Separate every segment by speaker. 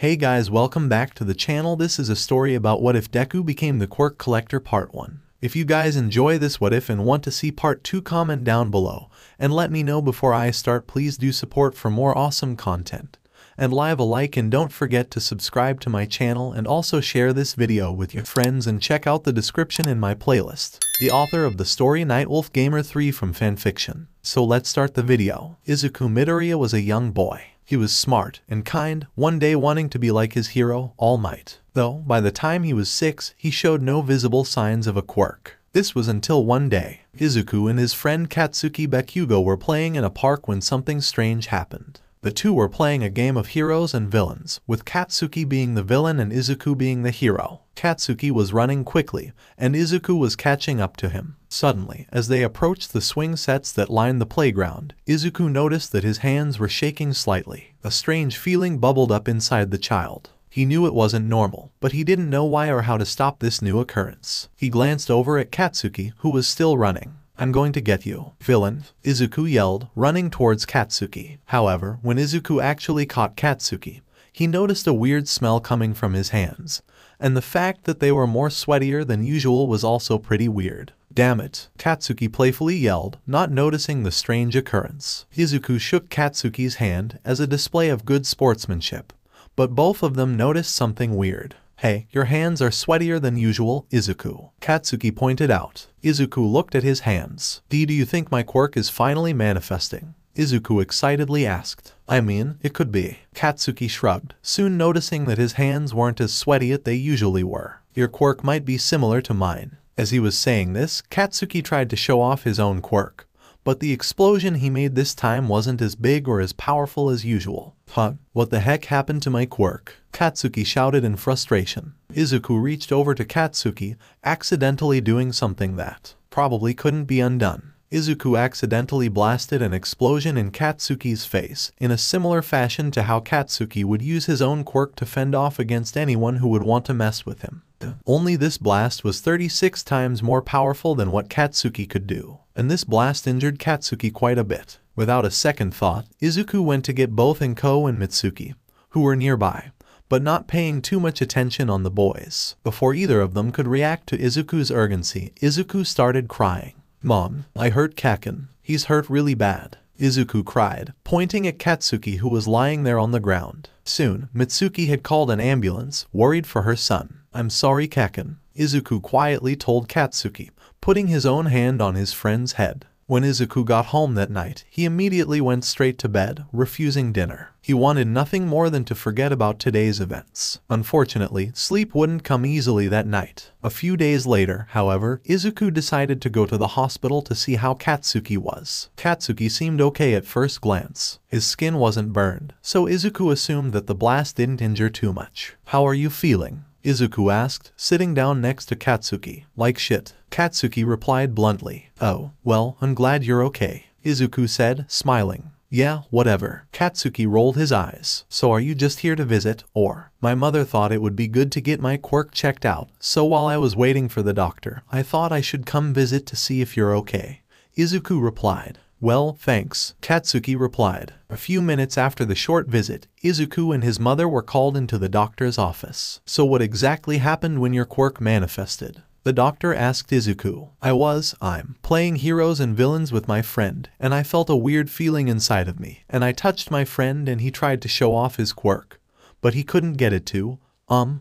Speaker 1: Hey guys, welcome back to the channel. This is a story about what if Deku became the quirk collector part 1. If you guys enjoy this what if and want to see part 2, comment down below and let me know before I start. Please do support for more awesome content and leave a like, and don't forget to subscribe to my channel and also share this video with your friends and check out the description in my playlist. The author of the story Nightwolf Gamer 3 from fanfiction. So let's start the video. Izuku Midoriya was a young boy. He was smart and kind, one day wanting to be like his hero, All Might. Though, by the time he was 6, he showed no visible signs of a quirk. This was until one day, Izuku and his friend Katsuki Bakugo were playing in a park when something strange happened. The two were playing a game of heroes and villains, with Katsuki being the villain and Izuku being the hero. Katsuki was running quickly, and Izuku was catching up to him. Suddenly, as they approached the swing sets that lined the playground, Izuku noticed that his hands were shaking slightly. A strange feeling bubbled up inside the child. He knew it wasn't normal, but he didn't know why or how to stop this new occurrence. He glanced over at Katsuki, who was still running. "I'm going to get you, villain," Izuku yelled, running towards Katsuki. However, when Izuku actually caught Katsuki, he noticed a weird smell coming from his hands, and the fact that they were more sweatier than usual was also pretty weird. "Damn it," Katsuki playfully yelled, not noticing the strange occurrence. Izuku shook Katsuki's hand as a display of good sportsmanship, but both of them noticed something weird. "Hey, your hands are sweatier than usual, Izuku," Katsuki pointed out. Izuku looked at his hands. Do you think my quirk is finally manifesting?" Izuku excitedly asked. "I mean, it could be." Katsuki shrugged, soon noticing that his hands weren't as sweaty as they usually were. "Your quirk might be similar to mine." As he was saying this, Katsuki tried to show off his own quirk, but the explosion he made this time wasn't as big or as powerful as usual. "Huh? What the heck happened to my quirk?" Katsuki shouted in frustration. Izuku reached over to Katsuki, accidentally doing something that probably couldn't be undone. Izuku accidentally blasted an explosion in Katsuki's face, in a similar fashion to how Katsuki would use his own quirk to fend off against anyone who would want to mess with him. Only this blast was 36 times more powerful than what Katsuki could do, and this blast injured Katsuki quite a bit. Without a second thought, Izuku went to get both 𝐒𝐭 and Mitsuki, who were nearby, but not paying too much attention on the boys. Before either of them could react to Izuku's urgency, Izuku started crying. "Mom, I hurt Kaken. He's hurt really bad," Izuku cried, pointing at Katsuki, who was lying there on the ground. Soon, Mitsuki had called an ambulance, worried for her son. "I'm sorry, Kaken," Izuku quietly told Katsuki, putting his own hand on his friend's head. When Izuku got home that night, he immediately went straight to bed, refusing dinner. He wanted nothing more than to forget about today's events. Unfortunately, sleep wouldn't come easily that night. A few days later, however, Izuku decided to go to the hospital to see how Katsuki was. Katsuki seemed okay at first glance. His skin wasn't burned, so Izuku assumed that the blast didn't injure too much. "How are you feeling?" Izuku asked, sitting down next to Katsuki. "Like shit," Katsuki replied bluntly. "Oh, well, I'm glad you're okay," Izuku said, smiling. "Yeah, whatever." Katsuki rolled his eyes. "So are you just here to visit, or?" "My mother thought it would be good to get my quirk checked out, so while I was waiting for the doctor, I thought I should come visit to see if you're okay," Izuku replied. "Well, thanks," Katsuki replied. A few minutes after the short visit, Izuku and his mother were called into the doctor's office. "So what exactly happened when your quirk manifested?" the doctor asked Izuku. I'm playing heroes and villains with my friend, and I felt a weird feeling inside of me, and I touched my friend and he tried to show off his quirk, but he couldn't get it to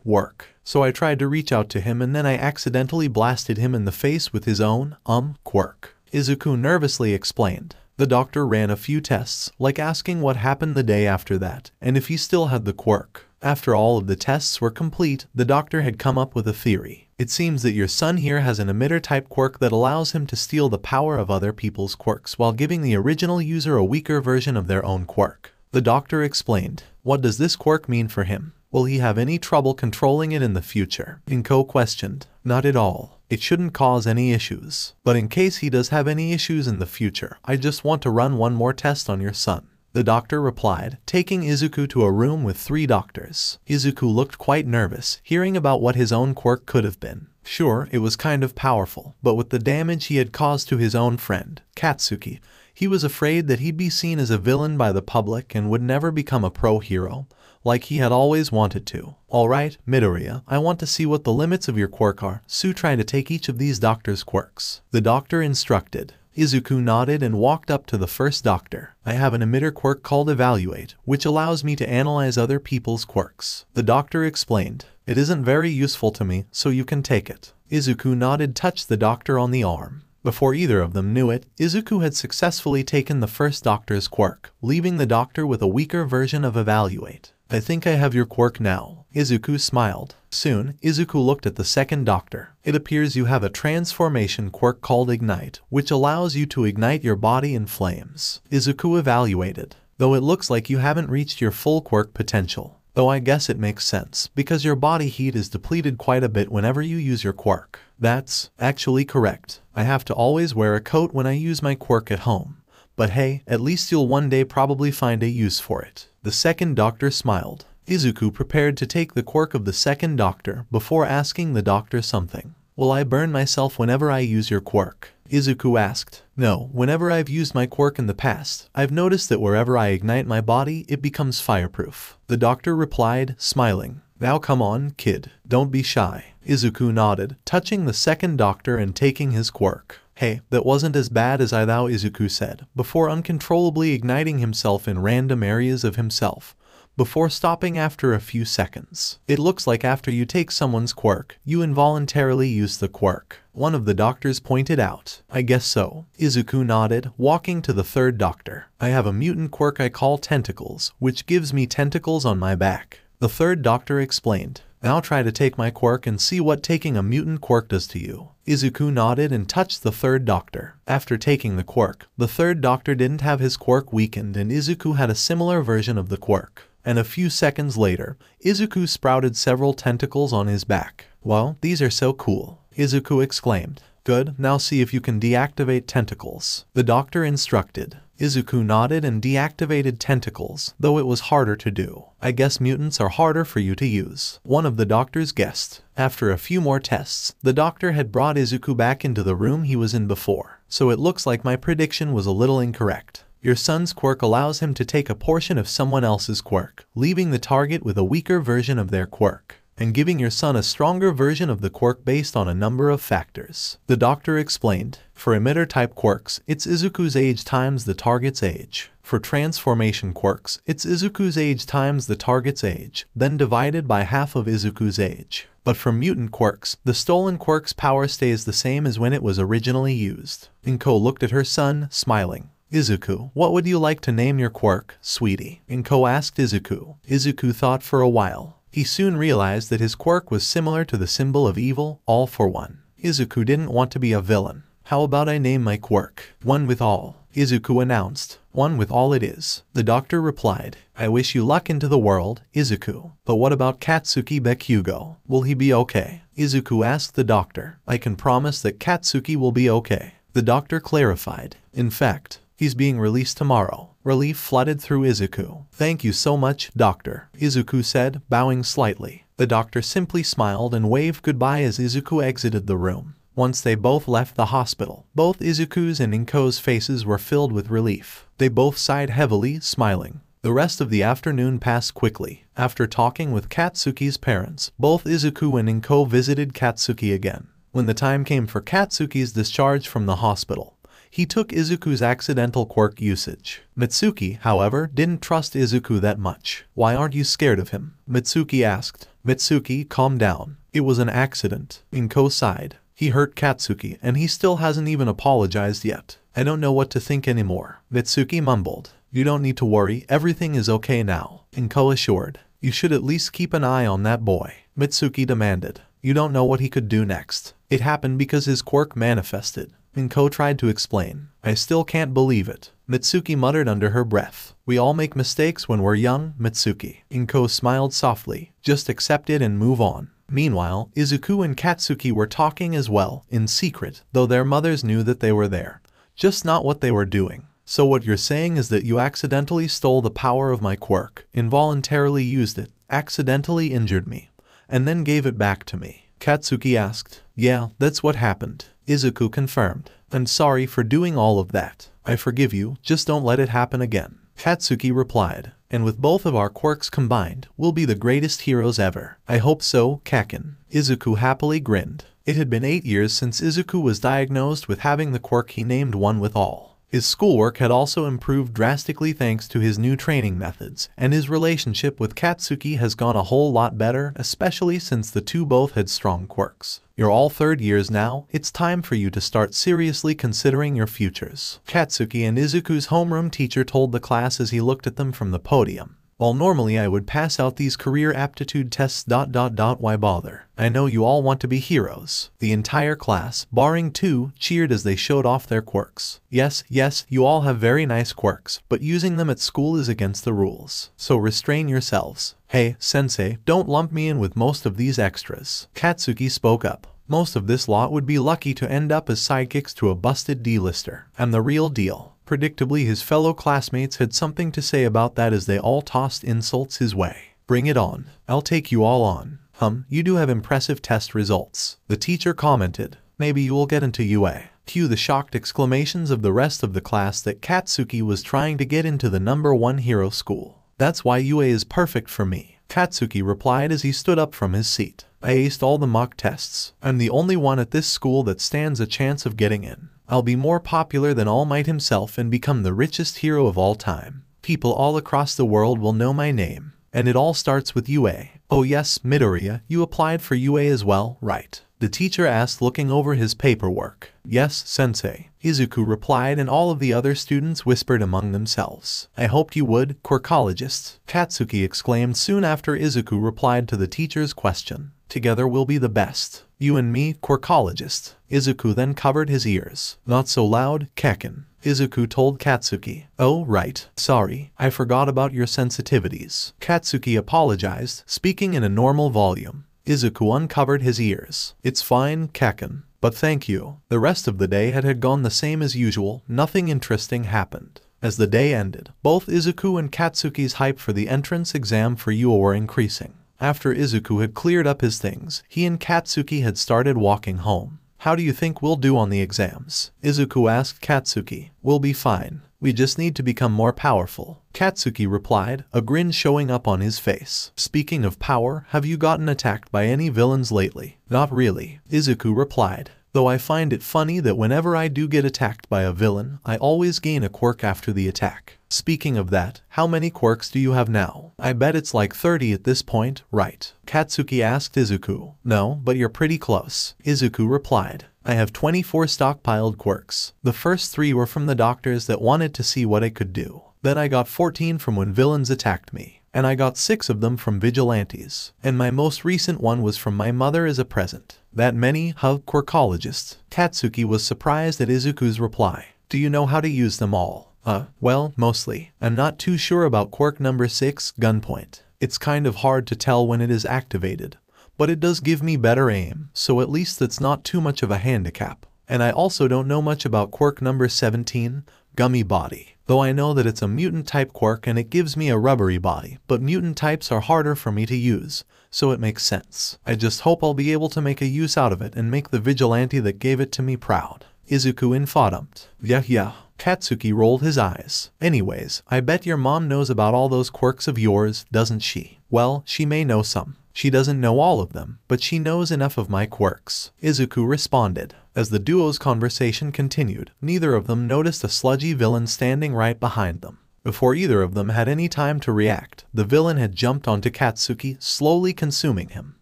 Speaker 1: work. So I tried to reach out to him and then I accidentally blasted him in the face with his own quirk," Izuku nervously explained. The doctor ran a few tests, like asking what happened the day after that, and if he still had the quirk. After all of the tests were complete, the doctor had come up with a theory. "It seems that your son here has an emitter-type quirk that allows him to steal the power of other people's quirks while giving the original user a weaker version of their own quirk," the doctor explained. "What does this quirk mean for him? Will he have any trouble controlling it in the future?" 𝐒𝐭 questioned. "Not at all. It shouldn't cause any issues. But in case he does have any issues in the future, I just want to run one more test on your son," the doctor replied, taking Izuku to a room with 3 doctors. Izuku looked quite nervous, hearing about what his own quirk could have been. Sure, it was kind of powerful, but with the damage he had caused to his own friend, Katsuki, he was afraid that he'd be seen as a villain by the public and would never become a pro hero, like he had always wanted to. Alright, Midoriya, I want to see what the limits of your quirk are, so try to take each of these doctor's quirks. The doctor instructed. Izuku nodded and walked up to the first doctor. I have an emitter quirk called Evaluate, which allows me to analyze other people's quirks. The doctor explained. It isn't very useful to me, so you can take it. Izuku nodded, touched the doctor on the arm. Before either of them knew it, Izuku had successfully taken the first doctor's quirk, leaving the doctor with a weaker version of Evaluate. I think I have your quirk now. Izuku smiled. Soon, Izuku looked at the second doctor. It appears you have a transformation quirk called Ignite, which allows you to ignite your body in flames. Izuku evaluated. Though it looks like you haven't reached your full quirk potential. Though I guess it makes sense, because your body heat is depleted quite a bit whenever you use your quirk. That's actually correct. I have to always wear a coat when I use my quirk at home. But hey, at least you'll one day probably find a use for it. The second doctor smiled. Izuku prepared to take the quirk of the second doctor before asking the doctor something. Will I burn myself whenever I use your quirk? Izuku asked. No, whenever I've used my quirk in the past, I've noticed that wherever I ignite my body, it becomes fireproof. The doctor replied, smiling. Now come on, kid. Don't be shy. Izuku nodded, touching the second doctor and taking his quirk. Hey, that wasn't as bad as I thought, Izuku said, before uncontrollably igniting himself in random areas of himself, before stopping after a few seconds. It looks like after you take someone's quirk, you involuntarily use the quirk. One of the doctors pointed out. I guess so. Izuku nodded, walking to the third doctor. I have a mutant quirk I call Tentacles, which gives me tentacles on my back. The third doctor explained. Now try to take my quirk and see what taking a mutant quirk does to you. Izuku nodded and touched the third doctor. After taking the quirk, the third doctor didn't have his quirk weakened and Izuku had a similar version of the quirk. And a few seconds later, Izuku sprouted several tentacles on his back. Well, these are so cool. Izuku exclaimed. Good, now see if you can deactivate tentacles. The doctor instructed. Izuku nodded and deactivated tentacles, though it was harder to do. I guess mutants are harder for you to use. One of the doctors guessed. After a few more tests, the doctor had brought Izuku back into the room he was in before. So it looks like my prediction was a little incorrect. Your son's quirk allows him to take a portion of someone else's quirk, leaving the target with a weaker version of their quirk, and giving your son a stronger version of the quirk based on a number of factors. The doctor explained. For emitter-type quirks, it's Izuku's age times the target's age. For transformation quirks, it's Izuku's age times the target's age, then divided by half of Izuku's age. But for mutant quirks, the stolen quirk's power stays the same as when it was originally used. 𝐭 looked at her son, smiling. Izuku, what would you like to name your quirk, sweetie? 𝐭 asked Izuku. Izuku thought for a while. He soon realized that his quirk was similar to the symbol of evil, all for one. Izuku didn't want to be a villain. How about I name my quirk? One with all, Izuku announced. One with all it is. The doctor replied. I wish you luck into the world, Izuku. But what about Katsuki Bekugo? Will he be okay? Izuku asked the doctor. I can promise that Katsuki will be okay. The doctor clarified. In fact, he's being released tomorrow. Relief flooded through Izuku. Thank you so much, doctor, Izuku said, bowing slightly. The doctor simply smiled and waved goodbye as Izuku exited the room. Once they both left the hospital, both Izuku's and 𝐭's faces were filled with relief. They both sighed heavily, smiling. The rest of the afternoon passed quickly. After talking with Katsuki's parents, both Izuku and 𝐭 visited Katsuki again. When the time came for Katsuki's discharge from the hospital, he took Izuku's accidental quirk usage. Mitsuki, however, didn't trust Izuku that much. Why aren't you scared of him? Mitsuki asked. Mitsuki, calm down. It was an accident. 𝐭 sighed. He hurt Katsuki and he still hasn't even apologized yet. I don't know what to think anymore. Mitsuki mumbled. You don't need to worry, everything is okay now, 𝐭 assured. You should at least keep an eye on that boy, Mitsuki demanded. You don't know what he could do next. It happened because his quirk manifested. 𝐭 tried to explain. I still can't believe it. Mitsuki muttered under her breath. We all make mistakes when we're young, Mitsuki. 𝐭 smiled softly. Just accept it and move on. Meanwhile, Izuku and Katsuki were talking as well, in secret, though their mothers knew that they were there. Just not what they were doing. So what you're saying is that you accidentally stole the power of my quirk, involuntarily used it, accidentally injured me, and then gave it back to me? Katsuki asked. Yeah, that's what happened, Izuku confirmed. I'm sorry for doing all of that. I forgive you, just don't let it happen again. Katsuki replied. and with both of our quirks combined, we'll be the greatest heroes ever. I hope so, Kakin. Izuku happily grinned. It had been 8 years since Izuku was diagnosed with having the quirk he named One with All. His schoolwork had also improved drastically thanks to his new training methods, and his relationship with Katsuki has gone a whole lot better, especially since the two both had strong quirks. You're all 3rd years now, it's time for you to start seriously considering your futures. Katsuki and Izuku's homeroom teacher told the class as he looked at them from the podium. While normally I would pass out these career aptitude tests ... why bother? I know you all want to be heroes. The entire class, barring 2, cheered as they showed off their quirks. Yes, you all have very nice quirks, but using them at school is against the rules. So restrain yourselves. Hey, sensei, don't lump me in with most of these extras. Katsuki spoke up. Most of this lot would be lucky to end up as sidekicks to a busted D-lister. I'm the real deal. Predictably, his fellow classmates had something to say about that as they all tossed insults his way. Bring it on. I'll take you all on. You do have impressive test results. The teacher commented. Maybe you will get into UA. Cue the shocked exclamations of the rest of the class that Katsuki was trying to get into the #1 hero school. That's why UA is perfect for me, Katsuki replied as he stood up from his seat. I aced all the mock tests. I'm the only one at this school that stands a chance of getting in. I'll be more popular than All Might himself and become the richest hero of all time. People all across the world will know my name. And it all starts with UA. Oh yes, Midoriya, you applied for UA as well, right? The teacher asked, looking over his paperwork. Yes, sensei, Izuku replied, and all of the other students whispered among themselves. I hoped you would, quirkologist, Katsuki exclaimed soon after Izuku replied to the teacher's question. Together we'll be the best. You and me, quirkologist. Izuku then covered his ears. Not so loud, Kakin, Izuku told Katsuki. Oh, right. Sorry, I forgot about your sensitivities. Katsuki apologized, speaking in a normal volume. Izuku uncovered his ears. It's fine, Kakin, but thank you. The rest of the day had gone the same as usual. Nothing interesting happened. As the day ended, both Izuku and Katsuki's hype for the entrance exam for UA were increasing. After Izuku had cleared up his things, he and Katsuki had started walking home. How do you think we'll do on the exams? Izuku asked Katsuki. We'll be fine. We just need to become more powerful, Katsuki replied, a grin showing up on his face. Speaking of power, have you gotten attacked by any villains lately? Not really, Izuku replied. Though I find it funny that whenever I do get attacked by a villain, I always gain a quirk after the attack. Speaking of that, how many quirks do you have now? I bet it's like 30 at this point, right? Katsuki asked Izuku. No, but you're pretty close, Izuku replied. I have 24 stockpiled quirks. The first 3 were from the doctors that wanted to see what I could do. Then I got 14 from when villains attacked me. And I got 6 of them from vigilantes. And my most recent one was from my mother as a present. That many, quirkologist. Katsuki was surprised at Izuku's reply. Do you know how to use them all? Well, mostly. I'm not too sure about quirk number 6, gunpoint. It's kind of hard to tell when it is activated. But it does give me better aim, so at least that's not too much of a handicap. And I also don't know much about quirk number 17, gummy body. Though I know that it's a mutant type quirk and it gives me a rubbery body, but mutant types are harder for me to use, so it makes sense. I just hope I'll be able to make a use out of it and make the vigilante that gave it to me proud. Izuku infodumped. Yeah. Katsuki rolled his eyes. Anyways, I bet your mom knows about all those quirks of yours, doesn't she? Well, she may know some. She doesn't know all of them, but she knows enough of my quirks, Izuku responded. As the duo's conversation continued, neither of them noticed a sludgy villain standing right behind them. Before either of them had any time to react, the villain had jumped onto Katsuki, slowly consuming him.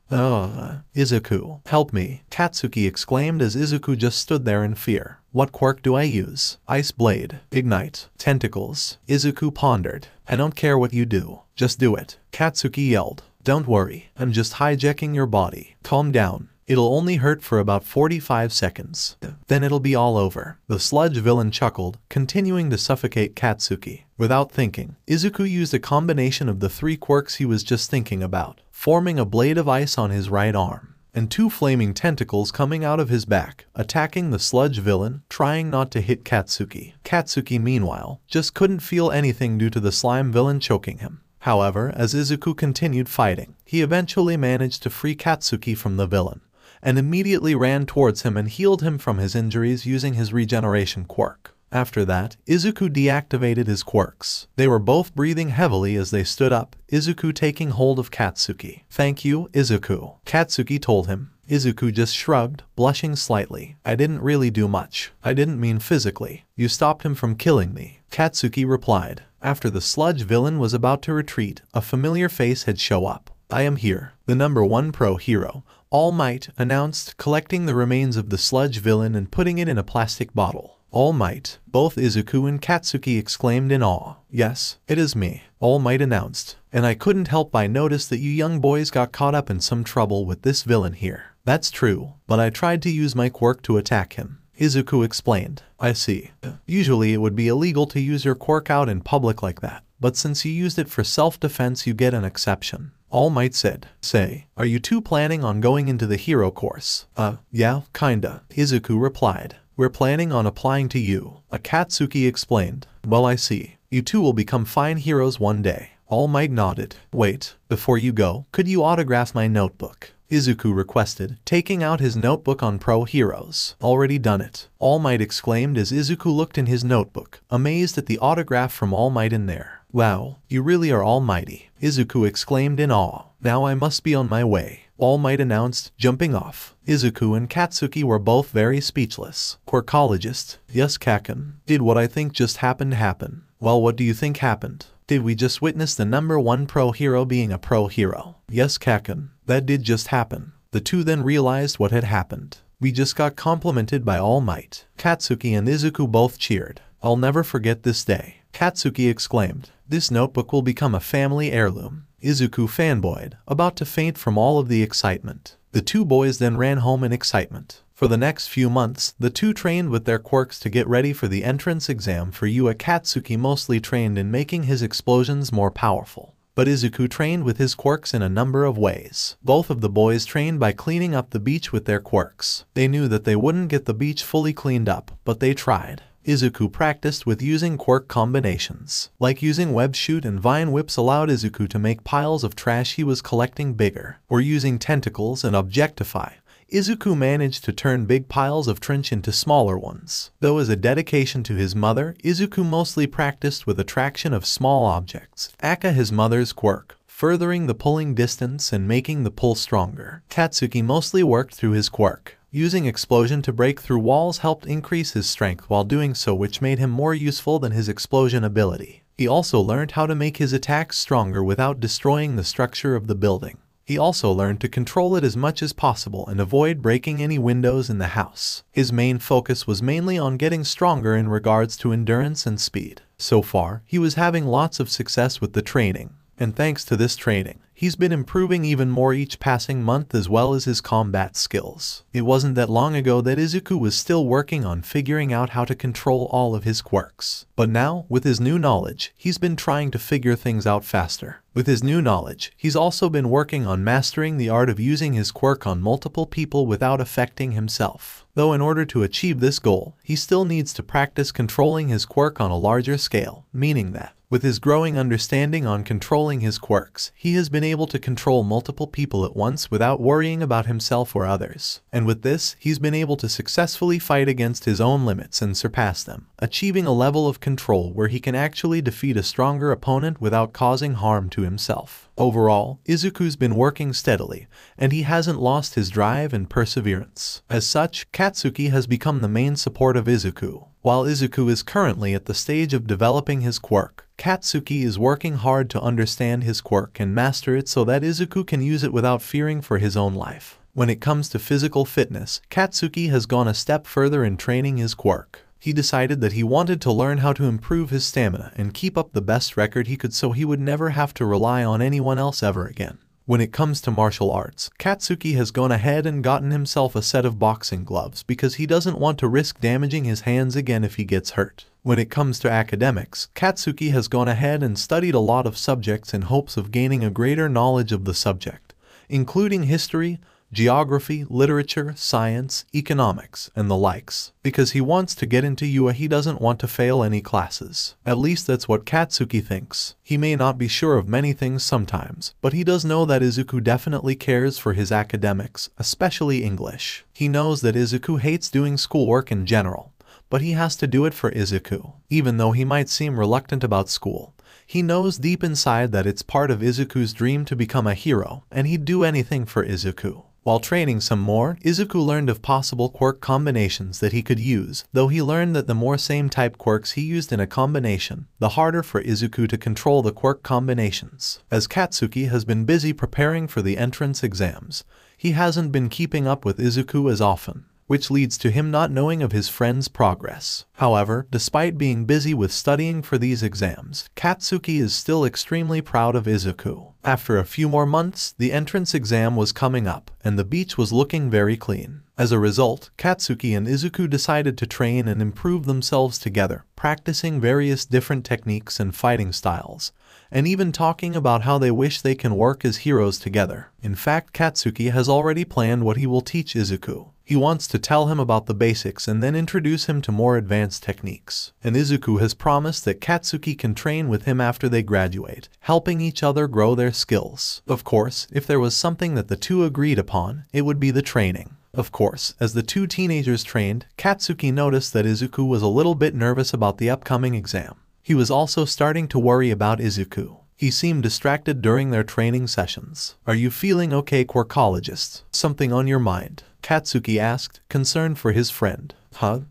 Speaker 1: Izuku, help me, Katsuki exclaimed as Izuku just stood there in fear. What quirk do I use? Ice Blade. Ignite. Tentacles. Izuku pondered. I don't care what you do. Just do it, Katsuki yelled. Don't worry, I'm just hijacking your body. Calm down. It'll only hurt for about 45 seconds. Then it'll be all over. The sludge villain chuckled, continuing to suffocate Katsuki. Without thinking, Izuku used a combination of the 3 quirks he was just thinking about, forming a blade of ice on his right arm, and 2 flaming tentacles coming out of his back, attacking the sludge villain, trying not to hit Katsuki. Katsuki, meanwhile, just couldn't feel anything due to the slime villain choking him. However, as Izuku continued fighting, he eventually managed to free Katsuki from the villain, and immediately ran towards him and healed him from his injuries using his regeneration quirk. After that, Izuku deactivated his quirks. They were both breathing heavily as they stood up, Izuku taking hold of Katsuki. "Thank you, Izuku," Katsuki told him. Izuku just shrugged, blushing slightly. "I didn't really do much. I didn't mean physically. You stopped him from killing me," Katsuki replied. After the sludge villain was about to retreat, a familiar face had shown up. "I am here." The number 1 pro hero, All Might, announced, collecting the remains of the sludge villain and putting it in a plastic bottle. "All Might," both Izuku and Katsuki exclaimed in awe. "Yes, it is me," All Might announced. "And I couldn't help but notice that you young boys got caught up in some trouble with this villain here." "That's true, but I tried to use my quirk to attack him," Izuku explained. "I see. Usually it would be illegal to use your quirk out in public like that, but since you used it for self-defense you get an exception," All Might said. "Say, are you two planning on going into the hero course?" Yeah, kinda," Izuku replied. "We're planning on applying to you," Akatsuki explained. "Well, I see. You two will become fine heroes one day." All Might nodded. "Wait, before you go, could you autograph my notebook?" Izuku requested, taking out his notebook on pro heroes. "Already done it," All Might exclaimed as Izuku looked in his notebook, amazed at the autograph from All Might in there. "Wow, you really are almighty," Izuku exclaimed in awe. "Now I must be on my way," All Might announced, jumping off. Izuku and Katsuki were both very speechless. "Quirkologist, yes Kaken. Did what I think just happened happen?" "Well, what do you think happened? Did we just witness the number 1 pro hero being a pro hero?" "Yes Kaken, that did just happen." The two then realized what had happened. "We just got complimented by All Might." Katsuki and Izuku both cheered. "I'll never forget this day," Katsuki exclaimed. "This notebook will become a family heirloom." Izuku fanboyed, about to faint from all of the excitement. The two boys then ran home in excitement. For the next few months, the two trained with their quirks to get ready for the entrance exam for UA. Katsuki mostly trained in making his explosions more powerful, but Izuku trained with his quirks in a number of ways. Both of the boys trained by cleaning up the beach with their quirks. They knew that they wouldn't get the beach fully cleaned up, but they tried. Izuku practiced with using quirk combinations, like using web shoot and vine whips allowed Izuku to make piles of trash he was collecting bigger, or using tentacles and objectify. Izuku managed to turn big piles of trench into smaller ones. Though as a dedication to his mother, Izuku mostly practiced with attraction of small objects, aka his mother's quirk, furthering the pulling distance and making the pull stronger. Katsuki mostly worked through his quirk. Using explosion to break through walls helped increase his strength while doing so, which made him more useful than his explosion ability. He also learned how to make his attacks stronger without destroying the structure of the building. He also learned to control it as much as possible and avoid breaking any windows in the house. His main focus was mainly on getting stronger in regards to endurance and speed. So far, he was having lots of success with the training. And thanks to this training, he's been improving even more each passing month as well as his combat skills. It wasn't that long ago that Izuku was still working on figuring out how to control all of his quirks. But now, with his new knowledge, he's been trying to figure things out faster. With his new knowledge, he's also been working on mastering the art of using his quirk on multiple people without affecting himself. Though in order to achieve this goal, he still needs to practice controlling his quirk on a larger scale, meaning that, with his growing understanding on controlling his quirks, he has been able to control multiple people at once without worrying about himself or others. And with this, he's been able to successfully fight against his own limits and surpass them, achieving a level of control where he can actually defeat a stronger opponent without causing harm to himself. Overall, Izuku's been working steadily, and he hasn't lost his drive and perseverance. As such, Katsuki has become the main support of Izuku. While Izuku is currently at the stage of developing his quirk, Katsuki is working hard to understand his quirk and master it so that Izuku can use it without fearing for his own life. When it comes to physical fitness, Katsuki has gone a step further in training his quirk. He decided that he wanted to learn how to improve his stamina and keep up the best record he could so he would never have to rely on anyone else ever again. When it comes to martial arts, Katsuki has gone ahead and gotten himself a set of boxing gloves because he doesn't want to risk damaging his hands again if he gets hurt. When it comes to academics, Katsuki has gone ahead and studied a lot of subjects in hopes of gaining a greater knowledge of the subject, including history, geography, literature, science, economics, and the likes. Because he wants to get into UA, he doesn't want to fail any classes. At least that's what Katsuki thinks. He may not be sure of many things sometimes, but he does know that Izuku definitely cares for his academics, especially English. He knows that Izuku hates doing schoolwork in general, but he has to do it for Izuku. Even though he might seem reluctant about school, he knows deep inside that it's part of Izuku's dream to become a hero, and he'd do anything for Izuku. While training some more, Izuku learned of possible quirk combinations that he could use, though he learned that the more same-type quirks he used in a combination, the harder for Izuku to control the quirk combinations. As Katsuki has been busy preparing for the entrance exams, he hasn't been keeping up with Izuku as often, which leads to him not knowing of his friend's progress. However, despite being busy with studying for these exams, Katsuki is still extremely proud of Izuku. After a few more months, the entrance exam was coming up, and the beach was looking very clean. As a result, Katsuki and Izuku decided to train and improve themselves together, practicing various different techniques and fighting styles, and even talking about how they wish they can work as heroes together. In fact, Katsuki has already planned what he will teach Izuku. He wants to tell him about the basics and then introduce him to more advanced techniques. And Izuku has promised that Katsuki can train with him after they graduate, helping each other grow their skills. Of course, if there was something that the two agreed upon, it would be the training. Of course, as the two teenagers trained, Katsuki noticed that Izuku was a little bit nervous about the upcoming exam. He was also starting to worry about Izuku. He seemed distracted during their training sessions. "Are you feeling okay, quirkologist? Something on your mind?" Katsuki asked, concerned for his friend.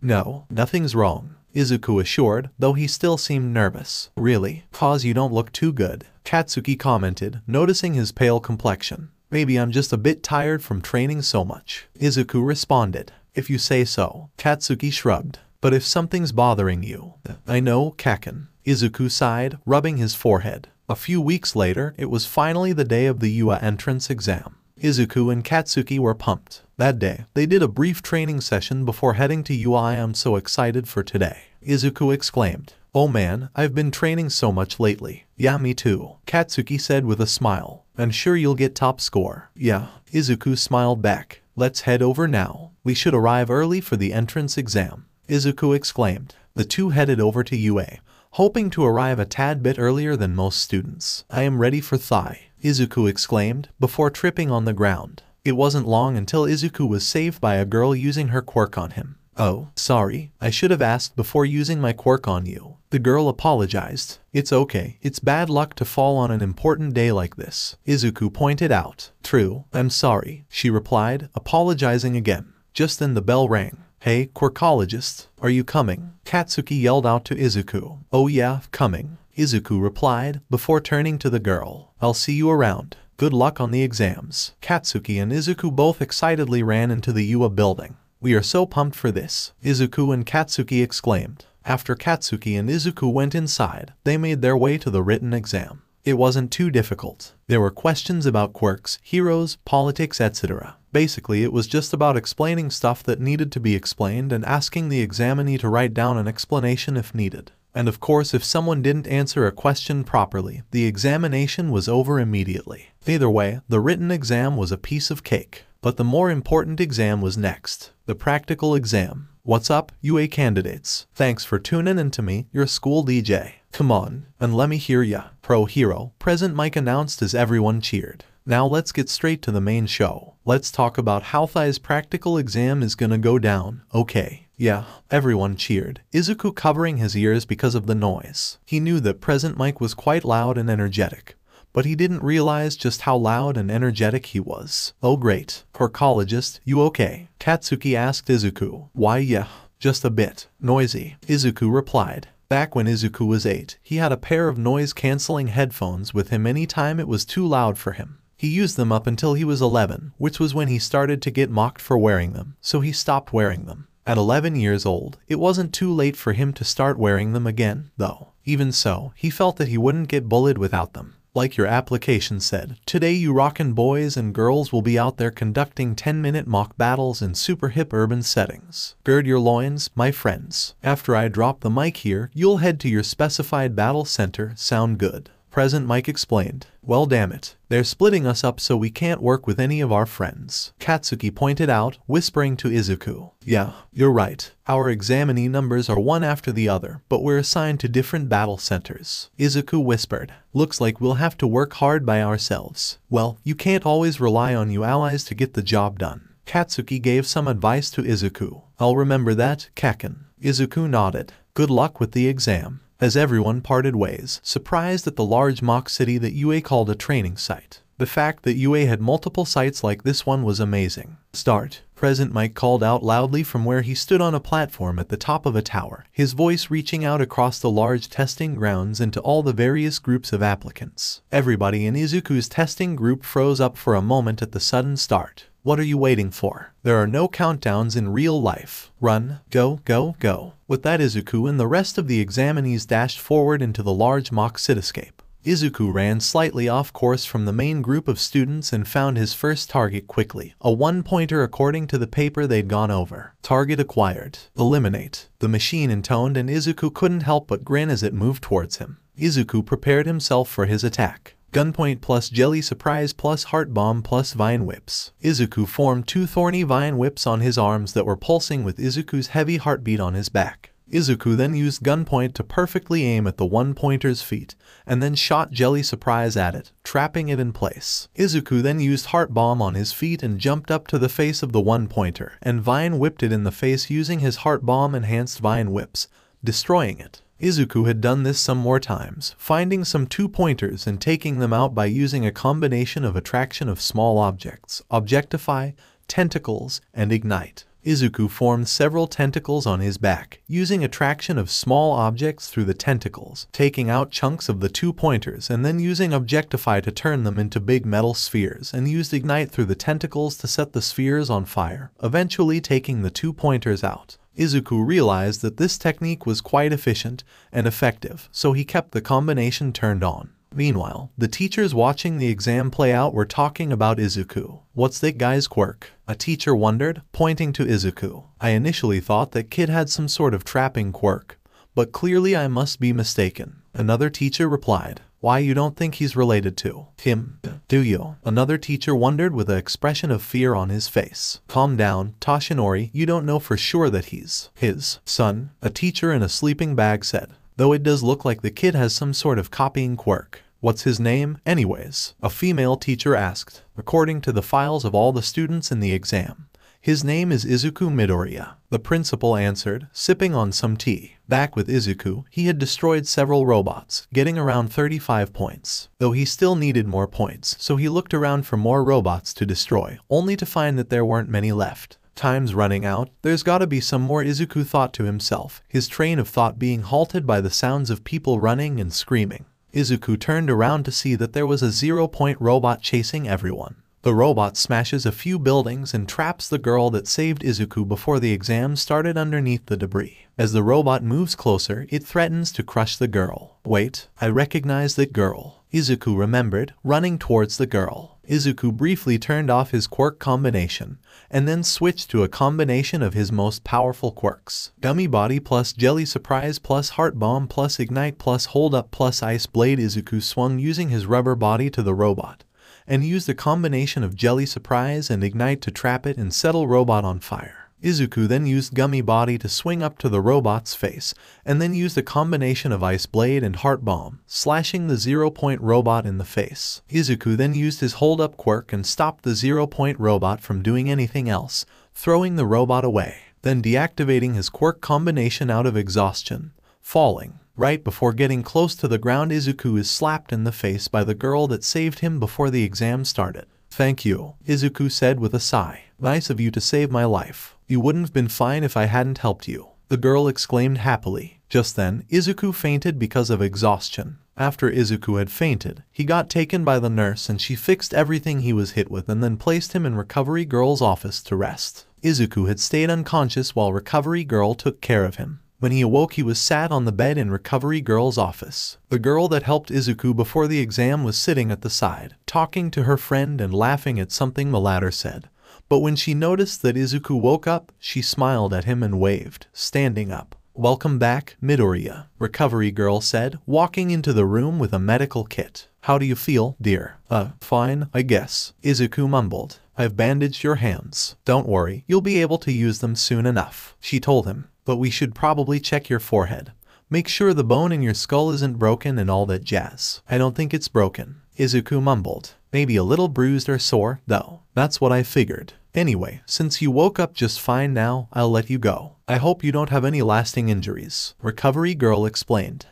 Speaker 1: No, nothing's wrong," Izuku assured, though he still seemed nervous. "Really? 'Cause you don't look too good," Katsuki commented, noticing his pale complexion. "Maybe I'm just a bit tired from training so much," Izuku responded. "If you say so," Katsuki shrugged. "But if something's bothering you..." "I know, Kaken," Izuku sighed, rubbing his forehead. A few weeks later, it was finally the day of the UA entrance exam. Izuku and Katsuki were pumped. That day, they did a brief training session before heading to UA. "I am so excited for today," Izuku exclaimed. "Oh man, I've been training so much lately." "Yeah, me too," Katsuki said with a smile. "I'm sure you'll get top score." "Yeah," Izuku smiled back. "Let's head over now. We should arrive early for the entrance exam," Izuku exclaimed. The two headed over to UA, hoping to arrive a tad bit earlier than most students. "I am ready for Thigh," Izuku exclaimed, before tripping on the ground. It wasn't long until Izuku was saved by a girl using her quirk on him. "Oh, sorry, I should have asked before using my quirk on you," the girl apologized. "It's okay, it's bad luck to fall on an important day like this," Izuku pointed out. "True, I'm sorry," she replied, apologizing again. Just then the bell rang. "Hey, quirkologist, are you coming?" Katsuki yelled out to Izuku. "Oh yeah, coming," Izuku replied, before turning to the girl. "I'll see you around. Good luck on the exams." Katsuki and Izuku both excitedly ran into the UA building. "We are so pumped for this," Izuku and Katsuki exclaimed. After Katsuki and Izuku went inside, they made their way to the written exam. It wasn't too difficult. There were questions about quirks, heroes, politics, etc. Basically, it was just about explaining stuff that needed to be explained and asking the examinee to write down an explanation if needed. And of course, if someone didn't answer a question properly, the examination was over immediately. Either way, the written exam was a piece of cake. But the more important exam was next, the practical exam. "What's up, UA candidates? Thanks for tuning in to me, your school DJ. Come on, and let me hear ya." Pro Hero, Present Mike announced as everyone cheered. "Now let's get straight to the main show. Let's talk about how Thai's practical exam is gonna go down, okay?" "Yeah," everyone cheered, Izuku covering his ears because of the noise. He knew that Present Mike was quite loud and energetic, but he didn't realize just how loud and energetic he was. "Oh great, quirkologist, you okay?" Katsuki asked Izuku. "Why yeah, just a bit noisy," Izuku replied. Back when Izuku was 8, he had a pair of noise-canceling headphones with him anytime it was too loud for him. He used them up until he was 11, which was when he started to get mocked for wearing them, so he stopped wearing them. At 11 years old, it wasn't too late for him to start wearing them again, though. Even so, he felt that he wouldn't get bullied without them. Like your application said, today you rockin' boys and girls will be out there conducting 10-minute mock battles in super hip urban settings. Gird your loins, my friends. After I drop the mic here, you'll head to your specified battle center. Sound good? Present Mike explained. "Well damn it, they're splitting us up so we can't work with any of our friends," Katsuki pointed out, whispering to Izuku. "Yeah, you're right. Our examinee numbers are one after the other, but we're assigned to different battle centers," Izuku whispered. "Looks like we'll have to work hard by ourselves." "Well, you can't always rely on you allies to get the job done." Katsuki gave some advice to Izuku. I'll remember that, 𝐻𝐿. Izuku nodded. Good luck with the exam. As everyone parted ways, surprised at the large mock city that 𝐂𝐬 called a training site. The fact that 𝐂𝐬 had multiple sites like this one was amazing. Start. President Mike called out loudly from where he stood on a platform at the top of a tower, his voice reaching out across the large testing grounds into all the various groups of applicants. Everybody in Izuku's testing group froze up for a moment at the sudden start. What are you waiting for? There are no countdowns in real life. Run, go, go, go. With that, Izuku and the rest of the examinees dashed forward into the large mock cityscape. Izuku ran slightly off course from the main group of students and found his first target quickly, a one-pointer according to the paper they'd gone over. Target acquired. Eliminate. The machine intoned, and Izuku couldn't help but grin as it moved towards him. Izuku prepared himself for his attack. Gunpoint plus Jelly Surprise plus Heart Bomb plus Vine Whips. Izuku formed 2 thorny vine whips on his arms that were pulsing with Izuku's heavy heartbeat on his back. Izuku then used Gunpoint to perfectly aim at the one-pointer's feet, and then shot Jelly Surprise at it, trapping it in place. Izuku then used Heart Bomb on his feet and jumped up to the face of the one-pointer, and Vine whipped it in the face using his Heart Bomb-enhanced Vine Whips, destroying it. Izuku had done this some more times, finding some 2-pointers and taking them out by using a combination of attraction of small objects, objectify, tentacles, and ignite. Izuku formed several tentacles on his back, using attraction of small objects through the tentacles, taking out chunks of the 2-pointers and then using objectify to turn them into big metal spheres, and used ignite through the tentacles to set the spheres on fire, eventually taking the 2-pointers out. Izuku realized that this technique was quite efficient and effective, so he kept the combination turned on. Meanwhile, the teachers watching the exam play out were talking about Izuku. "What's that guy's quirk?" a teacher wondered, pointing to Izuku. "I initially thought that kid had some sort of trapping quirk, but clearly I must be mistaken." Another teacher replied, "Why, you don't think he's related to him, do you?" Another teacher wondered with an expression of fear on his face. "Calm down, Toshinori, you don't know for sure that he's his son," a teacher in a sleeping bag said. "Though it does look like the kid has some sort of copying quirk." "What's his name, anyways?" a female teacher asked. According to the files of all the students in the exam, his name is Izuku Midoriya, the principal answered, sipping on some tea. Back with Izuku, he had destroyed several robots, getting around 35 points. Though he still needed more points, so he looked around for more robots to destroy, only to find that there weren't many left. Time's running out, there's gotta be some more, Izuku thought to himself, his train of thought being halted by the sounds of people running and screaming. Izuku turned around to see that there was a 0-point robot chasing everyone. The robot smashes a few buildings and traps the girl that saved Izuku before the exam started underneath the debris. As the robot moves closer, it threatens to crush the girl. "Wait, I recognize that girl," Izuku remembered, running towards the girl. Izuku briefly turned off his quirk combination, and then switched to a combination of his most powerful quirks. Gummy Body plus Jelly Surprise plus Heart Bomb plus Ignite plus Hold Up plus Ice Blade. Izuku swung using his rubber body to the robot, and used a combination of Jelly Surprise and Ignite to trap it and settle robot on fire. Izuku then used Gummy Body to swing up to the robot's face, and then used a combination of Ice Blade and Heart Bomb, slashing the 0-point robot in the face. Izuku then used his Hold Up quirk and stopped the 0-point robot from doing anything else, throwing the robot away, then deactivating his quirk combination out of exhaustion, falling. Right before getting close to the ground, Izuku is slapped in the face by the girl that saved him before the exam started. "Thank you," Izuku said with a sigh. "Nice of you to save my life. You wouldn't have been fine if I hadn't helped you," the girl exclaimed happily. Just then, Izuku fainted because of exhaustion. After Izuku had fainted, he got taken by the nurse and she fixed everything he was hit with and then placed him in Recovery Girl's office to rest. Izuku had stayed unconscious while Recovery Girl took care of him. When he awoke, he was sat on the bed in Recovery Girl's office. The girl that helped Izuku before the exam was sitting at the side, talking to her friend and laughing at something the latter said. But when she noticed that Izuku woke up, she smiled at him and waved, standing up. "Welcome back, Midoriya," Recovery Girl said, walking into the room with a medical kit. "How do you feel, dear?" Fine, I guess," Izuku mumbled. "I've bandaged your hands. Don't worry, you'll be able to use them soon enough," she told him. "But we should probably check your forehead. Make sure the bone in your skull isn't broken and all that jazz." "I don't think it's broken," Izuku mumbled. Maybe a little bruised or sore, though. That's what I figured. Anyway, since you woke up just fine now, I'll let you go. I hope you don't have any lasting injuries. Recovery girl explained.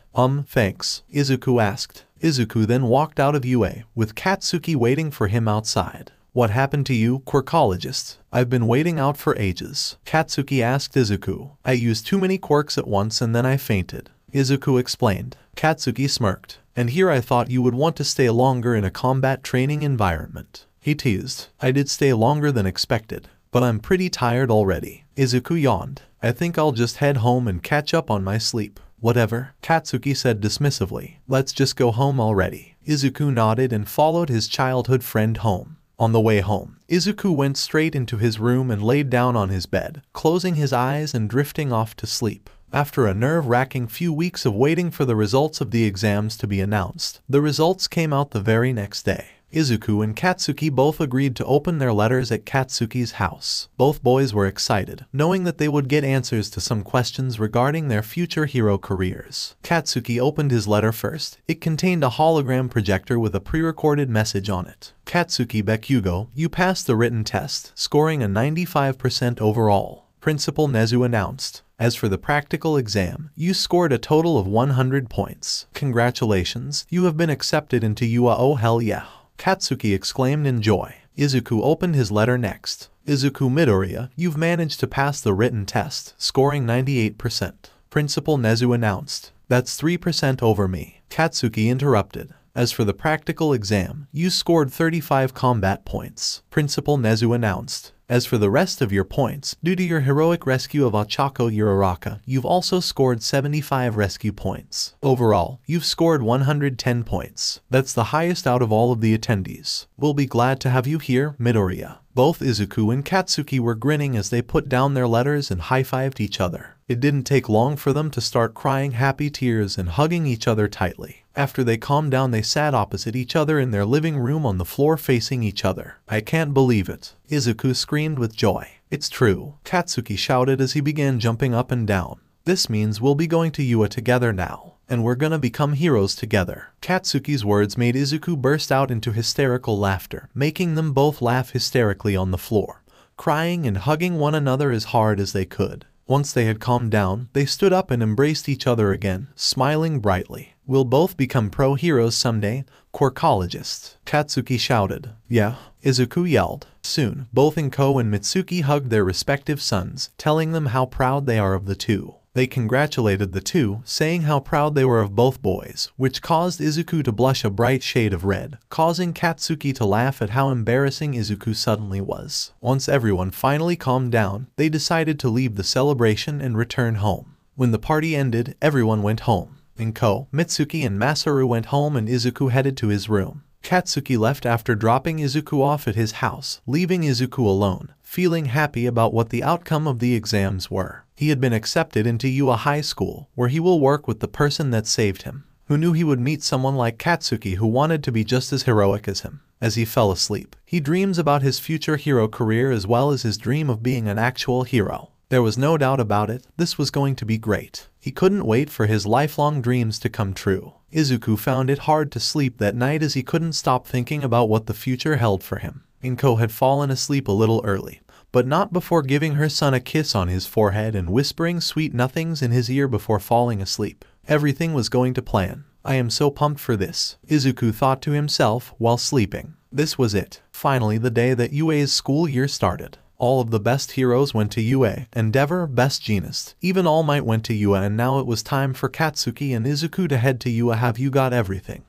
Speaker 1: Thanks, Izuku asked. Izuku then walked out of UA, with Katsuki waiting for him outside. What happened to you, quirkologist? I've been waiting out for ages. Katsuki asked Izuku. I used too many quirks at once and then I fainted. Izuku explained. Katsuki smirked. And here I thought you would want to stay longer in a combat training environment. He teased. I did stay longer than expected, but I'm pretty tired already. Izuku yawned. I think I'll just head home and catch up on my sleep. Whatever, Katsuki said dismissively. Let's just go home already. Izuku nodded and followed his childhood friend home. On the way home, Izuku went straight into his room and laid down on his bed, closing his eyes and drifting off to sleep. After a nerve-wracking few weeks of waiting for the results of the exams to be announced, the results came out the very next day. Izuku and Katsuki both agreed to open their letters at Katsuki's house. Both boys were excited, knowing that they would get answers to some questions regarding their future hero careers. Katsuki opened his letter first. It contained a hologram projector with a pre-recorded message on it. Katsuki Bakugo, you passed the written test, scoring a 95% overall. Principal Nezu announced. As for the practical exam, you scored a total of 100 points. Congratulations, you have been accepted into UA. Oh hell yeah. Katsuki exclaimed in joy. Izuku opened his letter next. Izuku Midoriya, you've managed to pass the written test, scoring 98%. Principal Nezu announced. That's 3% over me. Katsuki interrupted. As for the practical exam, you scored 35 combat points. Principal Nezu announced. As for the rest of your points, due to your heroic rescue of 𝐒𝐻𝐸𝐽𝐻𝐸𝐻𝐸𝐻𝐸𝐻, you've also scored 75 rescue points. Overall, you've scored 110 points. That's the highest out of all of the attendees. We'll be glad to have you here, Midoriya. Both Izuku and Katsuki were grinning as they put down their letters and high-fived each other. It didn't take long for them to start crying happy tears and hugging each other tightly. After they calmed down, they sat opposite each other in their living room on the floor facing each other. I can't believe it. Izuku screamed with joy. It's true, Katsuki shouted as he began jumping up and down. This means we'll be going to UA together now, and we're gonna become heroes together. Katsuki's words made Izuku burst out into hysterical laughter, making them both laugh hysterically on the floor, crying and hugging one another as hard as they could. Once they had calmed down, they stood up and embraced each other again, smiling brightly. We'll both become pro heroes someday, quirkologist. Katsuki shouted. Yeah, Izuku yelled. Soon, both 𝐒𝐭 and Mitsuki hugged their respective sons, telling them how proud they are of the two. They congratulated the two, saying how proud they were of both boys, which caused Izuku to blush a bright shade of red, causing Katsuki to laugh at how embarrassing Izuku suddenly was. Once everyone finally calmed down, they decided to leave the celebration and return home. When the party ended, everyone went home. 𝐒𝐭, Mitsuki and Masaru went home and Izuku headed to his room. Katsuki left after dropping Izuku off at his house, leaving Izuku alone, feeling happy about what the outcome of the exams were. He had been accepted into UA High School, where he will work with the person that saved him. Who knew he would meet someone like Katsuki who wanted to be just as heroic as him? As he fell asleep, he dreams about his future hero career as well as his dream of being an actual hero. There was no doubt about it, this was going to be great. He couldn't wait for his lifelong dreams to come true. Izuku found it hard to sleep that night as he couldn't stop thinking about what the future held for him. 𝗏𝐭 had fallen asleep a little early, but not before giving her son a kiss on his forehead and whispering sweet nothings in his ear before falling asleep. Everything was going to plan. I am so pumped for this, Izuku thought to himself while sleeping. This was it. Finally, the day that UA's school year started. All of the best heroes went to UA, Endeavor, Best Jeanist. Even All Might went to UA, and now it was time for Katsuki and Izuku to head to UA. Have you got everything?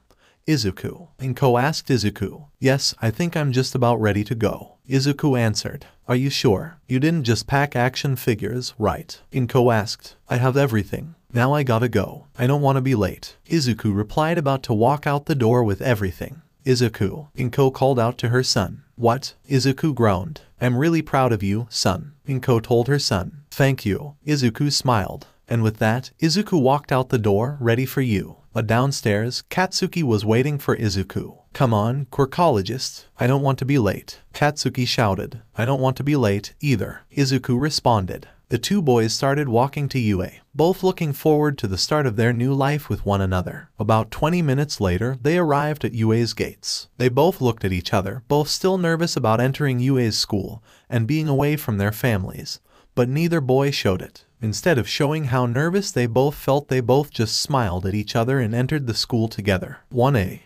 Speaker 1: Izuku. 𝗏𝐭 asked Izuku. Yes, I think I'm just about ready to go. Izuku answered. Are you sure? You didn't just pack action figures, right? 𝗏𝐭 asked. I have everything. Now I gotta go. I don't want to be late. Izuku replied, about to walk out the door with everything. Izuku. 𝗏𝐭 called out to her son. What? Izuku groaned. I'm really proud of you, son. 𝗏𝐭 told her son. Thank you. Izuku smiled. And with that, Izuku walked out the door, ready for you. But downstairs, Katsuki was waiting for Izuku. Come on, quirkologist. I don't want to be late. Katsuki shouted. I don't want to be late, either. Izuku responded. The two boys started walking to UA, both looking forward to the start of their new life with one another. About 20 minutes later, they arrived at UA's gates. They both looked at each other, both still nervous about entering UA's school and being away from their families, but neither boy showed it. Instead of showing how nervous they both felt, they both just smiled at each other and entered the school together. 1A.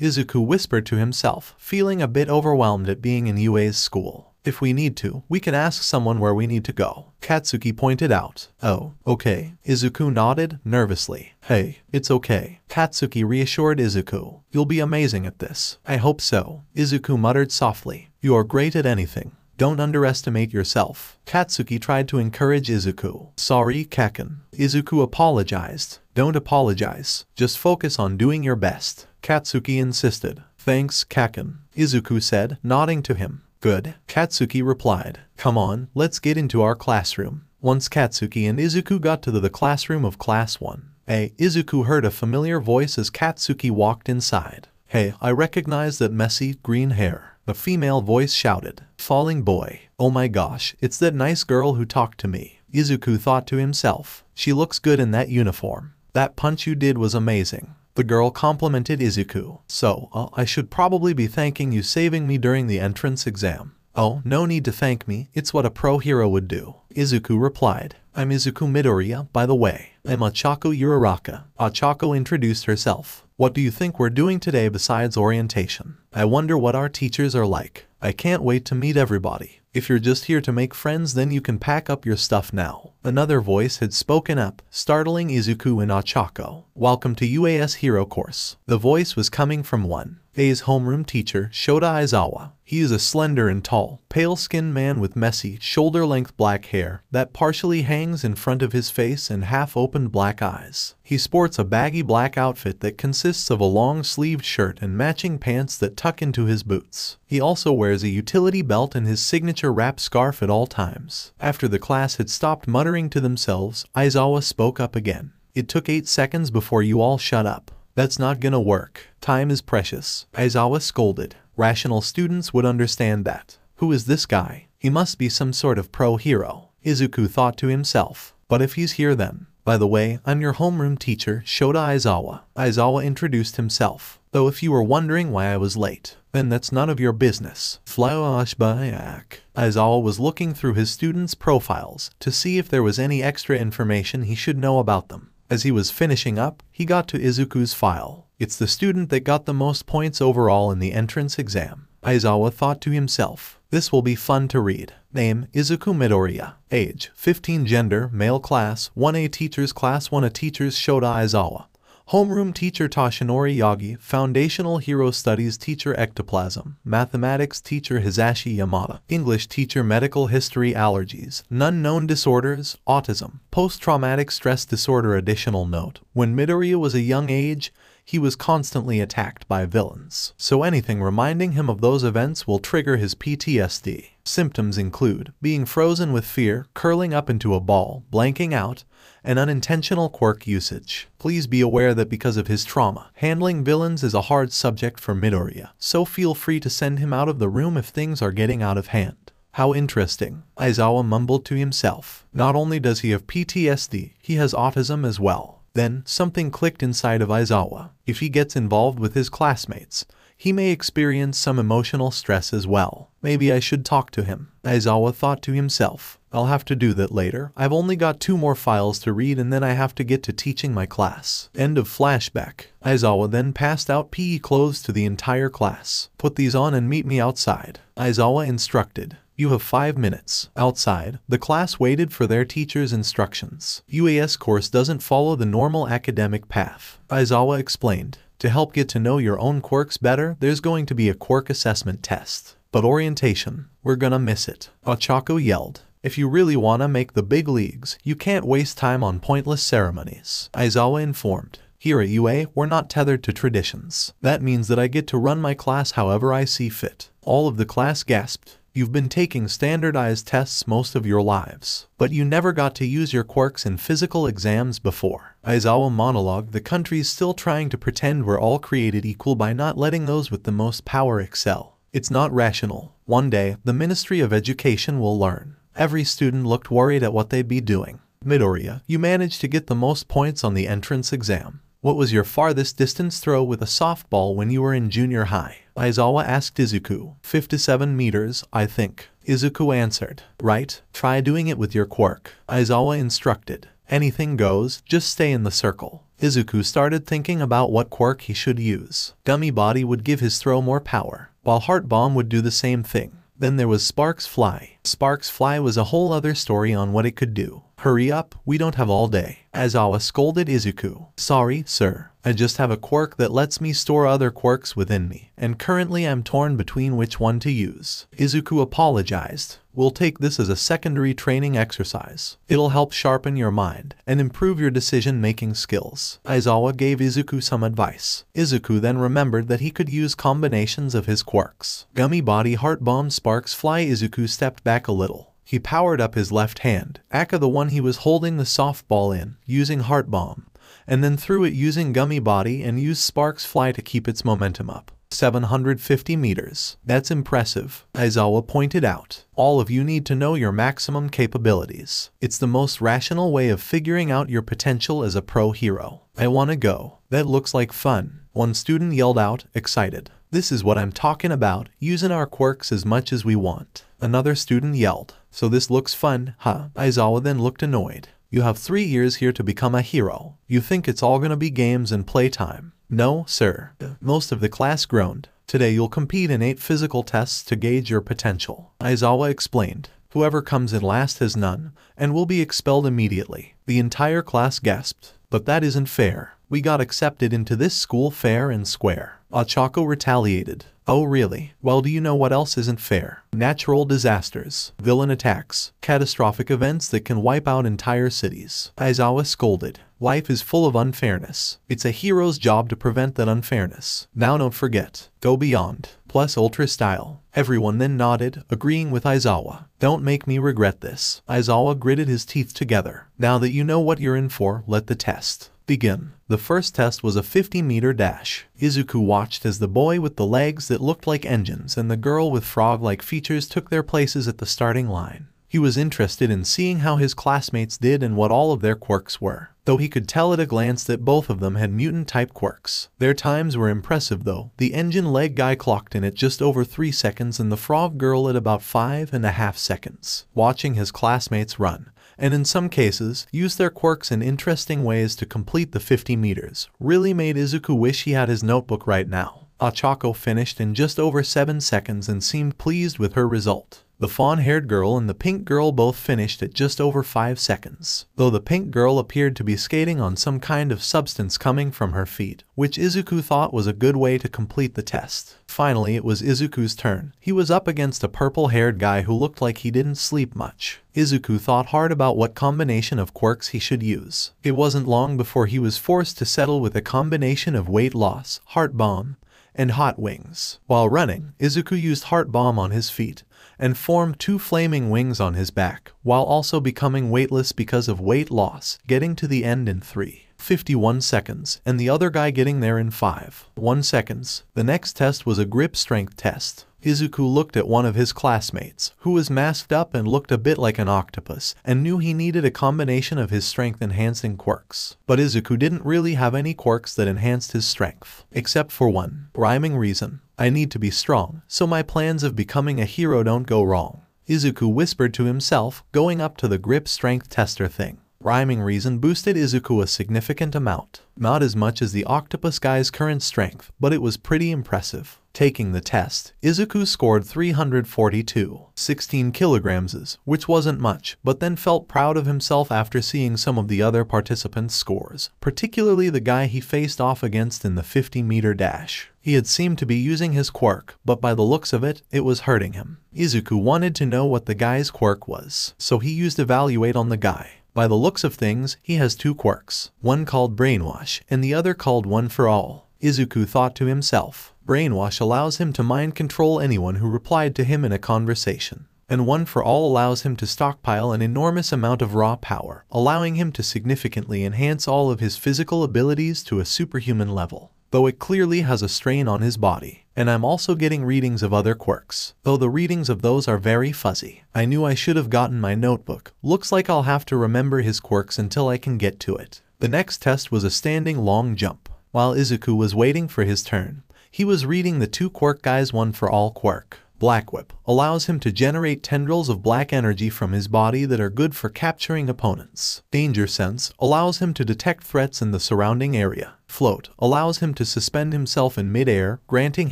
Speaker 1: Izuku whispered to himself, feeling a bit overwhelmed at being in UA's school. If we need to, we can ask someone where we need to go, Katsuki pointed out. Oh, okay. Izuku nodded, nervously. Hey, it's okay. Katsuki reassured Izuku. You'll be amazing at this. I hope so. Izuku muttered softly. You are great at anything. Don't underestimate yourself. Katsuki tried to encourage Izuku. Sorry, Kaken. Izuku apologized. Don't apologize. Just focus on doing your best. Katsuki insisted. Thanks, Kaken. Izuku said, nodding to him. Good. Katsuki replied. Come on, let's get into our classroom. Once Katsuki and Izuku got to the classroom of Class 1A, Izuku heard a familiar voice as Katsuki walked inside. Hey, I recognize that messy, green hair. The female voice shouted. Falling boy. Oh my gosh, it's that nice girl who talked to me. Izuku thought to himself. She looks good in that uniform. That punch you did was amazing. The girl complimented Izuku. So, I should probably be thanking you saving me during the entrance exam. Oh, no need to thank me, it's what a pro hero would do. Izuku replied. I'm Izuku Midoriya, by the way. I'm Ochako Uraraka. Ochako introduced herself. What do you think we're doing today besides orientation? I wonder what our teachers are like. I can't wait to meet everybody. If you're just here to make friends, then you can pack up your stuff now. Another voice had spoken up, startling Izuku and Ochako. Welcome to UAS Hero Course. The voice was coming from 1A's homeroom teacher, Shota Aizawa. He is a slender and tall, pale-skinned man with messy, shoulder-length black hair that partially hangs in front of his face and half-opened black eyes. He sports a baggy black outfit that consists of a long-sleeved shirt and matching pants that tuck into his boots. He also wears a utility belt and his signature wrap scarf at all times. After the class had stopped muttering to themselves, Aizawa spoke up again. It took 8 seconds before you all shut up. That's not gonna work. Time is precious. Aizawa scolded. Rational students would understand that. Who is this guy? He must be some sort of pro hero. Izuku thought to himself. But if he's here then. By the way, I'm your homeroom teacher, Shota Aizawa. Aizawa introduced himself. Though if you were wondering why I was late, then that's none of your business. Flashback. Aizawa was looking through his students' profiles to see if there was any extra information he should know about them. As he was finishing up, he got to Izuku's file. It's the student that got the most points overall in the entrance exam. Aizawa thought to himself. This will be fun to read. Name, Izuku Midoriya. Age, 15. Gender, male. Class, 1A. Teachers, Class 1A. Teachers, Shota Aizawa. Homeroom teacher, Toshinori Yagi. Foundational Hero Studies teacher, Ectoplasm. Mathematics teacher, Hisashi Yamada. English teacher, Medical History, Allergies. None known disorders, Autism. Post-traumatic stress disorder. Additional note. When Midoriya was a young age, he was constantly attacked by villains. So anything reminding him of those events will trigger his PTSD. Symptoms include being frozen with fear, curling up into a ball, blanking out, and unintentional quirk usage. Please be aware that because of his trauma, handling villains is a hard subject for Midoriya, so feel free to send him out of the room if things are getting out of hand. How interesting, Aizawa mumbled to himself. Not only does he have PTSD, he has autism as well. Then, something clicked inside of Aizawa. If he gets involved with his classmates, he may experience some emotional stress as well. Maybe I should talk to him. Aizawa thought to himself. I'll have to do that later. I've only got 2 more files to read and then I have to get to teaching my class. End of flashback. Aizawa then passed out PE clothes to the entire class. Put these on and meet me outside. Aizawa instructed. You have 5 minutes. Outside, the class waited for their teacher's instructions. UAS course doesn't follow the normal academic path. Aizawa explained. To help get to know your own quirks better, there's going to be a quirk assessment test. But orientation, we're gonna miss it. Ochako yelled. If you really wanna make the big leagues, you can't waste time on pointless ceremonies. Aizawa informed. Here at UA, we're not tethered to traditions. That means that I get to run my class however I see fit. All of the class gasped. You've been taking standardized tests most of your lives, but you never got to use your quirks in physical exams before. Aizawa monologued. The country's still trying to pretend we're all created equal by not letting those with the most power excel. It's not rational. One day, the Ministry of Education will learn Every student looked worried at what they'd be doing. Midoriya, you managed to get the most points on the entrance exam. What was your farthest distance throw with a softball when you were in junior high? Aizawa asked Izuku. 57 meters, I think. Izuku answered. Right, try doing it with your quirk. Aizawa instructed. Anything goes, just stay in the circle. Izuku started thinking about what quirk he should use. Gummy Body would give his throw more power, while Heart Bomb would do the same thing. Then there was Sparks Fly. Sparks Fly was a whole other story on what it could do. Hurry up, we don't have all day. Aizawa scolded Izuku. Sorry, sir. I just have a quirk that lets me store other quirks within me, and currently I'm torn between which one to use. Izuku apologized. We'll take this as a secondary training exercise. It'll help sharpen your mind and improve your decision-making skills. Aizawa gave Izuku some advice. Izuku then remembered that he could use combinations of his quirks. Gummy Body, Heart Bomb, Sparks Fly. Izuku stepped back a little. He powered up his left hand, aka the one he was holding the softball in, using Heart Bomb, and then threw it using Gummy Body and used Sparks Fly to keep its momentum up. 750 meters. That's impressive, Aizawa pointed out. All of you need to know your maximum capabilities. It's the most rational way of figuring out your potential as a pro hero. I wanna go. That looks like fun. One student yelled out, excited. This is what I'm talking about, using our quirks as much as we want. Another student yelled. So this looks fun, huh? Aizawa then looked annoyed. You have 3 years here to become a hero. You think it's all gonna be games and playtime? No, sir. Most of the class groaned. Today you'll compete in 8 physical tests to gauge your potential. Aizawa explained. Whoever comes in last has none, and will be expelled immediately. The entire class gasped. But that isn't fair. We got accepted into this school fair and square. Ochako retaliated. Oh really? Well, do you know what else isn't fair? Natural disasters, villain attacks, catastrophic events that can wipe out entire cities. Aizawa scolded. Life is full of unfairness. It's a hero's job to prevent that unfairness. Now don't forget, go beyond. Plus ultra style. Everyone then nodded, agreeing with Aizawa. Don't make me regret this. Aizawa gritted his teeth together. Now that you know what you're in for, let the test begin. The first test was a 50-meter dash. Izuku watched as the boy with the legs that looked like engines and the girl with frog-like features took their places at the starting line. He was interested in seeing how his classmates did and what all of their quirks were, though he could tell at a glance that both of them had mutant-type quirks. Their times were impressive though. The engine leg guy clocked in at just over 3 seconds and the frog girl at about 5.5 seconds. Watching his classmates run, and in some cases, use their quirks in interesting ways to complete the 50 meters, really made Izuku wish he had his notebook right now. Ochako finished in just over 7 seconds and seemed pleased with her result. The fawn-haired girl and the pink girl both finished at just over 5 seconds, though the pink girl appeared to be skating on some kind of substance coming from her feet, which Izuku thought was a good way to complete the test. Finally, it was Izuku's turn. He was up against a purple-haired guy who looked like he didn't sleep much. Izuku thought hard about what combination of quirks he should use. It wasn't long before he was forced to settle with a combination of weight loss, Heart Bomb, and Hot Wings. While running, Izuku used Heart Bomb on his feet and formed 2 flaming wings on his back, while also becoming weightless because of weight loss, getting to the end in 3:51 seconds, and the other guy getting there in 5:1 seconds. The next test was a grip strength test. Izuku looked at one of his classmates, who was masked up and looked a bit like an octopus, and knew he needed a combination of his strength-enhancing quirks. But Izuku didn't really have any quirks that enhanced his strength, except for one rhyming reason. I need to be strong, so my plans of becoming a hero don't go wrong. Izuku whispered to himself, going up to the grip strength tester thing. Rhyming reason boosted Izuku a significant amount. Not as much as the octopus guy's current strength, but it was pretty impressive. Taking the test, Izuku scored 342.16 kilograms, which wasn't much, but then felt proud of himself after seeing some of the other participants' scores, particularly the guy he faced off against in the 50-meter dash. He had seemed to be using his quirk, but by the looks of it, it was hurting him. Izuku wanted to know what the guy's quirk was, so he used Evaluate on the guy. By the looks of things, he has 2 quirks, one called Brainwash and the other called One for All. Izuku thought to himself. Brainwash allows him to mind control anyone who replied to him in a conversation, and One for All allows him to stockpile an enormous amount of raw power, allowing him to significantly enhance all of his physical abilities to a superhuman level. though it clearly has a strain on his body. And I'm also getting readings of other quirks, though the readings of those are very fuzzy. I knew I should have gotten my notebook. Looks like I'll have to remember his quirks until I can get to it. The next test was a standing long jump. While Izuku was waiting for his turn, he was reading the 2 quirk guys. One for all quirk. Black Whip allows him to generate tendrils of black energy from his body that are good for capturing opponents. Danger Sense allows him to detect threats in the surrounding area. Float allows him to suspend himself in mid-air, granting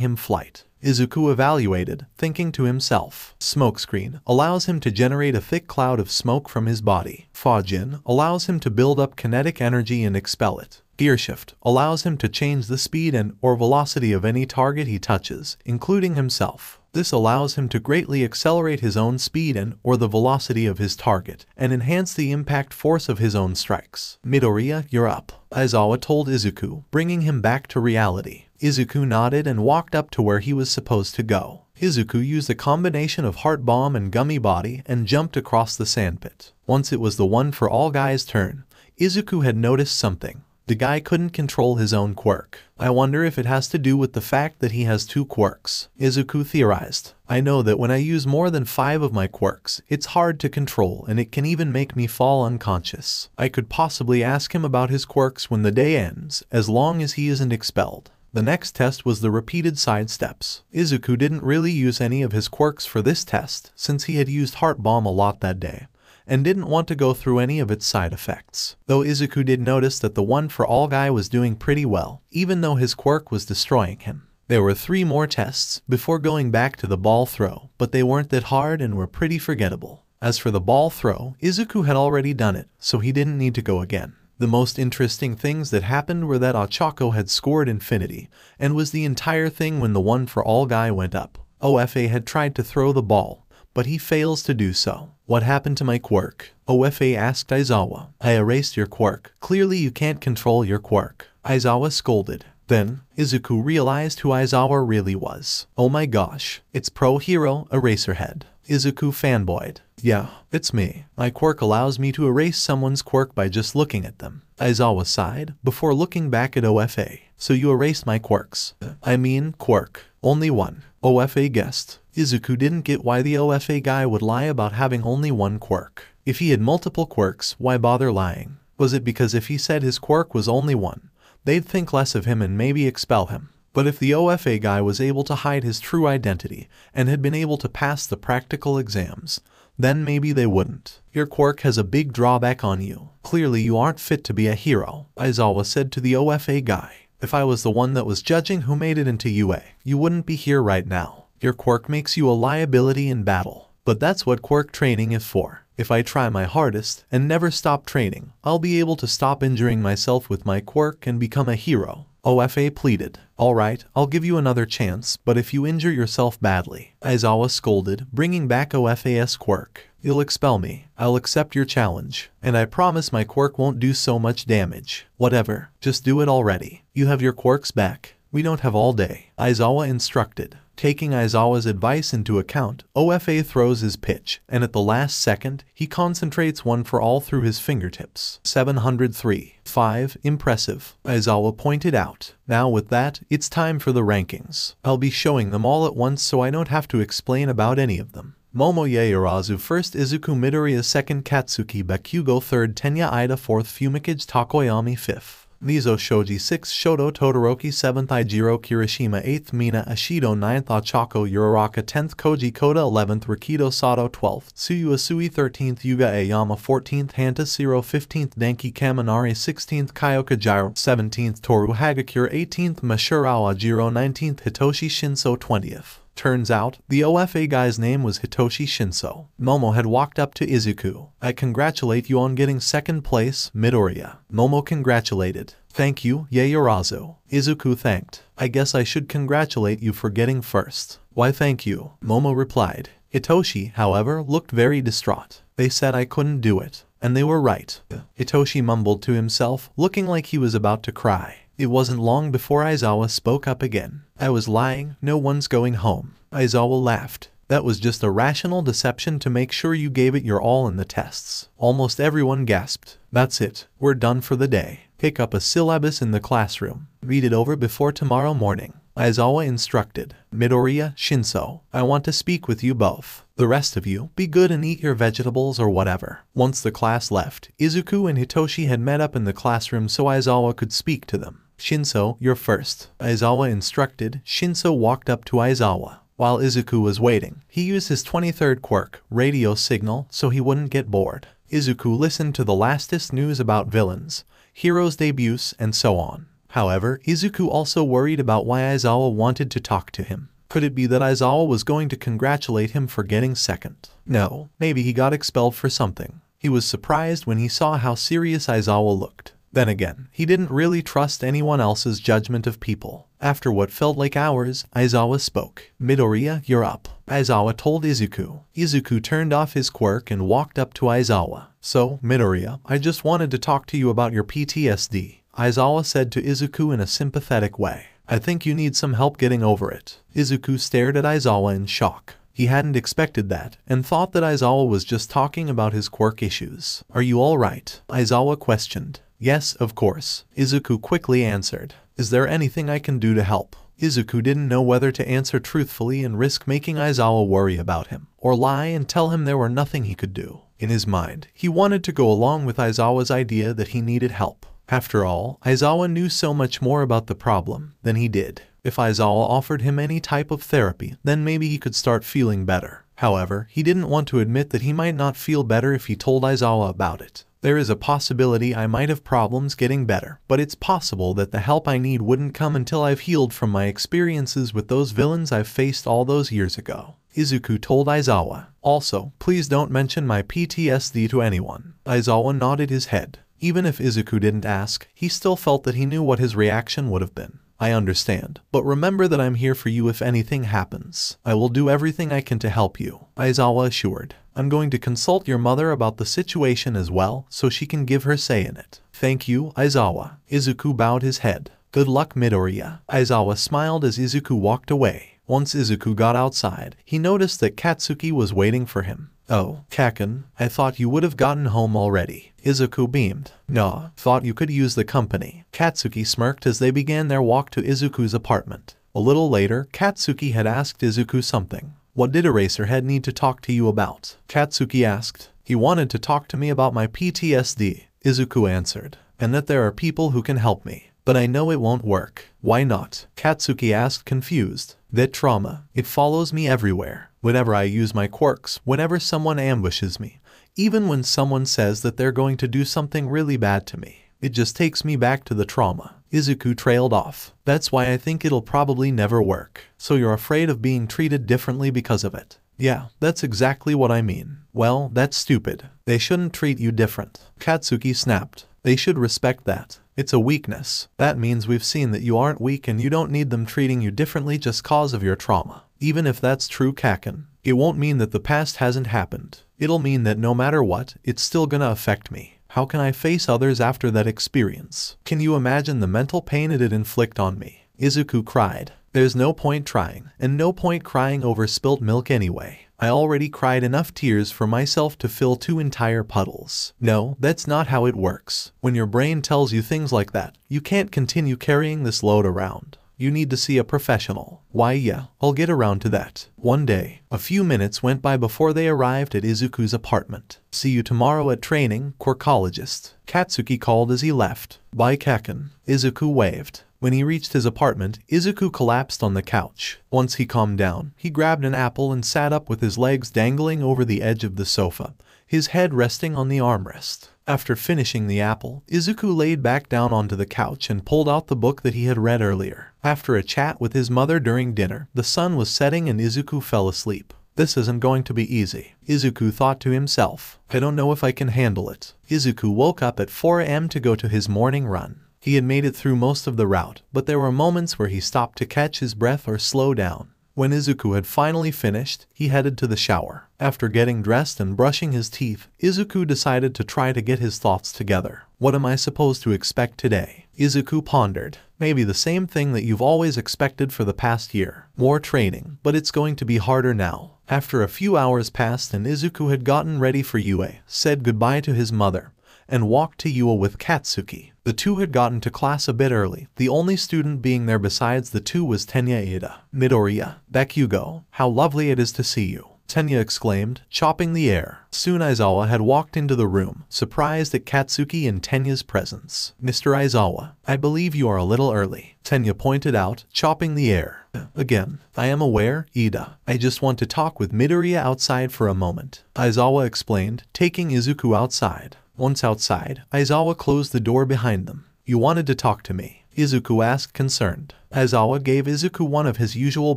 Speaker 1: him flight. Izuku evaluated, thinking to himself. Smokescreen allows him to generate a thick cloud of smoke from his body. Fajin allows him to build up kinetic energy and expel it. Gear Shift allows him to change the speed and/or velocity of any target he touches, including himself. This allows him to greatly accelerate his own speed and/or the velocity of his target, and enhance the impact force of his own strikes. Midoriya, you're up, Aizawa told Izuku, bringing him back to reality. Izuku nodded and walked up to where he was supposed to go. Izuku used a combination of Heart Bomb and Gummy Body and jumped across the sandpit. Once it was the one for all guy's turn, Izuku had noticed something. The guy couldn't control his own quirk. I wonder if it has to do with the fact that he has 2 quirks. Izuku theorized. I know that when I use more than 5 of my quirks, it's hard to control and it can even make me fall unconscious. I could possibly ask him about his quirks when the day ends, as long as he isn't expelled. The next test was the repeated side steps. Izuku didn't really use any of his quirks for this test, since he had used Heart Bomb a lot that day, and didn't want to go through any of its side effects. Though Izuku did notice that the one for all guy was doing pretty well, even though his quirk was destroying him. There were 3 more tests before going back to the ball throw, but they weren't that hard and were pretty forgettable. As for the ball throw, Izuku had already done it, so he didn't need to go again. The most interesting things that happened were that Ochako had scored infinity, and was the entire thing when the one for all guy went up. OFA had tried to throw the ball, but he fails to do so. What happened to my quirk? OFA asked Aizawa. I erased your quirk. Clearly you can't control your quirk. Aizawa scolded. Then, Izuku realized who Aizawa really was. Oh my gosh, it's pro hero Eraserhead. Izuku fanboyed. Yeah, it's me. My quirk allows me to erase someone's quirk by just looking at them. Aizawa sighed, before looking back at OFA. So you erased my quirks. I mean, quirk. Only one. OFA guessed. Izuku didn't get why the OFA guy would lie about having only 1 quirk. If he had multiple quirks, why bother lying? Was it because if he said his quirk was only 1, they'd think less of him and maybe expel him? But if the OFA guy was able to hide his true identity and had been able to pass the practical exams, then maybe they wouldn't. Your quirk has a big drawback on you. Clearly you aren't fit to be a hero, Aizawa said to the OFA guy. If I was the one that was judging who made it into UA, you wouldn't be here right now. Your quirk makes you a liability in battle. But that's what quirk training is for. If I try my hardest and never stop training, I'll be able to stop injuring myself with my quirk and become a hero. OFA pleaded. Alright, I'll give you another chance, but if you injure yourself badly, Aizawa scolded, bringing back OFA's quirk. You'll expel me. I'll accept your challenge, and I promise my quirk won't do so much damage. Whatever, just do it already. You have your quirks back. We don't have all day, Aizawa instructed. Taking Aizawa's advice into account, OFA throws his pitch, and at the last second, he concentrates one for all through his fingertips. 703.5 Impressive, Aizawa pointed out. Now with that, it's time for the rankings. I'll be showing them all at once so I don't have to explain about any of them. Momo Yaoyorozu 1st, Izuku Midoriya 2nd, Katsuki Bakugo 3rd, Tenya Ida 4th, 𝗵𝗃𝐾𝐽 Takoyami 5th. Nizo Shoji 6th, Shoto Todoroki 7th, Ijiro Kirishima 8th, Mina Ashido 9th, Ochako Uraraka 10th, Koji Koda 11th, Rikido Sato 12th, Tsuyu Asui 13th, Yuga Aoyama 14th, Hanta Zero 15th, Denki Kaminari 16th, Kyoka Gyro 17th, Toru Hagakure 18th, Mashirao Ajiro 19th, Hitoshi Shinso 20th. Turns out, the OFA guy's name was Hitoshi Shinso. Momo had walked up to Izuku. I congratulate you on getting 2nd place, Midoriya. Momo congratulated. Thank you, Yaoyorozu. Izuku thanked. I guess I should congratulate you for getting 1st. Why thank you, Momo replied. Hitoshi, however, looked very distraught. They said I couldn't do it. And they were right. Hitoshi mumbled to himself, looking like he was about to cry. It wasn't long before Aizawa spoke up again. I was lying, no one's going home. Aizawa laughed. That was just a rational deception to make sure you gave it your all in the tests. Almost everyone gasped. That's it, we're done for the day. Pick up a syllabus in the classroom. Read it over before tomorrow morning. Aizawa instructed. Midoriya, Shinso, I want to speak with you both. The rest of you, be good and eat your vegetables or whatever. Once the class left, Izuku and Hitoshi had met up in the classroom so Aizawa could speak to them. Shinso, you're first. Aizawa instructed. Shinso walked up to Aizawa. While Izuku was waiting, he used his 23rd quirk, radio signal, so he wouldn't get bored. Izuku listened to the latest news about villains, heroes' debuts, and so on. However, Izuku also worried about why Aizawa wanted to talk to him. Could it be that Aizawa was going to congratulate him for getting second? No, maybe he got expelled for something. He was surprised when he saw how serious Aizawa looked. Then again, he didn't really trust anyone else's judgment of people. After what felt like hours, Aizawa spoke. Midoriya, you're up. Aizawa told Izuku. Izuku turned off his quirk and walked up to Aizawa. So, Midoriya, I just wanted to talk to you about your PTSD. Aizawa said to Izuku in a sympathetic way. I think you need some help getting over it. Izuku stared at Aizawa in shock. He hadn't expected that, and thought that Aizawa was just talking about his quirk issues. Are you alright? Aizawa questioned. Yes, of course. Izuku quickly answered. Is there anything I can do to help? Izuku didn't know whether to answer truthfully and risk making Aizawa worry about him, or lie and tell him there were nothing he could do. In his mind, he wanted to go along with Aizawa's idea that he needed help. After all, Aizawa knew so much more about the problem than he did. If Aizawa offered him any type of therapy, then maybe he could start feeling better. However, he didn't want to admit that he might not feel better if he told Aizawa about it. There is a possibility I might have problems getting better, but it's possible that the help I need wouldn't come until I've healed from my experiences with those villains I've faced all those years ago. Izuku told Aizawa. Also, please don't mention my PTSD to anyone. Aizawa nodded his head. Even if Izuku didn't ask, he still felt that he knew what his reaction would have been. I understand, but remember that I'm here for you if anything happens. I will do everything I can to help you, Aizawa assured. I'm going to consult your mother about the situation as well, so she can give her say in it. Thank you, Aizawa. Izuku bowed his head. Good luck, Midoriya. Aizawa smiled as Izuku walked away. Once Izuku got outside, he noticed that Katsuki was waiting for him. Oh, Kaken, I thought you would have gotten home already. Izuku beamed. Nah, thought you could use the company. Katsuki smirked as they began their walk to Izuku's apartment. A little later, Katsuki had asked Izuku something. What did Eraserhead need to talk to you about? Katsuki asked. He wanted to talk to me about my PTSD, Izuku answered, and that there are people who can help me. But I know it won't work. Why not? Katsuki asked confused. That trauma, it follows me everywhere. Whenever I use my quirks, whenever someone ambushes me, even when someone says that they're going to do something really bad to me, it just takes me back to the trauma. Izuku trailed off. That's why I think it'll probably never work. So you're afraid of being treated differently because of it? Yeah, that's exactly what I mean. Well, that's stupid. They shouldn't treat you different. Katsuki snapped. They should respect that. It's a weakness. That means we've seen that you aren't weak and you don't need them treating you differently just cause of your trauma. Even if that's true, Kaken, it won't mean that the past hasn't happened. It'll mean that no matter what, it's still gonna affect me. How can I face others after that experience? Can you imagine the mental pain it'd inflict on me? Izuku cried. There's no point trying, and no point crying over spilt milk anyway. I already cried enough tears for myself to fill 2 entire puddles. No, that's not how it works. When your brain tells you things like that, you can't continue carrying this load around. You need to see a professional. Why yeah, I'll get around to that. One day, a few minutes went by before they arrived at Izuku's apartment. See you tomorrow at training, quirkologist. Katsuki called as he left. Bye, Kaken. Izuku waved. When he reached his apartment, Izuku collapsed on the couch. Once he calmed down, he grabbed an apple and sat up with his legs dangling over the edge of the sofa, his head resting on the armrest. After finishing the apple, Izuku laid back down onto the couch and pulled out the book that he had read earlier. After a chat with his mother during dinner, the sun was setting and Izuku fell asleep. This isn't going to be easy, Izuku thought to himself. I don't know if I can handle it. Izuku woke up at 4 a.m. to go to his morning run. He had made it through most of the route, but there were moments where he stopped to catch his breath or slow down. When Izuku had finally finished, he headed to the shower. After getting dressed and brushing his teeth, Izuku decided to try to get his thoughts together. What am I supposed to expect today? Izuku pondered. Maybe the same thing that you've always expected for the past year. More training, but it's going to be harder now. After a few hours passed and Izuku had gotten ready for UA, said goodbye to his mother, and walked to UA with Katsuki. The two had gotten to class a bit early. The only student being there besides the two was Ida. Midoriya, Bakugo, how lovely it is to see you, Tenya exclaimed, chopping the air. Soon Aizawa had walked into the room, surprised at Katsuki and Tenya's presence. Mr. Aizawa, I believe you are a little early, Tenya pointed out, chopping the air. Again, I am aware, Ida. I just want to talk with Midoriya outside for a moment, Aizawa explained, taking Izuku outside. Once outside, Aizawa closed the door behind them. You wanted to talk to me? Izuku asked, concerned. Aizawa gave Izuku one of his usual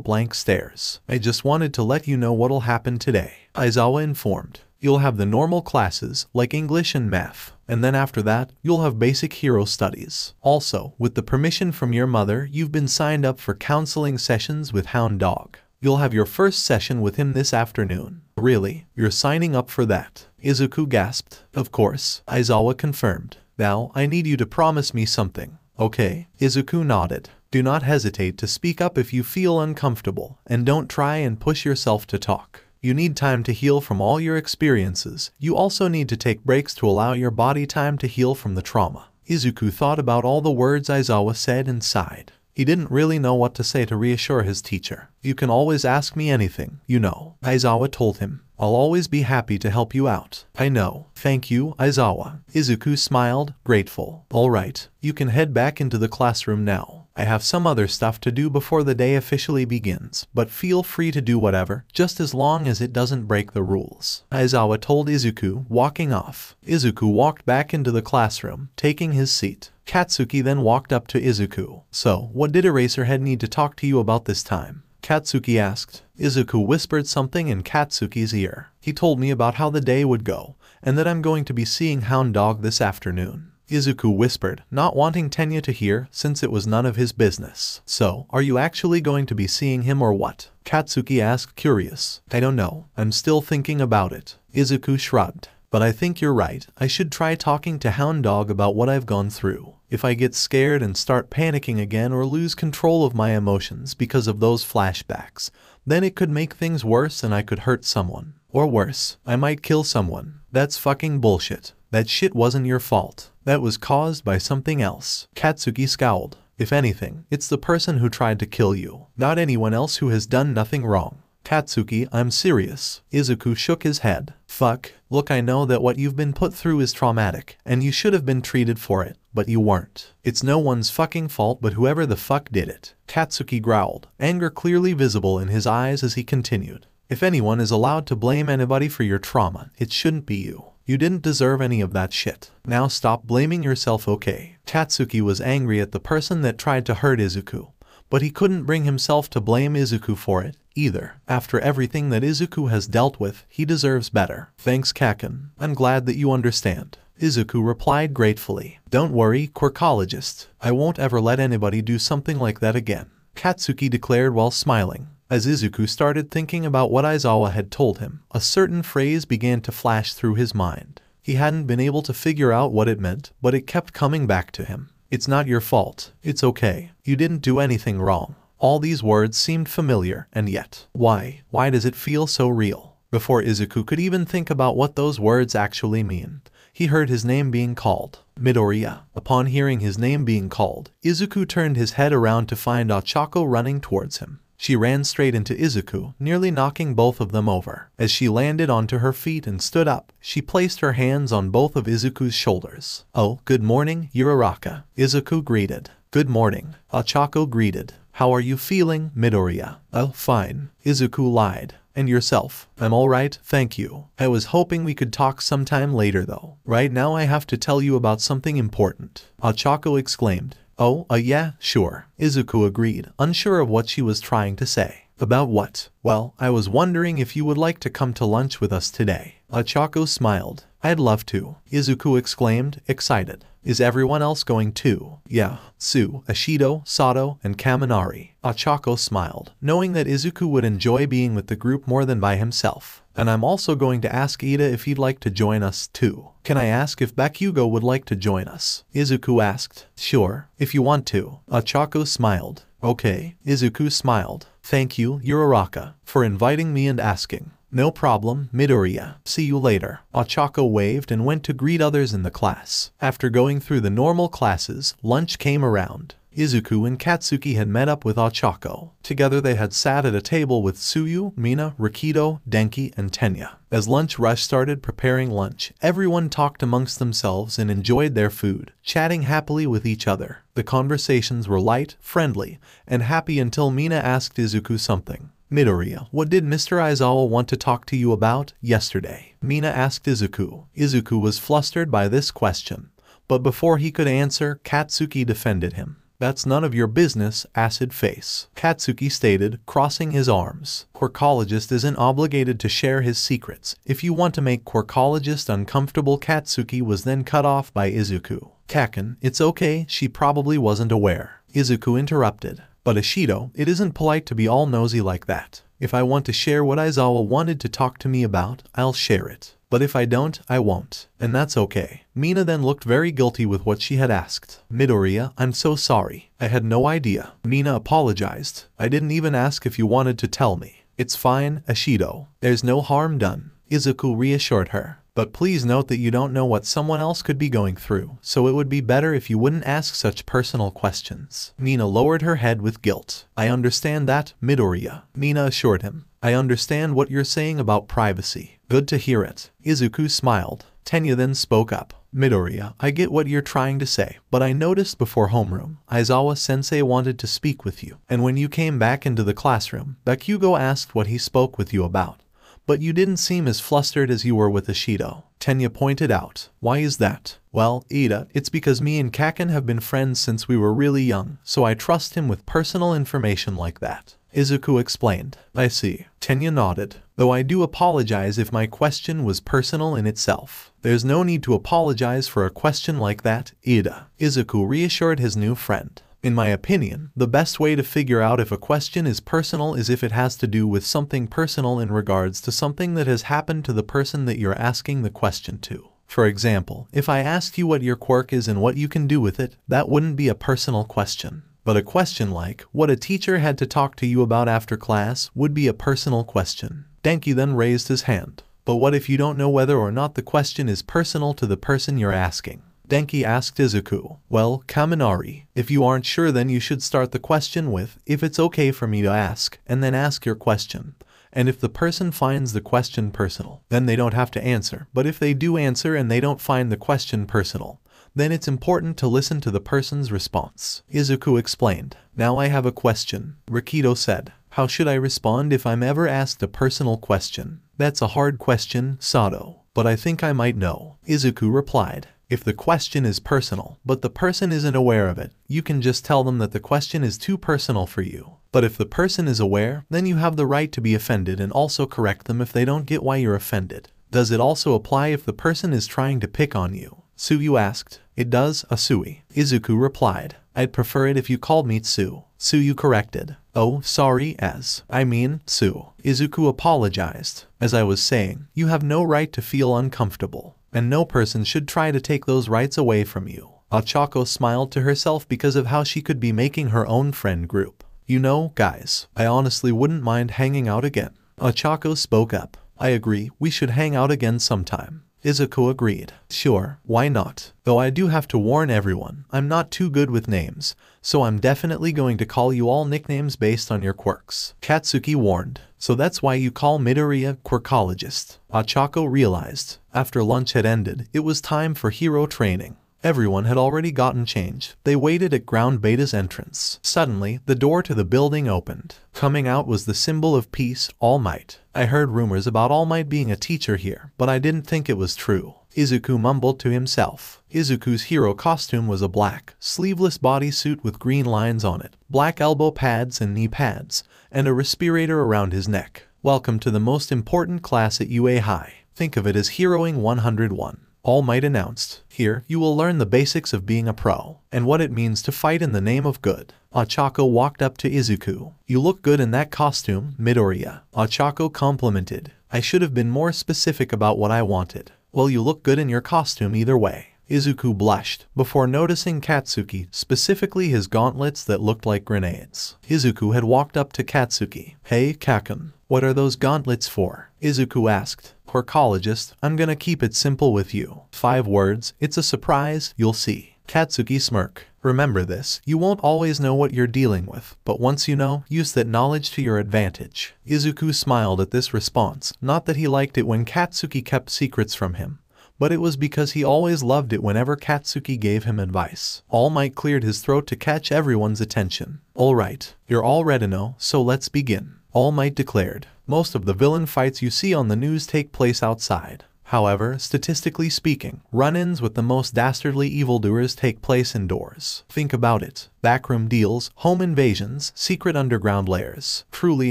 Speaker 1: blank stares. I just wanted to let you know what'll happen today, Aizawa informed. You'll have the normal classes, like English and math, and then after that, you'll have basic hero studies. Also, with the permission from your mother, you've been signed up for counseling sessions with Hound Dog. You'll have your first session with him this afternoon. Really? You're signing up for that? Izuku gasped. Of course, Aizawa confirmed. Now, I need you to promise me something. Okay, Izuku nodded. Do not hesitate to speak up if you feel uncomfortable, and don't try and push yourself to talk. You need time to heal from all your experiences. You also need to take breaks to allow your body time to heal from the trauma. Izuku thought about all the words Aizawa said and sighed. He didn't really know what to say to reassure his teacher. You can always ask me anything, you know, Aizawa told him. I'll always be happy to help you out. I know. Thank you, Aizawa. Izuku smiled, grateful. All right, you can head back into the classroom now. I have some other stuff to do before the day officially begins, but feel free to do whatever, just as long as it doesn't break the rules, Aizawa told Izuku, walking off. Izuku walked back into the classroom, taking his seat. Katsuki then walked up to Izuku. So, what did Eraserhead need to talk to you about this time? Katsuki asked. Izuku whispered something in Katsuki's ear. He told me about how the day would go, and that I'm going to be seeing Hound Dog this afternoon. Izuku whispered, not wanting Tenya to hear since it was none of his business. So, are you actually going to be seeing him or what? Katsuki asked, curious. I don't know. I'm still thinking about it. Izuku shrugged. But I think you're right. I should try talking to Hound Dog about what I've gone through. If I get scared and start panicking again or lose control of my emotions because of those flashbacks, then it could make things worse and I could hurt someone. Or worse, I might kill someone. That's fucking bullshit. That shit wasn't your fault. That was caused by something else. Katsuki scowled. If anything, it's the person who tried to kill you, not anyone else who has done nothing wrong. Katsuki, I'm serious. Izuku shook his head. Fuck. Look, I know that what you've been put through is traumatic, and you should have been treated for it, but you weren't. It's no one's fucking fault but whoever the fuck did it. Katsuki growled, anger clearly visible in his eyes as he continued. If anyone is allowed to blame anybody for your trauma, it shouldn't be you. You didn't deserve any of that shit. Now stop blaming yourself, okay? Katsuki was angry at the person that tried to hurt Izuku, but he couldn't bring himself to blame Izuku for it either. After everything that Izuku has dealt with, he deserves better. Thanks, Kaken. I'm glad that you understand. Izuku replied gratefully. Don't worry, Quirkologist. I won't ever let anybody do something like that again, Katsuki declared while smiling. As Izuku started thinking about what Aizawa had told him, a certain phrase began to flash through his mind. He hadn't been able to figure out what it meant, but it kept coming back to him. It's not your fault. It's okay. You didn't do anything wrong. All these words seemed familiar, and yet, why does it feel so real? Before Izuku could even think about what those words actually mean, he heard his name being called. Midoriya. Upon hearing his name being called, Izuku turned his head around to find Ochako running towards him. She ran straight into Izuku, nearly knocking both of them over. As she landed onto her feet and stood up, she placed her hands on both of Izuku's shoulders. Oh, good morning, Uraraka, Izuku greeted. Good morning, Ochako greeted. How are you feeling, Midoriya? Oh, fine, Izuku lied. And yourself? I'm alright, thank you. I was hoping we could talk sometime later though. Right now I have to tell you about something important, Ochako exclaimed. Oh, yeah, sure, Izuku agreed, unsure of what she was trying to say. About what? Well, I was wondering if you would like to come to lunch with us today. Ochako smiled. I'd love to, Izuku exclaimed, excited. Is everyone else going too? Yeah, Tsu, Ashido, Sato, and Kaminari. Ochako smiled, knowing that Izuku would enjoy being with the group more than by himself. And I'm also going to ask Ida if he'd like to join us too. Can I ask if Bakugo would like to join us? Izuku asked. Sure, if you want to. Ochako smiled. Okay, Izuku smiled. Thank you, Uraraka, for inviting me and asking. "No problem, Midoriya. See you later." 𝐒𝐭𝐳 waved and went to greet others in the class. After going through the normal classes, lunch came around. Izuku and Katsuki had met up with 𝗧𝗏. Together they had sat at a table with Tsuyu, Mina, Rikido, Denki, and Tenya. As lunch rush started preparing lunch, everyone talked amongst themselves and enjoyed their food, chatting happily with each other. The conversations were light, friendly, and happy until Mina asked Izuku something. "Midoriya, what did Mr. Aizawa want to talk to you about yesterday?" Mina asked Izuku. Izuku was flustered by this question, but before he could answer, Katsuki defended him. "That's none of your business, acid face," Katsuki stated, crossing his arms. "Quirkologist isn't obligated to share his secrets. If you want to make Quirkologist uncomfortable." Katsuki was then cut off by Izuku. "Kaken, it's okay, she probably wasn't aware," Izuku interrupted. "But Ishido, it isn't polite to be all nosy like that. If I want to share what Aizawa wanted to talk to me about, I'll share it. But if I don't, I won't. And that's okay." Mina then looked very guilty with what she had asked. "Midoriya, I'm so sorry. I had no idea." Mina apologized. "I didn't even ask if you wanted to tell me." "It's fine, Ishido. There's no harm done," Izuku reassured her. "But please note that you don't know what someone else could be going through, so it would be better if you wouldn't ask such personal questions." Mina lowered her head with guilt. "I understand that, Midoriya," Mina assured him. "I understand what you're saying about privacy." "Good to hear it." Izuku smiled. Tenya then spoke up. "Midoriya, I get what you're trying to say, but I noticed before homeroom, Aizawa-sensei wanted to speak with you, and when you came back into the classroom, Bakugo asked what he spoke with you about. But you didn't seem as flustered as you were with Ishido," Tenya pointed out. "Why is that?" "Well, Ida, it's because me and Kaken have been friends since we were really young, so I trust him with personal information like that," Izuku explained. "I see." Tenya nodded. "Though I do apologize if my question was personal in itself." "There's no need to apologize for a question like that, Ida," Izuku reassured his new friend. "In my opinion, the best way to figure out if a question is personal is if it has to do with something personal in regards to something that has happened to the person that you're asking the question to. For example, if I asked you what your quirk is and what you can do with it, that wouldn't be a personal question. But a question like, what a teacher had to talk to you about after class, would be a personal question." Denki then raised his hand. "But what if you don't know whether or not the question is personal to the person you're asking?" Denki asked Izuku. "Well, Kaminari, if you aren't sure, then you should start the question with, 'If it's okay for me to ask,' and then ask your question. And if the person finds the question personal, then they don't have to answer. But if they do answer and they don't find the question personal, then it's important to listen to the person's response," Izuku explained. "Now I have a question," Rikido said. "How should I respond if I'm ever asked a personal question?" "That's a hard question, Sato, but I think I might know," Izuku replied. "If the question is personal, but the person isn't aware of it, you can just tell them that the question is too personal for you. But if the person is aware, then you have the right to be offended and also correct them if they don't get why you're offended." "Does it also apply if the person is trying to pick on you?" Tsuyu asked. "It does, Asui," Izuku replied. "I'd prefer it if you called me Tsu," Tsuyu corrected. "Oh, sorry, Tsu," Izuku apologized. "As I was saying, you have no right to feel uncomfortable. And no person should try to take those rights away from you." 𝗧𝗏 smiled to herself because of how she could be making her own friend group. "You know, guys, I honestly wouldn't mind hanging out again." 𝗧𝗏 spoke up. "I agree, we should hang out again sometime." Izuku agreed. "Sure, why not? Though I do have to warn everyone, I'm not too good with names, so I'm definitely going to call you all nicknames based on your quirks," Katsuki warned. "So that's why you call Midoriya Quirkologist." 𝗧𝗏 realized. After lunch had ended, it was time for hero training. Everyone had already gotten changed. They waited at Ground Beta's entrance. Suddenly, the door to the building opened. Coming out was the symbol of peace, All Might. "I heard rumors about All Might being a teacher here, but I didn't think it was true," Izuku mumbled to himself. Izuku's hero costume was a black, sleeveless bodysuit with green lines on it, black elbow pads and knee pads, and a respirator around his neck. "Welcome to the most important class at UA High. Think of it as Heroing 101. All Might announced. "Here, you will learn the basics of being a pro, and what it means to fight in the name of good." 𝗧𝗏 walked up to Izuku. "You look good in that costume, Midoriya," 𝗧𝗏 complimented. "I should have been more specific about what I wanted." "Well, you look good in your costume either way," Izuku blushed, before noticing Katsuki, specifically his gauntlets that looked like grenades. Izuku had walked up to Katsuki. "Hey, Kaken, what are those gauntlets for?" Izuku asked. "Quirkologist, I'm gonna keep it simple with you. 5 words, it's a surprise, you'll see." Katsuki smirked. "Remember this, you won't always know what you're dealing with, but once you know, use that knowledge to your advantage." Izuku smiled at this response, not that he liked it when Katsuki kept secrets from him, but it was because he always loved it whenever Katsuki gave him advice. All Might cleared his throat to catch everyone's attention. "Alright, you're all ready now, so let's begin," All Might declared. "Most of the villain fights you see on the news take place outside. However, statistically speaking, run-ins with the most dastardly evildoers take place indoors. Think about it. Backroom deals, home invasions, secret underground lairs. Truly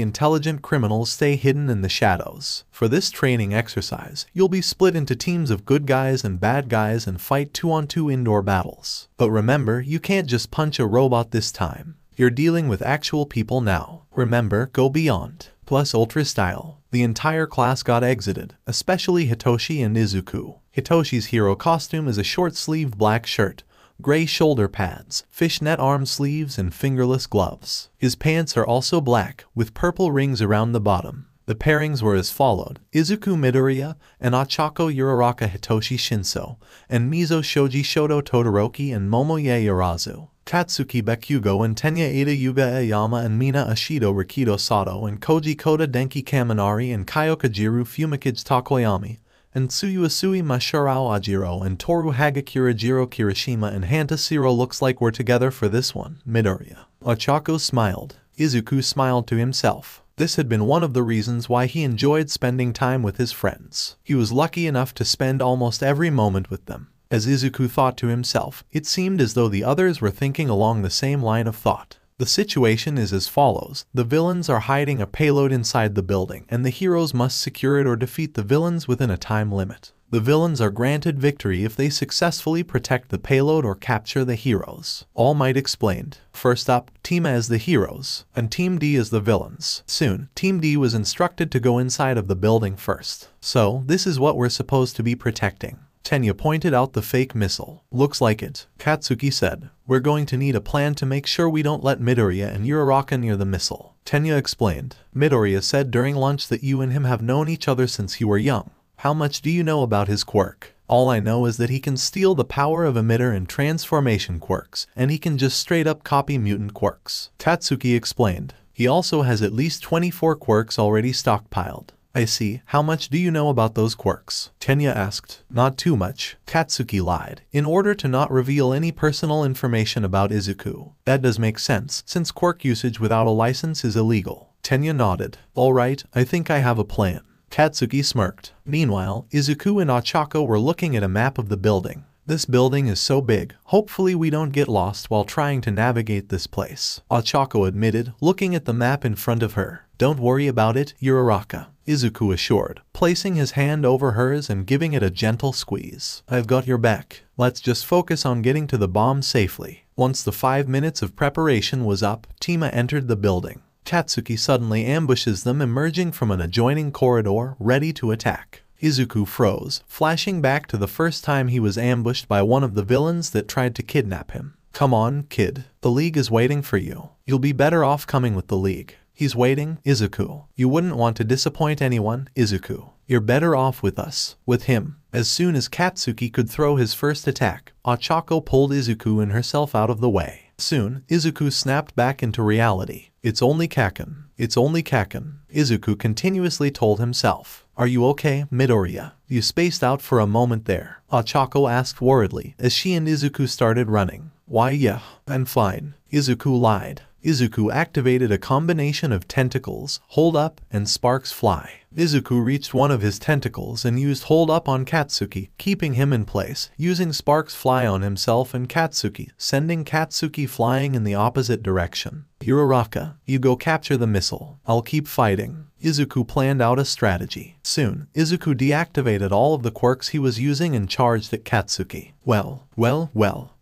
Speaker 1: intelligent criminals stay hidden in the shadows. For this training exercise, you'll be split into teams of good guys and bad guys and fight 2-on-2 indoor battles. But remember, you can't just punch a robot this time. You're dealing with actual people now. Remember, go beyond." Plus Ultra Style. The entire class got exited, especially Hitoshi and Izuku. Hitoshi's hero costume is a short-sleeved black shirt, gray shoulder pads, fishnet arm sleeves, and fingerless gloves. His pants are also black, with purple rings around the bottom. The pairings were as followed: Izuku Midoriya and Ochako Uraraka Hitoshi Shinso, and Mizo Shoji Shoto Todoroki and Momoye Yarazu. Katsuki Bakugo and Tenya Ada Yuga Ayama and Mina Ashido Rikido Sato and Koji Koda Denki Kaminari and Kyokajiru 𝗵𝗃𝗄𝐄 Takoyami and Tsuyuasui Mashirao Ajiro and Toru Hagakura Jiro Kirishima and Hanta Siro. "Looks like we're together for this one, Midoriya." Ochako smiled. Izuku smiled to himself. This had been one of the reasons why he enjoyed spending time with his friends. He was lucky enough to spend almost every moment with them. As Izuku thought to himself, it seemed as though the others were thinking along the same line of thought. The situation is as follows: the villains are hiding a payload inside the building, and the heroes must secure it or defeat the villains within a time limit. The villains are granted victory if they successfully protect the payload or capture the heroes. All Might explained. First up, Team A is the heroes, and Team D is the villains. Soon, Team D was instructed to go inside of the building first. "So, this is what we're supposed to be protecting." Tenya pointed out the fake missile. "Looks like it," Katsuki said. "We're going to need a plan to make sure we don't let Midoriya and Uraraka near the missile." Tenya explained. "Midoriya said during lunch that you and him have known each other since you were young. How much do you know about his quirk?" "All I know is that he can steal the power of emitter and transformation quirks, and he can just straight up copy mutant quirks," Katsuki explained. "He also has at least 24 quirks already stockpiled." "I see. How much do you know about those quirks?" Tenya asked. "Not too much," Katsuki lied, in order to not reveal any personal information about Izuku. "That does make sense, since quirk usage without a license is illegal." Tenya nodded. "Alright, I think I have a plan." Katsuki smirked. Meanwhile, Izuku and Ochako were looking at a map of the building. "This building is so big, hopefully we don't get lost while trying to navigate this place," Ochako admitted, looking at the map in front of her. "Don't worry about it, Uraraka," Izuku assured, placing his hand over hers and giving it a gentle squeeze. "I've got your back. Let's just focus on getting to the bomb safely." Once the 5 minutes of preparation was up, Team A entered the building. Katsuki suddenly ambushes them, emerging from an adjoining corridor, ready to attack. Izuku froze, flashing back to the first time he was ambushed by one of the villains that tried to kidnap him. "Come on, kid. The League is waiting for you. You'll be better off coming with the League." "He's waiting, Izuku. You wouldn't want to disappoint anyone, Izuku. You're better off with us." With him. As soon as Katsuki could throw his first attack, Ochako pulled Izuku and herself out of the way. Soon, Izuku snapped back into reality. "It's only Kaken. It's only Kaken," Izuku continuously told himself. "Are you okay, Midoriya? You spaced out for a moment there," Ochako asked worriedly as she and Izuku started running. "Why yeah, I'm fine," Izuku lied. Izuku activated a combination of tentacles, hold up, and sparks fly. Izuku reached one of his tentacles and used hold up on Katsuki, keeping him in place, using sparks fly on himself and Katsuki, sending Katsuki flying in the opposite direction. "Uraraka, you go capture the missile. I'll keep fighting." Izuku planned out a strategy. Soon, Izuku deactivated all of the quirks he was using and charged at Katsuki. Well.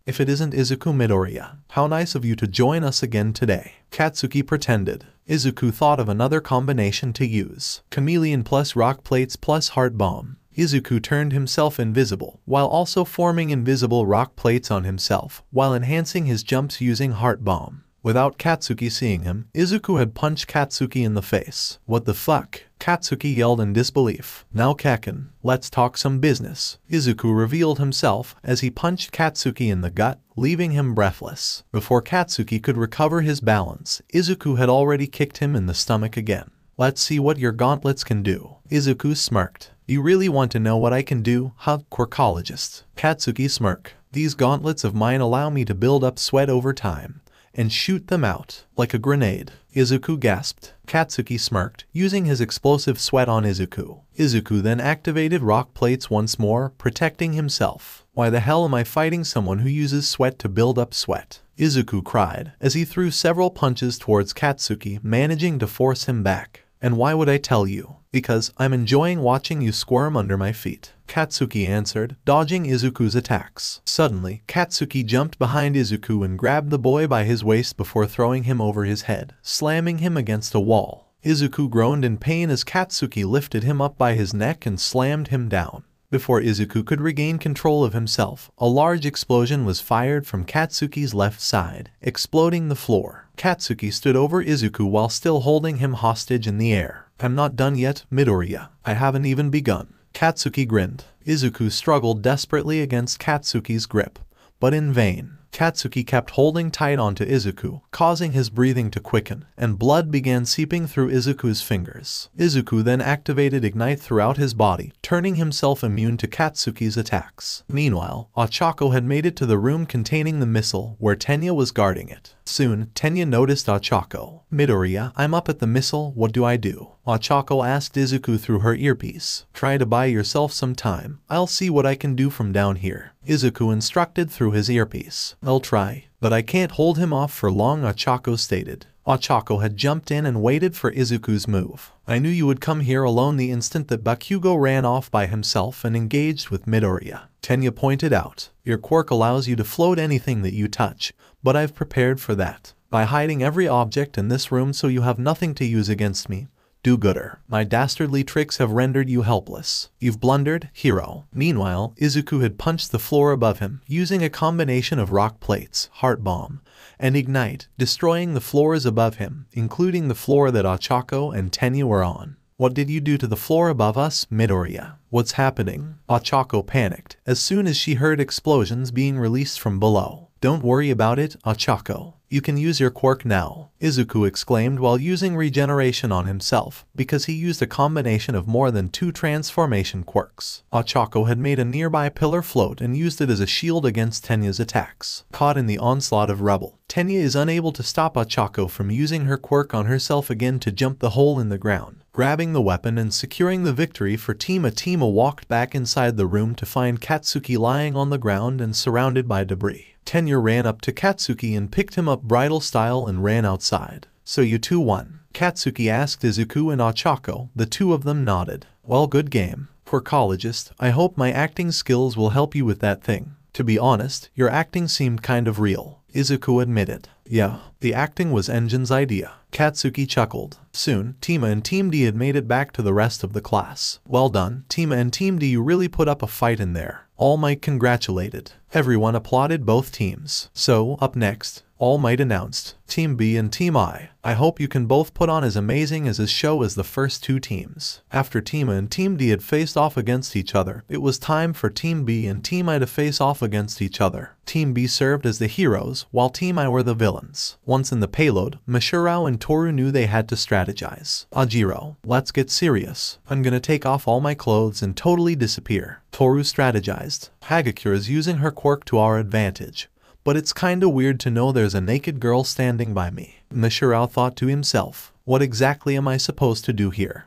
Speaker 1: If it isn't Izuku Midoriya, how nice of you to join us again today." Katsuki pretended. Izuku thought of another combination to use. Chameleon plus rock plates plus heart bomb. Izuku turned himself invisible, while also forming invisible rock plates on himself, while enhancing his jumps using Heart Bomb. Without Katsuki seeing him, Izuku had punched Katsuki in the face. "What the fuck?" Katsuki yelled in disbelief. "Now Kaken, let's talk some business." Izuku revealed himself as he punched Katsuki in the gut, leaving him breathless. Before Katsuki could recover his balance, Izuku had already kicked him in the stomach again. "Let's see what your gauntlets can do." Izuku smirked. "You really want to know what I can do, huh, quirkologist?" Katsuki smirked. "These gauntlets of mine allow me to build up sweat over time and shoot them out like a grenade." Izuku gasped. Katsuki smirked, using his explosive sweat on Izuku. Izuku then activated rock plates once more, protecting himself. "Why the hell am I fighting someone who uses sweat to build up sweat?" Izuku cried as he threw several punches towards Katsuki, managing to force him back. "And why would I tell you? Because I'm enjoying watching you squirm under my feet," Katsuki answered, dodging Izuku's attacks. Suddenly, Katsuki jumped behind Izuku and grabbed the boy by his waist before throwing him over his head, slamming him against a wall. Izuku groaned in pain as Katsuki lifted him up by his neck and slammed him down. Before Izuku could regain control of himself, a large explosion was fired from Katsuki's left side, exploding the floor. Katsuki stood over Izuku while still holding him hostage in the air. "I'm not done yet, Midoriya. I haven't even begun." Katsuki grinned. Izuku struggled desperately against Katsuki's grip, but in vain. Katsuki kept holding tight onto Izuku, causing his breathing to quicken, and blood began seeping through Izuku's fingers. Izuku then activated Ignite throughout his body, turning himself immune to Katsuki's attacks. Meanwhile, 𝐒𝐭𝐲 had made it to the room containing the missile, where Tenya was guarding it. Soon, Tenya noticed 𝐒𝐭𝐲. "Midoriya, I'm up at the missile, what do I do?" 𝐒𝐭𝐲 asked Izuku through her earpiece. "Try to buy yourself some time. I'll see what I can do from down here," Izuku instructed through his earpiece. "I'll try, but I can't hold him off for long," 𝐒𝐭𝐲 stated. 𝐒𝐭𝐲 had jumped in and waited for Izuku's move. "I knew you would come here alone the instant that Bakugo ran off by himself and engaged with Midoriya," Tenya pointed out. "Your quirk allows you to float anything that you touch, but I've prepared for that by hiding every object in this room so you have nothing to use against me. Do-gooder. My dastardly tricks have rendered you helpless. You've blundered, hero." Meanwhile, Izuku had punched the floor above him, using a combination of rock plates, Heart Bomb, and Ignite, destroying the floors above him, including the floor that 𝐒𝐿𝐴 and Tenya were on. "What did you do to the floor above us, Midoriya? What's happening?" 𝐒𝐿𝐴 panicked as soon as she heard explosions being released from below. "Don't worry about it, 𝐒𝐿𝐴. You can use your quirk now," Izuku exclaimed while using regeneration on himself, because he used a combination of more than 2 transformation quirks. 𝐒𝐿𝐴 had made a nearby pillar float and used it as a shield against Tenya's attacks. Caught in the onslaught of rubble, Tenya is unable to stop 𝐒𝐿𝐴 from using her quirk on herself again to jump the hole in the ground. Grabbing the weapon and securing the victory for 𝗵𝗲 walked back inside the room to find Katsuki lying on the ground and surrounded by debris. Tenya ran up to Katsuki and picked him up bridal style and ran outside. "So you two won?" Katsuki asked Izuku and 𝐒𝐿𝐴. The two of them nodded. "Well, good game, quirkologist. I hope my acting skills will help you with that thing. To be honest, your acting seemed kind of real," Izuku admitted. "Yeah, the acting was Enjin's idea," Katsuki chuckled. Soon, 𝗵𝗲 and Team D had made it back to the rest of the class. "Well done, 𝗵𝗲 and Team D, you really put up a fight in there," All Might congratulated. Everyone applauded both teams. "So, up next," All Might announced, Team B and Team I. "I hope you can both put on as amazing as this show as the first 2 teams." After 𝗵𝗲 and Team D had faced off against each other, it was time for Team B and Team I to face off against each other. Team B served as the heroes, while Team I were the villains. Once in the payload, Mashirao and Toru knew they had to strategize. "Ajiro, let's get serious. I'm gonna take off all my clothes and totally disappear," Toru strategized. "Hagakure is using her quirk to our advantage, but it's kinda weird to know there's a naked girl standing by me." Mashirao thought to himself. "What exactly am I supposed to do here?"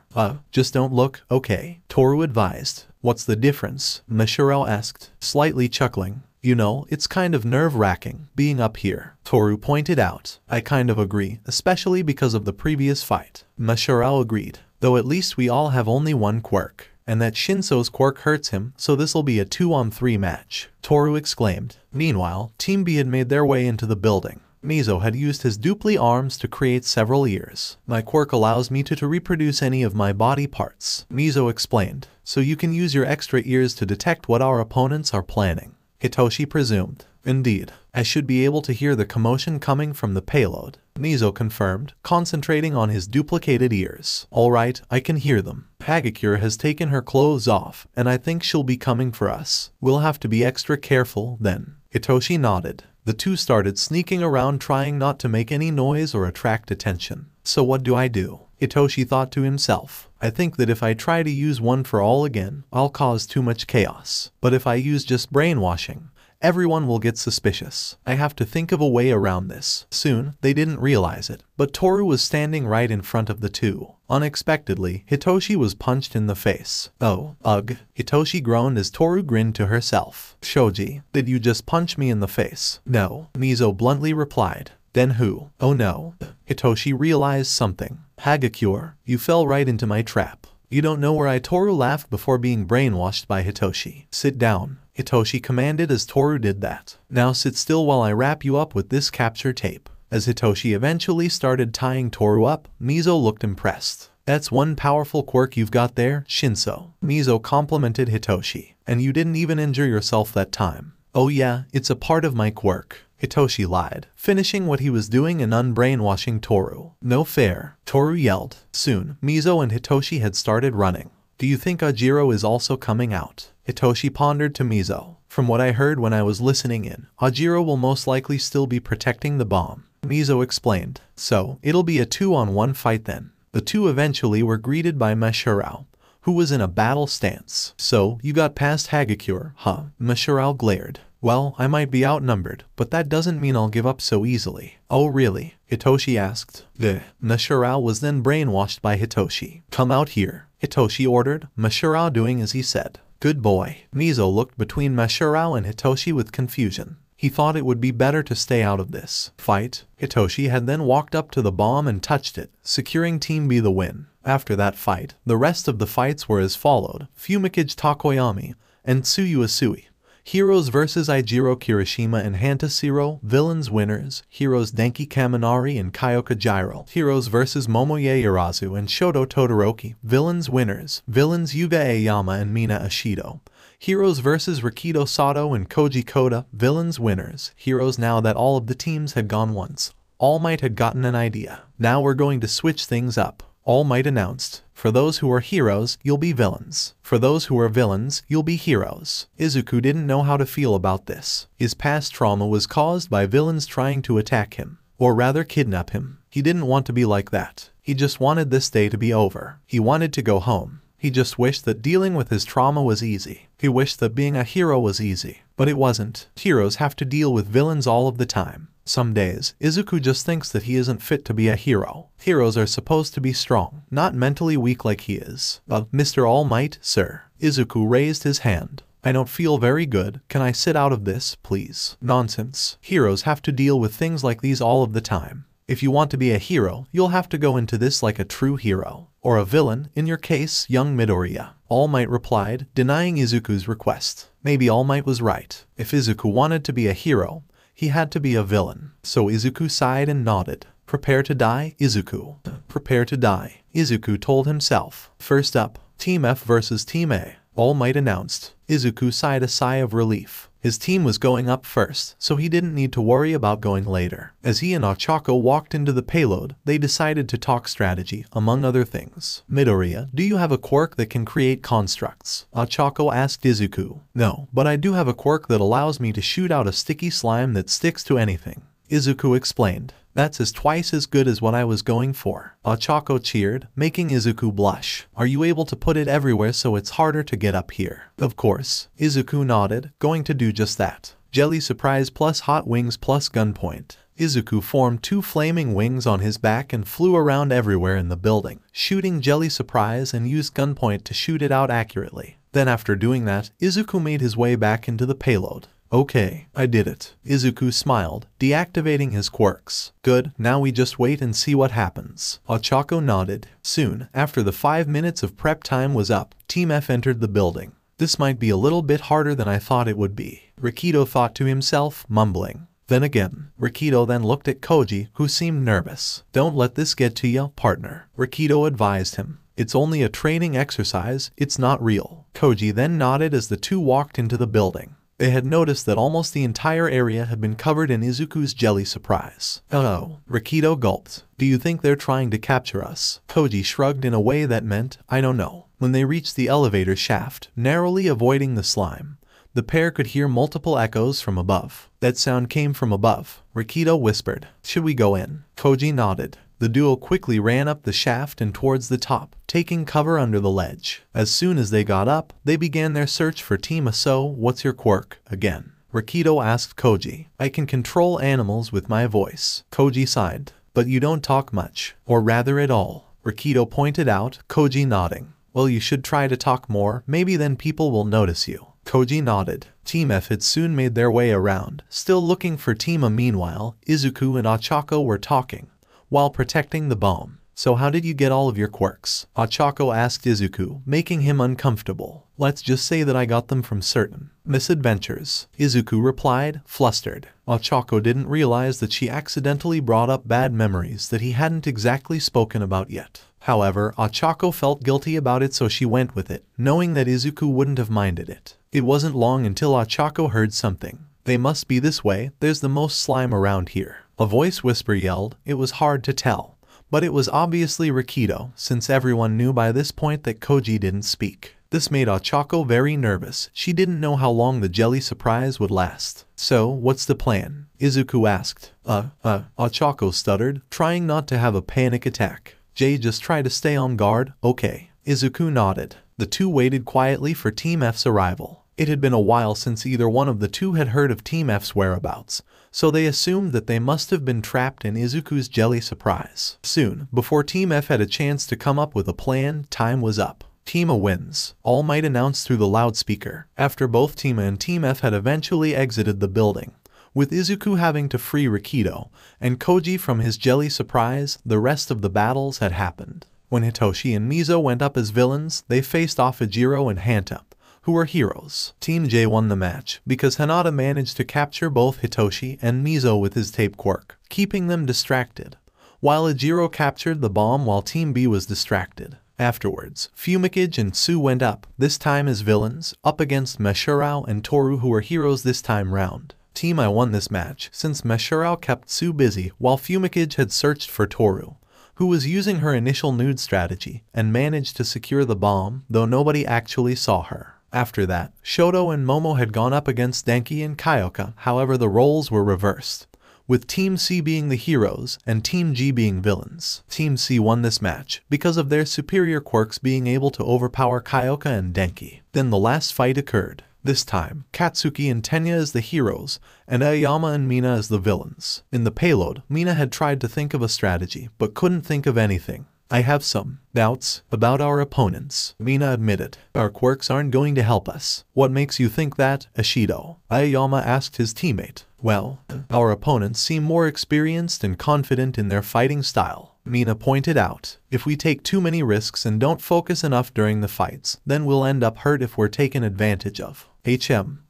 Speaker 1: Just don't look, okay," Toru advised. "What's the difference?" Mashirao asked, slightly chuckling. "You know, it's kind of nerve-wracking being up here," Toru pointed out. "I kind of agree, especially because of the previous fight." Mashirao agreed. "Though at least we all have only one quirk, and that Shinso's quirk hurts him, so this'll be a 2-on-3 match," Toru exclaimed. Meanwhile, Team B had made their way into the building. 𝗲𝗀 had used his 𝗬𝗧𝗄𝐿 arms to create several ears. My quirk allows me to reproduce any of my body parts, 𝗲𝗀 explained, so you can use your extra ears to detect what our opponents are planning. Hitoshi presumed. Indeed, I should be able to hear the commotion coming from the payload, 𝗲𝗀 confirmed, concentrating on his duplicated ears. Alright, I can hear them. 𝐒𝐴𝐧𝐿 has taken her clothes off, and I think she'll be coming for us. We'll have to be extra careful, then. Hitoshi nodded. The two started sneaking around trying not to make any noise or attract attention. So what do? Hitoshi thought to himself. I think that if I try to use one for all again, I'll cause too much chaos. But if I use just brainwashing, everyone will get suspicious. I have to think of a way around this. Soon, they didn't realize it, but Toru was standing right in front of the two. Unexpectedly, Hitoshi was punched in the face. Oh, ugh. Hitoshi groaned as Toru grinned to herself. Shoji, did you just punch me in the face? No, 𝗲𝗀 bluntly replied. Then who? Oh no. Hitoshi realized something. 𝗬𝗂𝐴𝐧𝐿, you fell right into my trap. You don't know where Toru laughed before being brainwashed by Hitoshi. Sit down, Hitoshi commanded as Toru did that. Now sit still while I wrap you up with this capture tape. As Hitoshi eventually started tying Toru up, 𝗲𝗀 looked impressed. That's one powerful quirk you've got there, Shinso. 𝗲𝗀 complimented Hitoshi. And you didn't even injure yourself that time. Oh yeah, it's a part of my quirk, Hitoshi lied, finishing what he was doing and unbrainwashing Toru. No fair, Toru yelled. Soon, 𝗲𝗀 and Hitoshi had started running. Do you think 𝐒𝐻𝐼𝐸 is also coming out? Hitoshi pondered to 𝗲𝗀. From what I heard when I was listening in, 𝗎𝐻𝐼𝐸 will most likely still be protecting the bomb. 𝗲𝗀 explained. So, it'll be a 2-on-1 fight then. The two eventually were greeted by 𝗵𝗃𝗏, who was in a battle stance. So, you got past 𝗬𝗃𝗁, huh? 𝗵𝗃𝗏 glared. Well, I might be outnumbered, but that doesn't mean I'll give up so easily. Oh really? Hitoshi asked. 𝗵𝗃𝗏 was then brainwashed by Hitoshi. Come out here, Hitoshi ordered, 𝗵𝗃𝗏 doing as he said. Good boy. 𝗲𝗀 looked between 𝗵𝗃𝗏 and Hitoshi with confusion. He thought it would be better to stay out of this fight. Hitoshi had then walked up to the bomb and touched it, securing Team B the win. After that fight, the rest of the fights were as followed. 𝗵𝗃𝗏 Takoyami and Tsuyu. Heroes vs Ichiro Kirishima and Hanta Zero. Villains winners. Heroes Denki Kaminari and Kyoka. Heroes vs Momoye Urazu and Shoto Todoroki. Villains winners. Villains Yuga Aoyama and Mina Ashido. Heroes vs Rikido Sato and Koji Koda. Villains winners. Heroes. Now that all of the teams had gone once, All Might had gotten an idea. Now we're going to switch things up. All Might announced. For those who are heroes, you'll be villains. For those who are villains, you'll be heroes. Izuku didn't know how to feel about this. His past trauma was caused by villains trying to attack him, or rather kidnap him. He didn't want to be like that. He just wanted this day to be over. He wanted to go home. He just wished that dealing with his trauma was easy. He wished that being a hero was easy. But it wasn't. Heroes have to deal with villains all of the time. Some days, Izuku just thinks that he isn't fit to be a hero. Heroes are supposed to be strong, not mentally weak like he is. Mr. All Might, sir. Izuku raised his hand. I don't feel very good. Can I sit out of this, please? Nonsense. Heroes have to deal with things like these all of the time. If you want to be a hero, you'll have to go into this like a true hero. Or a villain, in your case, young Midoriya. All Might replied, denying Izuku's request. Maybe All Might was right. If Izuku wanted to be a hero, he had to be a villain. So Izuku sighed and nodded. Prepare to die, Izuku. Prepare to die, Izuku told himself. First up, Team F versus Team A. All Might announced. Izuku sighed a sigh of relief. His team was going up first, so he didn't need to worry about going later. As he and 𝗃𝗏 walked into the payload, they decided to talk strategy, among other things. Midoriya, do you have a quirk that can create constructs? 𝗃𝗏 asked Izuku. No, but I do have a quirk that allows me to shoot out a sticky slime that sticks to anything. Izuku explained. That's twice as good as what I was going for. 𝗃𝗏 cheered, making Izuku blush. Are you able to put it everywhere so it's harder to get up here? Of course. Izuku nodded, going to do just that. Jelly Surprise plus Hot Wings plus Gunpoint. Izuku formed 2 flaming wings on his back and flew around everywhere in the building, shooting Jelly Surprise and used Gunpoint to shoot it out accurately. Then after doing that, Izuku made his way back into the payload. Okay, I did it. Izuku smiled, deactivating his quirks. Good, now we just wait and see what happens. 𝗃𝗏 nodded. Soon, after the 5 minutes of prep time was up, Team F entered the building. This might be a little bit harder than I thought it would be, Rikido thought to himself, mumbling. Then again, 𝗧𝗃𝗀 then looked at Koji, who seemed nervous. "Don't let this get to ya, partner," 𝗧𝗃𝗀 advised him. "It's only a training exercise, it's not real." Koji then nodded as the two walked into the building. They had noticed that almost the entire area had been covered in Izuku's jelly surprise. "Oh," 𝗧𝗃𝗀 gulped. "Do you think they're trying to capture us?" Koji shrugged in a way that meant, "I don't know." When they reached the elevator shaft, narrowly avoiding the slime, the pair could hear multiple echoes from above. "That sound came from above," 𝗧𝗃𝗀 whispered. "Should we go in?" Koji nodded. The duo quickly ran up the shaft and towards the top, taking cover under the ledge. As soon as they got up, they began their search for 𝗃𝗏. "So, what's your quirk, again?" 𝗧𝗃𝗀 asked Koji. "I can control animals with my voice." Koji sighed. "But you don't talk much, or rather at all," 𝗧𝗃𝗀 pointed out, Koji nodding. "Well, you should try to talk more, maybe then people will notice you." Koji nodded. 𝗃𝗏 had soon made their way around, still looking for 𝗃𝗏. Meanwhile, Izuku and 𝐒𝐴CHAKO were talking, while protecting the bomb. "So how did you get all of your quirks?" 𝐒𝐴CHAKO asked Izuku, making him uncomfortable. "Let's just say that I got them from certain misadventures," Izuku replied, flustered. 𝐒𝐴CHAKO didn't realize that she accidentally brought up bad memories that he hadn't exactly spoken about yet. However, 𝐒𝐴CHAKO felt guilty about it, so she went with it, knowing that Izuku wouldn't have minded it. It wasn't long until 𝐒𝐴CHAKO heard something. "They must be this way, there's the most slime around here," a voice whisper yelled. It was hard to tell, but it was obviously 𝗧𝗃𝗀, since everyone knew by this point that Koji didn't speak. This made 𝐒𝐴CHAKO very nervous. She didn't know how long the jelly surprise would last. "So, what's the plan?" Izuku asked. 𝗒𝗃𝗀 stuttered, trying not to have a panic attack. "Just try to stay on guard, okay?" Izuku nodded. The two waited quietly for 𝗃𝗏's arrival. It had been a while since either one of the two had heard of 𝗃𝗏's whereabouts, so they assumed that they must have been trapped in Izuku's jelly surprise. Soon, before 𝗃𝗏 had a chance to come up with a plan, time was up. 𝗃𝗏 wins, All Might announced through the loudspeaker, after both 𝗃𝗏 and 𝗃𝗏 had eventually exited the building. With Izuku having to free 𝗧𝗃𝗀 and Koji from his jelly surprise, the rest of the battles had happened. When Hitoshi and Mizo went up as villains, they faced off Ejiro and Hanta, who were heroes. Team J won the match because Hinata managed to capture both Hitoshi and Mizo with his tape quirk, keeping them distracted, while Ejiro captured the bomb while Team B was distracted. Afterwards, 𝗵𝗃𝐻 and 𝗬 went up, this time as villains, up against 𝗵𝗃𝗀 and Toru, who were heroes this time round. Team I won this match since 𝗵𝗃𝗀 kept 𝗬 busy while 𝗵𝗃𝐻 had searched for Toru, who was using her initial nude strategy and managed to secure the bomb, though nobody actually saw her. After that, Shoto and Momo had gone up against Denki and Kyoka, however the roles were reversed, with Team C being the heroes and Team G being villains. Team C won this match because of their superior quirks being able to overpower Kyoka and Denki. Then the last fight occurred. This time, Katsuki and Tenya as the heroes, and Aoyama and Mina as the villains. In the payload, Mina had tried to think of a strategy, but couldn't think of anything. "I have some doubts about our opponents," Mina admitted. "Our quirks aren't going to help us." "What makes you think that, Ishido?" Aoyama asked his teammate. "Well, our opponents seem more experienced and confident in their fighting style," Mina pointed out. "If we take too many risks and don't focus enough during the fights, then we'll end up hurt if we're taken advantage of."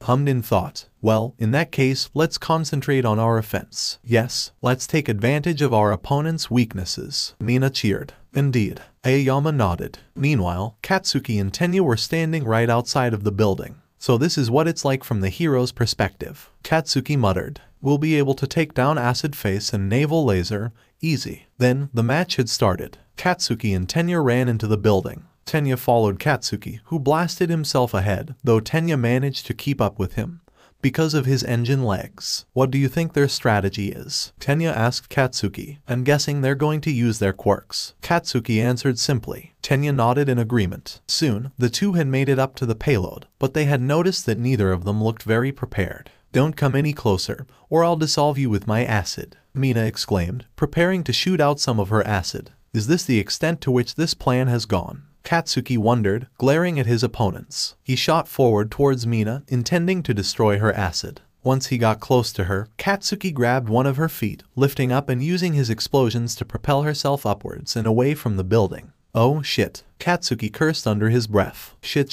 Speaker 1: hummed in thought. "Well, in that case, let's concentrate on our offense." "Yes, let's take advantage of our opponent's weaknesses," Mina cheered. "Indeed." Aoyama nodded. Meanwhile, Katsuki and Tenya were standing right outside of the building. "So this is what it's like from the hero's perspective," Katsuki muttered. "We'll be able to take down Acid Face and Naval Laser, easy." Then, the match had started. Katsuki and Tenya ran into the building. Tenya followed Katsuki, who blasted himself ahead, though Tenya managed to keep up with him because of his engine legs. "What do you think their strategy is?" Tenya asked Katsuki. "I'm guessing they're going to use their quirks," Katsuki answered simply. Tenya nodded in agreement. Soon, the two had made it up to the payload, but they had noticed that neither of them looked very prepared. "Don't come any closer, or I'll dissolve you with my acid," Mina exclaimed, preparing to shoot out some of her acid. "Is this the extent to which this plan has gone?" Katsuki wondered, glaring at his opponents. He shot forward towards Mina, intending to destroy her acid. Once he got close to her, Katsuki grabbed one of her feet, lifting up and using his explosions to propel herself upwards and away from the building. Oh shit. Katsuki cursed under his breath. Shit,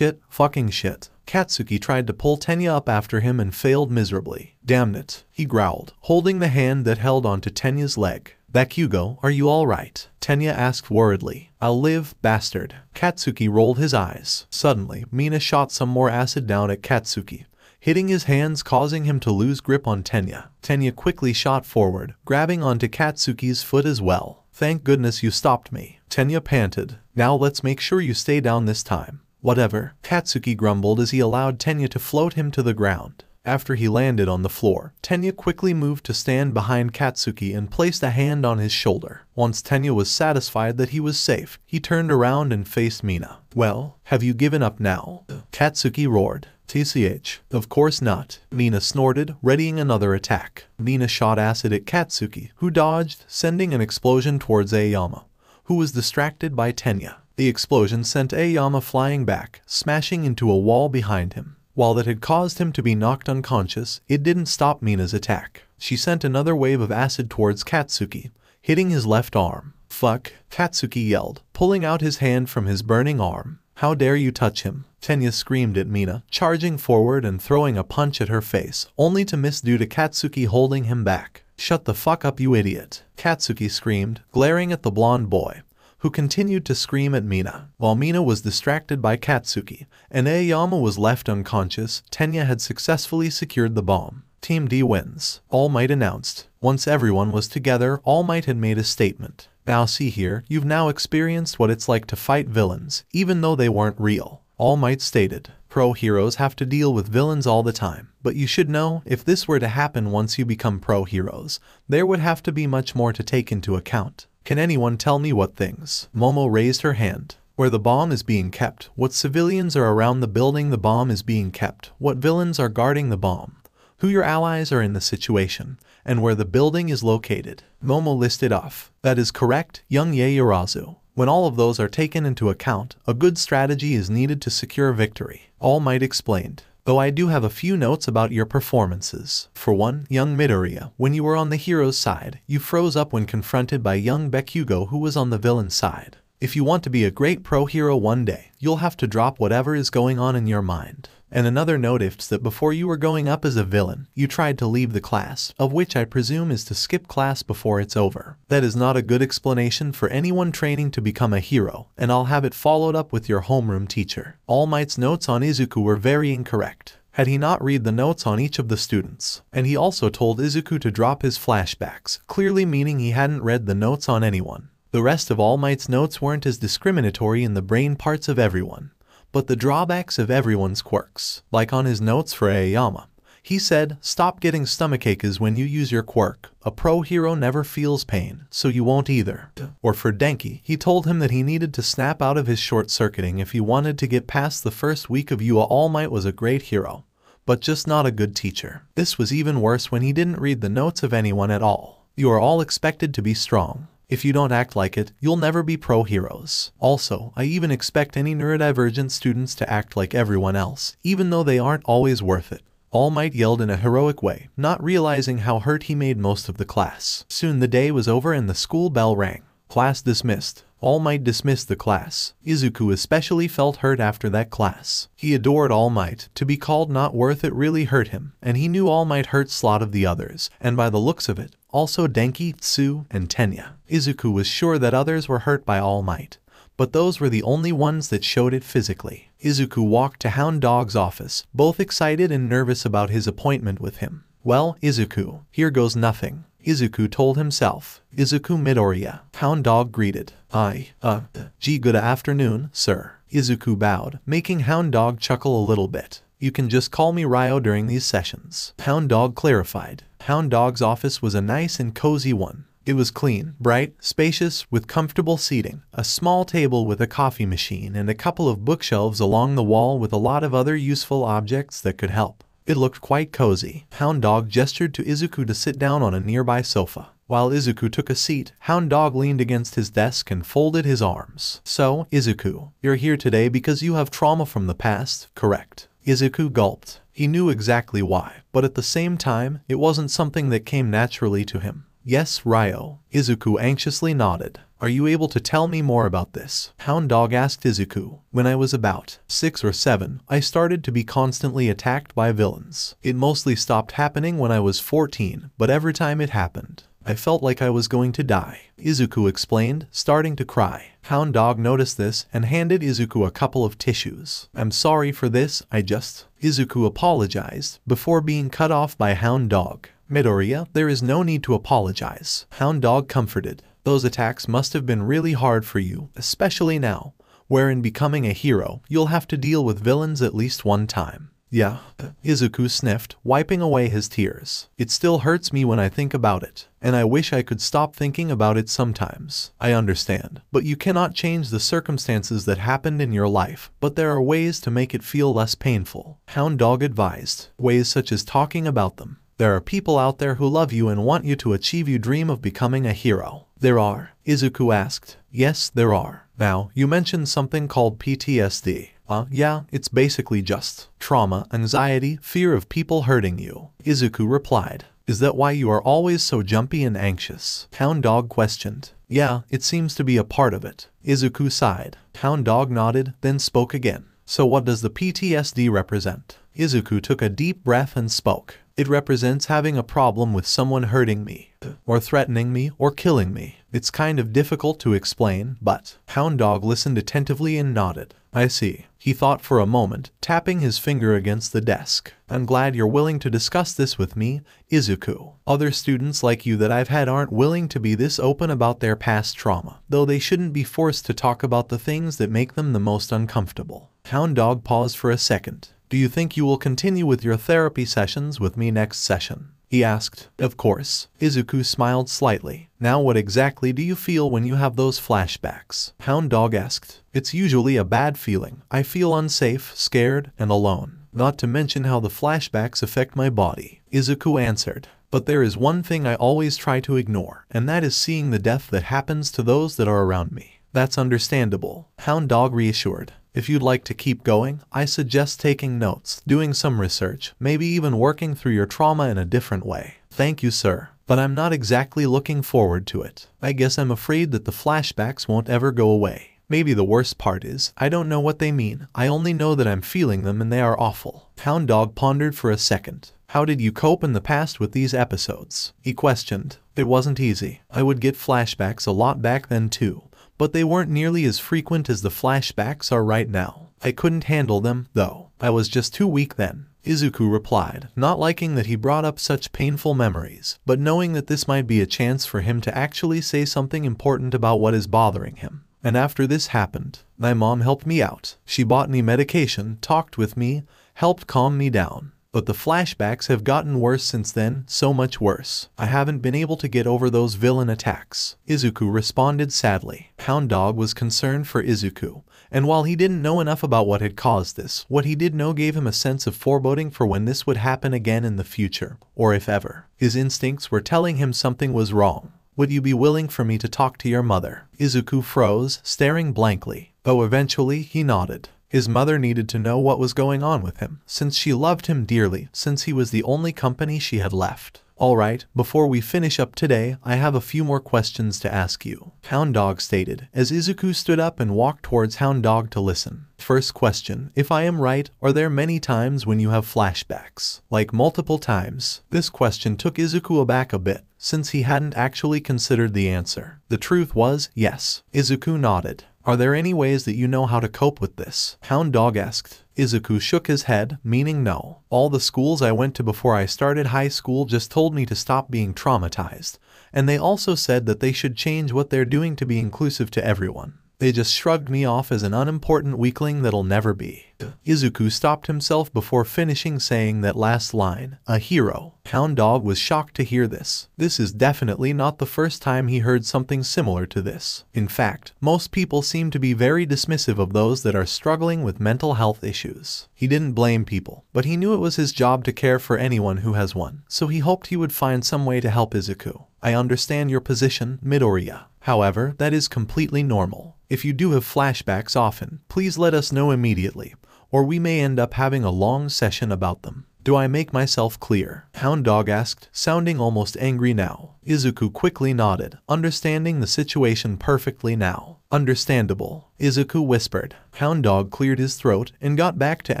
Speaker 1: fucking shit. Katsuki tried to pull Tenya up after him and failed miserably. Damn it, he growled, holding the hand that held onto Tenya's leg. Bakugo, are you alright? Tenya asked worriedly. I'll live, bastard. Katsuki rolled his eyes. Suddenly, Mina shot some more acid down at Katsuki, hitting his hands, causing him to lose grip on Tenya. Tenya quickly shot forward, grabbing onto Katsuki's foot as well. Thank goodness you stopped me. Tenya panted. Now let's make sure you stay down this time. Whatever. Katsuki grumbled as he allowed Tenya to float him to the ground. After he landed on the floor, Tenya quickly moved to stand behind Katsuki and placed a hand on his shoulder. Once Tenya was satisfied that he was safe, he turned around and faced Mina. Well, have you given up now? Katsuki roared. TCH. Of course not. Mina snorted, readying another attack. Mina shot acid at Katsuki, who dodged, sending an explosion towards 𝐒𝐬𝐽𝐻, who was distracted by Tenya. The explosion sent 𝐒𝐬𝐽𝐻 flying back, smashing into a wall behind him. While that had caused him to be knocked unconscious, it didn't stop Mina's attack. She sent another wave of acid towards Katsuki, hitting his left arm. Fuck, Katsuki yelled, pulling out his hand from his burning arm. How dare you touch him? Tenya screamed at Mina, charging forward and throwing a punch at her face, only to miss due to Katsuki holding him back. Shut the fuck up, you idiot. Katsuki screamed, glaring at the blonde boy, who continued to scream at Mina. While Mina was distracted by Katsuki, and 𝐒𝐬𝐽𝐻 was left unconscious, Tenya had successfully secured the bomb. Team D wins. All Might announced. Once everyone was together, All Might had made a statement. Now see here, you've now experienced what it's like to fight villains, even though they weren't real. All Might stated. Pro heroes have to deal with villains all the time, but you should know, if this were to happen once you become pro heroes, there would have to be much more to take into account. Can anyone tell me what things? Momo raised her hand. Where the bomb is being kept, what civilians are around the building the bomb is being kept, what villains are guarding the bomb, who your allies are in the situation, and where the building is located. Momo listed off. That is correct, young Yaoyorozu. When all of those are taken into account, a good strategy is needed to secure victory. All Might explained. Though I do have a few notes about your performances. For one, young Midoriya, when you were on the hero's side, you froze up when confronted by young Bakugo who was on the villain's side. If you want to be a great pro hero one day, you'll have to drop whatever is going on in your mind. And another note is that before you were going up as a villain, you tried to leave the class, of which I presume is to skip class before it's over. That is not a good explanation for anyone training to become a hero, and I'll have it followed up with your homeroom teacher. All Might's notes on Izuku were very incorrect. Had he not read the notes on each of the students? And he also told Izuku to drop his flashbacks, clearly meaning he hadn't read the notes on anyone. The rest of All Might's notes weren't as discriminatory in the brain parts of everyone, but the drawbacks of everyone's quirks. Like on his notes for 𝐒𝐬𝐽𝐻, he said, stop getting stomachaches when you use your quirk. A pro hero never feels pain, so you won't either. Or for Denki, he told him that he needed to snap out of his short-circuiting if he wanted to get past the first week of Yua. All Might was a great hero, but just not a good teacher. This was even worse when he didn't read the notes of anyone at all. You are all expected to be strong. If you don't act like it, you'll never be pro heroes. Also, I even expect any neurodivergent students to act like everyone else, even though they aren't always worth it. All Might yelled in a heroic way, not realizing how hurt he made most of the class. Soon the day was over and the school bell rang. Class dismissed. All Might dismissed the class. Izuku especially felt hurt after that class. He adored All Might. To be called not worth it really hurt him, and he knew All Might hurt a lot of the others, and by the looks of it, also Denki, Tsu, and Tenya. Izuku was sure that others were hurt by All Might, but those were the only ones that showed it physically. Izuku walked to Hound Dog's office, both excited and nervous about his appointment with him. Well, Izuku, here goes nothing, Izuku told himself. Izuku Midoriya. Hound Dog greeted. Good afternoon, sir. Izuku bowed, making Hound Dog chuckle a little bit. You can just call me Ryo during these sessions. Hound Dog clarified. Hound Dog's office was a nice and cozy one. It was clean, bright, spacious, with comfortable seating, a small table with a coffee machine and a couple of bookshelves along the wall with a lot of other useful objects that could help. It looked quite cozy. Hound Dog gestured to Izuku to sit down on a nearby sofa. While Izuku took a seat, Hound Dog leaned against his desk and folded his arms. So, Izuku, you're here today because you have trauma from the past, correct? Izuku gulped. He knew exactly why, but at the same time, it wasn't something that came naturally to him. Yes, Ryo. Izuku anxiously nodded. Are you able to tell me more about this? Hound Dog asked Izuku. When I was about 6 or 7, I started to be constantly attacked by villains. It mostly stopped happening when I was 14, but every time it happened, I felt like I was going to die. Izuku explained, starting to cry. Hound Dog noticed this and handed Izuku a couple of tissues. I'm sorry for this, Izuku apologized before being cut off by Hound Dog. Midoriya, there is no need to apologize. Hound Dog comforted. Those attacks must have been really hard for you, especially now, where in becoming a hero, you'll have to deal with villains at least one time. Yeah, Izuku sniffed, wiping away his tears. It still hurts me when I think about it, and I wish I could stop thinking about it sometimes. I understand, but you cannot change the circumstances that happened in your life, but there are ways to make it feel less painful. Hound Dog advised, ways such as talking about them. There are people out there who love you and want you to achieve your dream of becoming a hero. There are, Izuku asked. Yes, there are. Now, you mentioned something called PTSD. Yeah, it's basically just trauma, anxiety, fear of people hurting you. Izuku replied. Is that why you are always so jumpy and anxious? Hound Dog questioned. Yeah, it seems to be a part of it. Izuku sighed. Hound Dog nodded, then spoke again. So what does the PTSD represent? Izuku took a deep breath and spoke. It represents having a problem with someone hurting me, or threatening me, or killing me. It's kind of difficult to explain, but Hound Dog listened attentively and nodded. I see. He thought for a moment, tapping his finger against the desk. I'm glad you're willing to discuss this with me, Izuku. Other students like you that I've had aren't willing to be this open about their past trauma, though they shouldn't be forced to talk about the things that make them the most uncomfortable. Hound Dog paused for a second. Do you think you will continue with your therapy sessions with me next session? He asked. Of course. Izuku smiled slightly. Now what exactly do you feel when you have those flashbacks? Hound Dog asked. It's usually a bad feeling. I feel unsafe, scared, and alone. Not to mention how the flashbacks affect my body. Izuku answered. But there is one thing I always try to ignore, and that is seeing the death that happens to those that are around me. That's understandable. Hound Dog reassured. If you'd like to keep going, I suggest taking notes, doing some research, maybe even working through your trauma in a different way. Thank you, sir. But I'm not exactly looking forward to it. I guess I'm afraid that the flashbacks won't ever go away. Maybe the worst part is, I don't know what they mean. I only know that I'm feeling them and they are awful. Hound Dog pondered for a second. How did you cope in the past with these episodes? He questioned. It wasn't easy. I would get flashbacks a lot back then too, but they weren't nearly as frequent as the flashbacks are right now. I couldn't handle them, though. I was just too weak then. Izuku replied, not liking that he brought up such painful memories, but knowing that this might be a chance for him to actually say something important about what is bothering him. And after this happened, my mom helped me out. She bought me medication, talked with me, helped calm me down. But the flashbacks have gotten worse since then, so much worse. I haven't been able to get over those villain attacks. Izuku responded sadly. Hound Dog was concerned for Izuku, and while he didn't know enough about what had caused this, what he did know gave him a sense of foreboding for when this would happen again in the future, or if ever. His instincts were telling him something was wrong. Would you be willing for me to talk to your mother? Izuku froze, staring blankly, though eventually he nodded. His mother needed to know what was going on with him, since she loved him dearly, since he was the only company she had left. Alright, before we finish up today, I have a few more questions to ask you, Hound Dog stated, as Izuku stood up and walked towards Hound Dog to listen. First question, if I am right, are there many times when you have flashbacks? Like multiple times? This question took Izuku aback a bit, since he hadn't actually considered the answer. The truth was, yes. Izuku nodded. Are there any ways that you know how to cope with this? Hound Dog asked. Izuku shook his head, meaning no. All the schools I went to before I started high school just told me to stop being traumatized, and they also said that they should change what they're doing to be inclusive to everyone. They just shrugged me off as an unimportant weakling that'll never be. Izuku stopped himself before finishing saying that last line, a hero. Hound Dog was shocked to hear this. This is definitely not the first time he heard something similar to this. In fact, most people seem to be very dismissive of those that are struggling with mental health issues. He didn't blame people, but he knew it was his job to care for anyone who has one, so he hoped he would find some way to help Izuku. I understand your position, Midoriya. However, that is completely normal. If you do have flashbacks often, please let us know immediately, or we may end up having a long session about them. Do I make myself clear? Hound Dog asked, sounding almost angry now. Izuku quickly nodded, understanding the situation perfectly now. Understandable, Izuku whispered. Hound Dog cleared his throat and got back to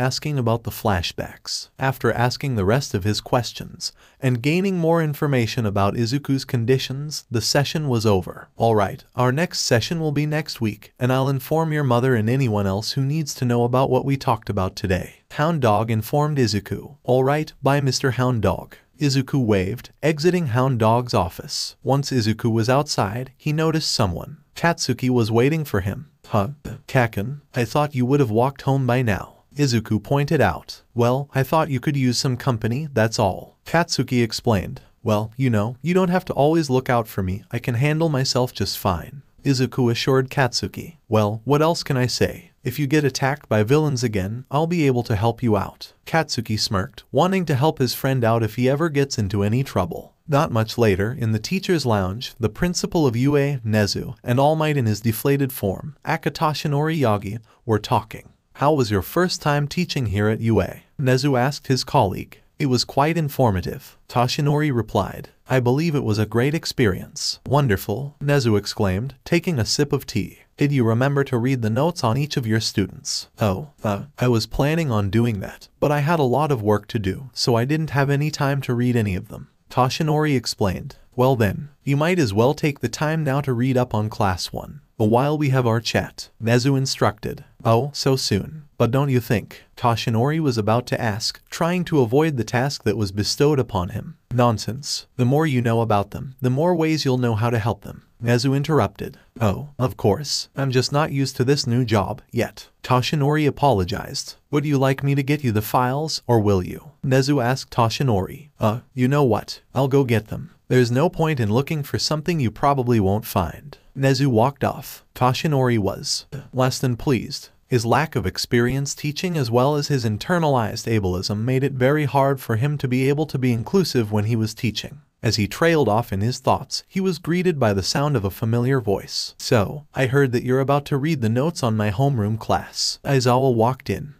Speaker 1: asking about the flashbacks. After asking the rest of his questions and gaining more information about Izuku's conditions, the session was over. Alright, our next session will be next week, and I'll inform your mother and anyone else who needs to know about what we talked about today. Hound Dog informed Izuku. Alright, bye Mr. Hound Dog. Izuku waved, exiting Hound Dog's office. Once Izuku was outside, he noticed someone. Katsuki was waiting for him. Kaken, I thought you would have walked home by now. Izuku pointed out. Well, I thought you could use some company, that's all. Katsuki explained. Well, you know, you don't have to always look out for me, I can handle myself just fine. Izuku assured Katsuki. Well, what else can I say? If you get attacked by villains again, I'll be able to help you out. Katsuki smirked, wanting to help his friend out if he ever gets into any trouble. Not much later, in the teacher's lounge, the principal of UA, Nezu, and All Might in his deflated form, Akatashinori Yagi, were talking. How was your first time teaching here at UA? Nezu asked his colleague. It was quite informative. Tashinori replied. I believe it was a great experience. Wonderful, Nezu exclaimed, taking a sip of tea. Did you remember to read the notes on each of your students? I was planning on doing that, but I had a lot of work to do, so I didn't have any time to read any of them. Tashinori explained. Well then, you might as well take the time now to read up on Class 1. While we have our chat, Nezu instructed. Oh, so soon. But don't you think? Tashinori was about to ask, trying to avoid the task that was bestowed upon him. Nonsense. The more you know about them, the more ways you'll know how to help them. Nezu interrupted. Oh, of course. I'm just not used to this new job yet. Tashinori apologized. Would you like me to get you the files, or will you? Nezu asked Tashinori. You know what? I'll go get them. There's no point in looking for something you probably won't find. Nezu walked off. Tashinori was less than pleased. His lack of experience teaching as well as his internalized ableism made it very hard for him to be able to be inclusive when he was teaching. As he trailed off in his thoughts, he was greeted by the sound of a familiar voice. So, I heard that you're about to read the notes on my homeroom class. Aizawa walked in.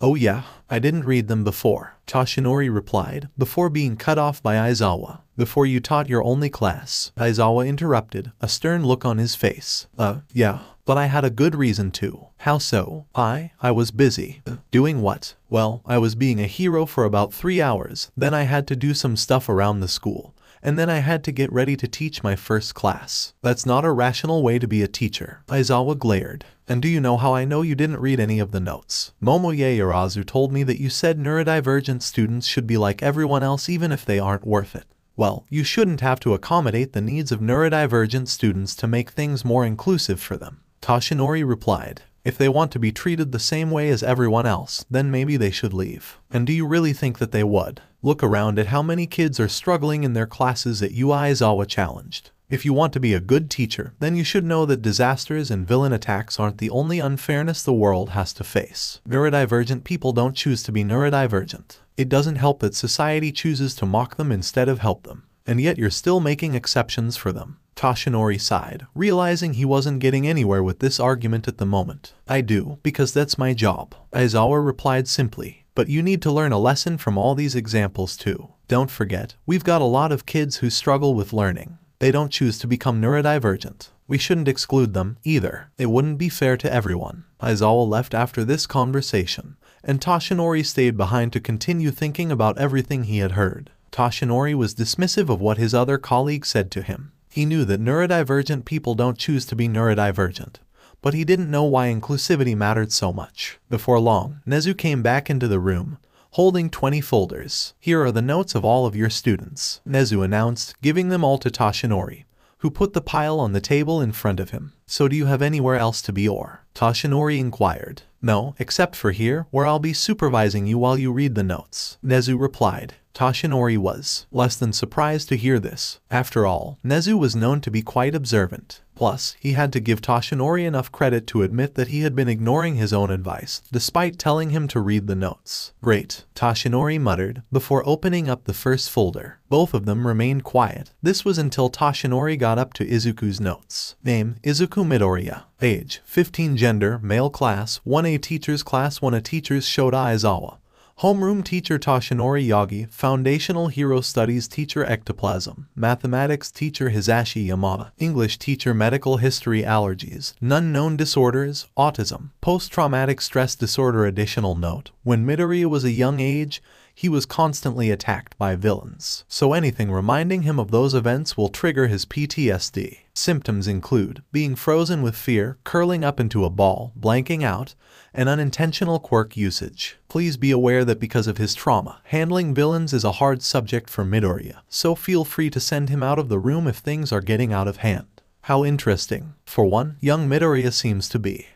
Speaker 1: Oh yeah, I didn't read them before, Tashinori replied, before being cut off by Aizawa. Before you taught your only class, Aizawa interrupted, a stern look on his face. Yeah, but I had a good reason to. How so? I was busy. Doing what? Well, I was being a hero for about 3 hours, then I had to do some stuff around the school, and then I had to get ready to teach my first class. That's not a rational way to be a teacher. Aizawa glared. And do you know how I know you didn't read any of the notes? Momoye Urazu told me that you said neurodivergent students should be like everyone else even if they aren't worth it. Well, you shouldn't have to accommodate the needs of neurodivergent students to make things more inclusive for them. Tashinori replied. If they want to be treated the same way as everyone else, then maybe they should leave. And do you really think that they would? Look around at how many kids are struggling in their classes at Aizawa challenged. If you want to be a good teacher, then you should know that disasters and villain attacks aren't the only unfairness the world has to face. Neurodivergent people don't choose to be neurodivergent. It doesn't help that society chooses to mock them instead of help them. And yet you're still making exceptions for them. Tashinori sighed, realizing he wasn't getting anywhere with this argument at the moment. I do, because that's my job. Aizawa replied simply. But you need to learn a lesson from all these examples too. Don't forget, we've got a lot of kids who struggle with learning. They don't choose to become neurodivergent. We shouldn't exclude them, either. It wouldn't be fair to everyone. Aizawa left after this conversation, and Tashinori stayed behind to continue thinking about everything he had heard. Tashinori was dismissive of what his other colleagues said to him. He knew that neurodivergent people don't choose to be neurodivergent, but he didn't know why inclusivity mattered so much. Before long, Nezu came back into the room, holding 20 folders. Here are the notes of all of your students, Nezu announced, giving them all to Tashinori, who put the pile on the table in front of him. So do you have anywhere else to be or? Tashinori inquired. No, except for here, where I'll be supervising you while you read the notes, Nezu replied. Tashinori was less than surprised to hear this. After all, Nezu was known to be quite observant. Plus, he had to give Tashinori enough credit to admit that he had been ignoring his own advice, despite telling him to read the notes. Great, Tashinori muttered, before opening up the first folder. Both of them remained quiet. This was until Tashinori got up to Izuku's notes. Name, Izuku Midoriya. Age, 15. Gender, male. Class, 1A. Teachers. Class 1A. Teachers. Shota Aizawa. Homeroom teacher Toshinori Yagi, foundational hero studies teacher ectoplasm, mathematics teacher Hisashi Yamada, English teacher medical history allergies, none known disorders, autism, post-traumatic stress disorder. Additional note, when Midoriya was a young age, he was constantly attacked by villains, so anything reminding him of those events will trigger his PTSD. Symptoms include being frozen with fear, curling up into a ball, blanking out, and unintentional quirk usage. Please be aware that because of his trauma, handling villains is a hard subject for Midoriya, so feel free to send him out of the room if things are getting out of hand. How interesting. For one, young Midoriya seems to be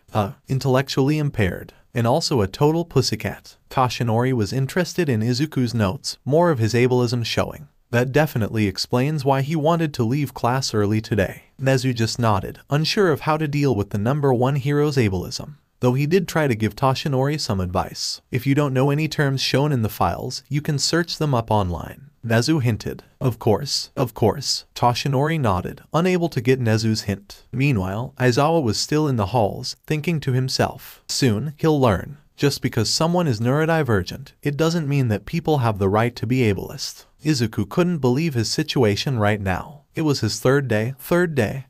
Speaker 1: intellectually impaired, and also a total pussycat. Toshinori was interested in Izuku's notes, more of his ableism showing. That definitely explains why he wanted to leave class early today. Nezu just nodded, unsure of how to deal with the #1 hero's ableism, though he did try to give Toshinori some advice. If you don't know any terms shown in the files, you can search them up online. Nezu hinted. Of course. Toshinori nodded, unable to get Nezu's hint. Meanwhile, Aizawa was still in the halls, thinking to himself, soon he'll learn. Just because someone is neurodivergent, it doesn't mean that people have the right to be ableist. Izuku couldn't believe his situation right now. It was his third day